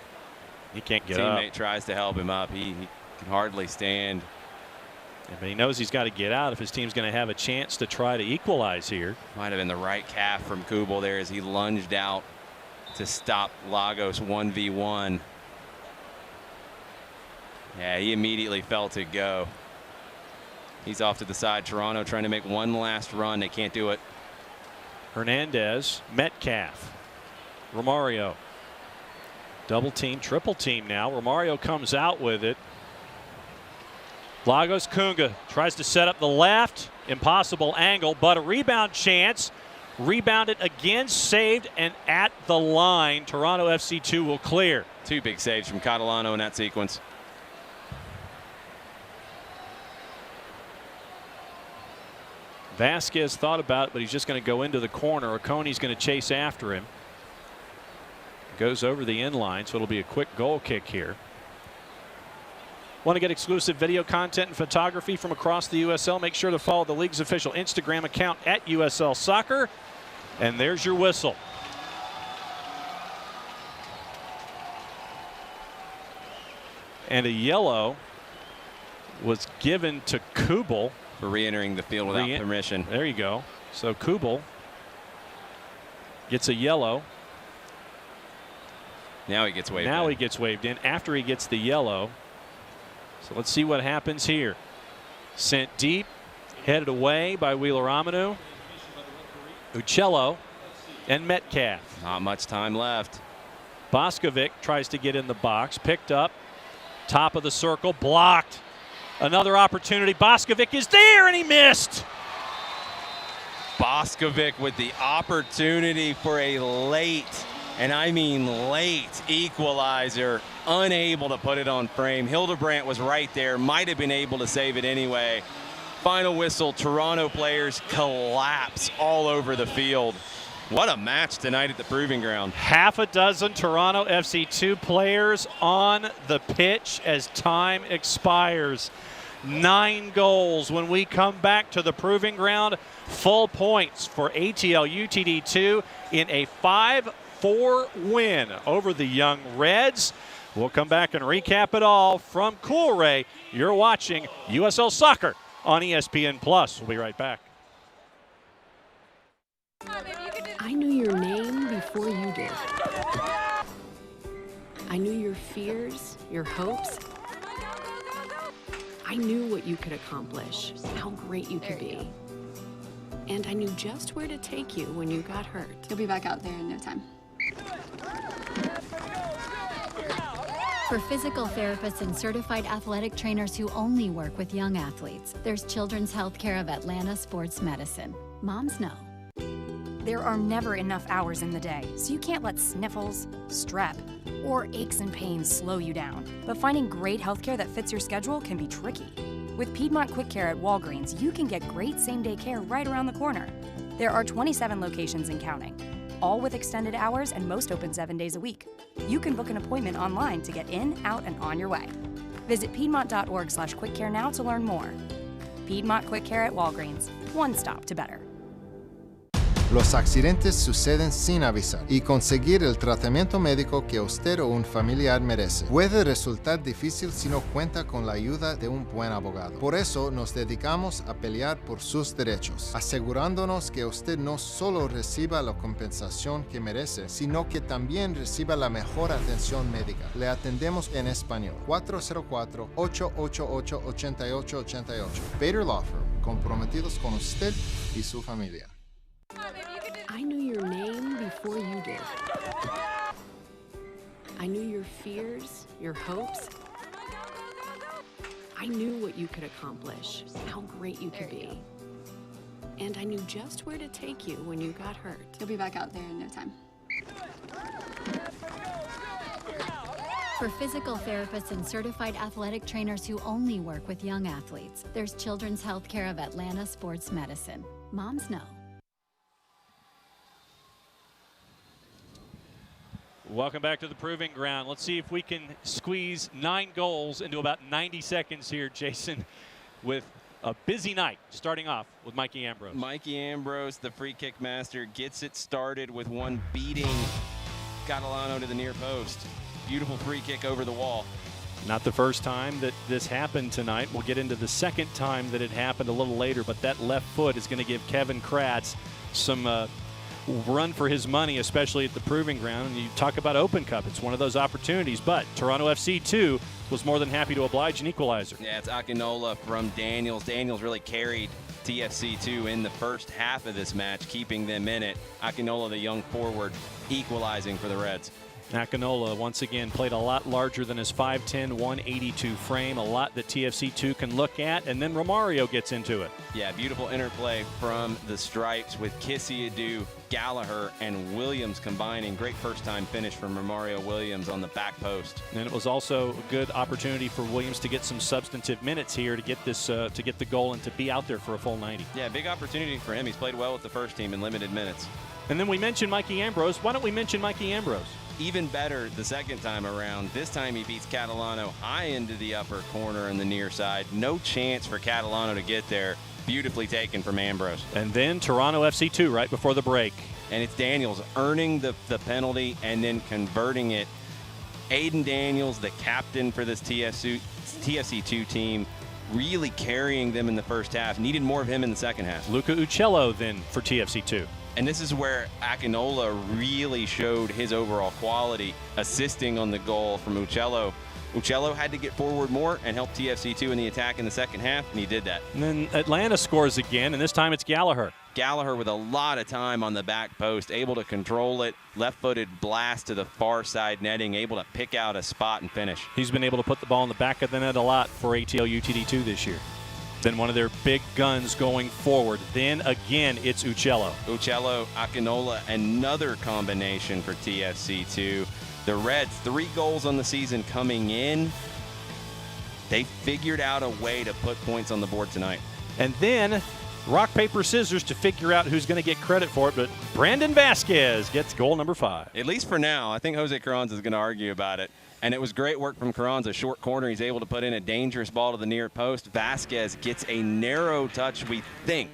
He can't get up. Teammate tries to help him up. He can hardly stand. Yeah, but he knows he's got to get out if his team's going to have a chance to try to equalize here. Might have been the right calf from Kubel there as he lunged out to stop Lagos 1v1. Yeah, he immediately felt it go. He's off to the side. Toronto trying to make one last run. They can't do it. Hernandez, Metcalf, Romario. Double team, triple team now. Romario comes out with it. Lagos Kunga tries to set up the left. Impossible angle, but a rebound chance. Rebounded again, saved, and at the line. Toronto FC2 will clear. 2 big saves from Catalano in that sequence. Vasquez thought about it, but he's just going to go into the corner. Oconey's going to chase after him. Goes over the end line, so it'll be a quick goal kick here. Want to get exclusive video content and photography from across the USL? Make sure to follow the league's official Instagram account at USL Soccer. And there's your whistle. And a yellow was given to Kubel for re-entering the field without permission. There you go. So Kubel gets a yellow. Now he gets waved in. Now he gets waved in after he gets the yellow. So let's see what happens here. Sent deep, headed away by Wheeler-Amanu, Uccello, and Metcalf. Not much time left. Boskovic tries to get in the box, picked up, top of the circle, blocked. Another opportunity. Boskovic is there, and he missed. Boskovic with the opportunity for a late, and I mean late, equalizer. Unable to put it on frame. Hildebrandt was right there, might have been able to save it anyway. Final whistle, Toronto players collapse all over the field. What a match tonight at the Proving Ground. Half a dozen Toronto FC2 players on the pitch as time expires. 9 goals when we come back to the Proving Ground. Full points for ATL UTD2 in a 5-4 win over the Young Reds. We'll come back and recap it all from Coolray. You're watching USL Soccer on ESPN+. We'll be right back. I knew your name before you did. I knew your fears, your hopes. I knew what you could accomplish, how great you could be. And I knew just where to take you when you got hurt. You'll be back out there in no time. For physical therapists and certified athletic trainers who only work with young athletes, there's Children's Healthcare of Atlanta Sports Medicine. Moms know. There are never enough hours in the day, so you can't let sniffles, strep, or aches and pains slow you down. But finding great healthcare that fits your schedule can be tricky. With Piedmont Quick Care at Walgreens, you can get great same-day care right around the corner. There are 27 locations and counting, all with extended hours and most open 7 days a week. You can book an appointment online to get in, out, and on your way. Visit piedmont.org/quickcare now to learn more. Piedmont Quick Care at Walgreens, one stop to better. Los accidentes suceden sin avisar y conseguir el tratamiento médico que usted o un familiar merece puede resultar difícil si no cuenta con la ayuda de un buen abogado. Por eso nos dedicamos a pelear por sus derechos, asegurándonos que usted no solo reciba la compensación que merece, sino que también reciba la mejor atención médica. Le atendemos en español. 404-888-8888. Bader Law Firm, comprometidos con usted y su familia. I knew your name before you did. I knew your fears, your hopes. I knew what you could accomplish, how great you could be. And I knew just where to take you when you got hurt. You'll be back out there in no time. For physical therapists and certified athletic trainers who only work with young athletes, there's Children's Healthcare of Atlanta Sports Medicine. Moms know. Welcome back to the Proving Ground. Let's see if we can squeeze 9 goals into about 90 seconds here, Jason, with a busy night, starting off with Mikey Ambrose. Mikey Ambrose, the free kick master, gets it started with one beating Catalano to the near post. Beautiful free kick over the wall. Not the first time that this happened tonight. We'll get into the second time that it happened a little later, but that left foot is going to give Kevin Kratz some run for his money, especially at the Proving Ground. And you talk about Open Cup, it's one of those opportunities, but Toronto FC 2 was more than happy to oblige an equalizer. Yeah, it's Akinola from Daniels. Daniels really carried TFC 2 in the first half of this match, keeping them in it. Akinola, the young forward, equalizing for the Reds. Akinola once again played a lot larger than his 5'10", 182 frame, a lot that TFC2 can look at, and then Romario gets into it. Yeah, beautiful interplay from the stripes with Kissy Adu, Gallagher, and Williams combining. Great first-time finish from Romario Williams on the back post. And it was also a good opportunity for Williams to get some substantive minutes here to get this to get the goal and to be out there for a full 90. Yeah, big opportunity for him. He's played well with the first team in limited minutes. And then we mentioned Mikey Ambrose. Why don't we mention Mikey Ambrose? Even better the second time around. This time he beats Catalano high into the upper corner and the near side. No chance for Catalano to get there. Beautifully taken from Ambrose. And then Toronto FC2 right before the break. And it's Daniels earning the penalty and then converting it. Aiden Daniels, the captain for this TFC2 team, really carrying them in the first half. Needed more of him in the second half. Luca Uccello then for TFC2. And this is where Akinola really showed his overall quality, assisting on the goal from Uccello. Uccello had to get forward more and help TFC2 in the attack in the second half, and he did that. And then Atlanta scores again, and this time it's Gallagher. Gallagher with a lot of time on the back post, able to control it, left-footed blast to the far side netting, able to pick out a spot and finish. He's been able to put the ball in the back of the net a lot for ATL UTD2 this year. Then one of their big guns going forward. Then again, it's Uccello. Uccello, Akinola, another combination for TFC2. The Reds, 3 goals on the season coming in. They figured out a way to put points on the board tonight. And then rock, paper, scissors to figure out who's going to get credit for it, but Brandon Vasquez gets goal number 5. At least for now. I think Jose Carranza is going to argue about it. And it was great work from Carranza. Short corner, he's able to put in a dangerous ball to the near post. Vasquez gets a narrow touch, we think,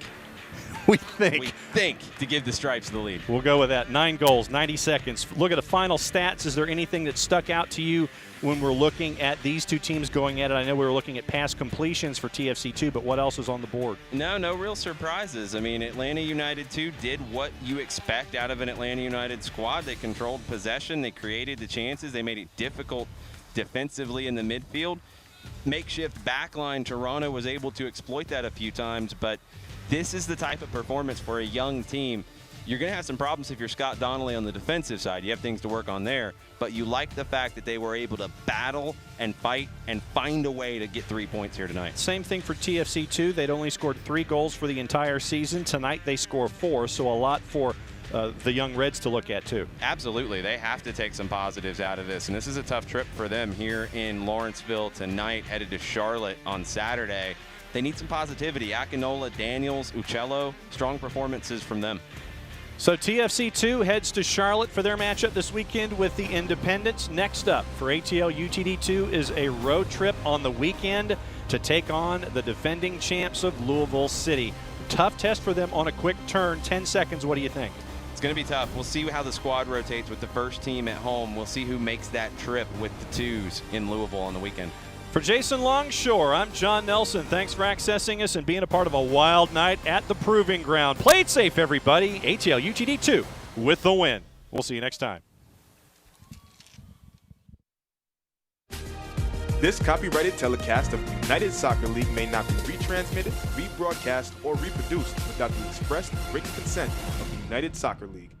to give the Stripes the lead. We'll go with that. 9 goals, 90 seconds. Look at the final stats. Is there anything that stuck out to you when we're looking at these two teams going at it? I know we were looking at pass completions for TFC2, but what else is on the board? No real surprises. I mean, Atlanta United 2 did what you expect out of an Atlanta United squad. They controlled possession. They created the chances. They made it difficult defensively in the midfield. Makeshift backline, Toronto was able to exploit that a few times, but this is the type of performance for a young team. You're going to have some problems if you're Scott Donnelly on the defensive side. You have things to work on there, but you like the fact that they were able to battle and fight and find a way to get 3 points here tonight. Same thing for TFC2. They'd only scored 3 goals for the entire season. Tonight they score 4, so a lot for the young Reds to look at too. Absolutely. They have to take some positives out of this, and this is a tough trip for them here in Lawrenceville tonight, headed to Charlotte on Saturday. They need some positivity. Akinola, Daniels, Uccello, strong performances from them. So TFC2 heads to Charlotte for their matchup this weekend with the Independents. Next up for ATL UTD2 is a road trip on the weekend to take on the defending champs of Louisville City. Tough test for them on a quick turn. 10 seconds, what do you think? It's going to be tough. We'll see how the squad rotates with the first team at home. We'll see who makes that trip with the 2s in Louisville on the weekend. For Jason Longshore, I'm John Nelson. Thanks for accessing us and being a part of a wild night at the Proving Ground. Play it safe, everybody. ATL UTD2 with the win. We'll see you next time. This copyrighted telecast of the United Soccer League may not be retransmitted, rebroadcast, or reproduced without the express written consent of the United Soccer League.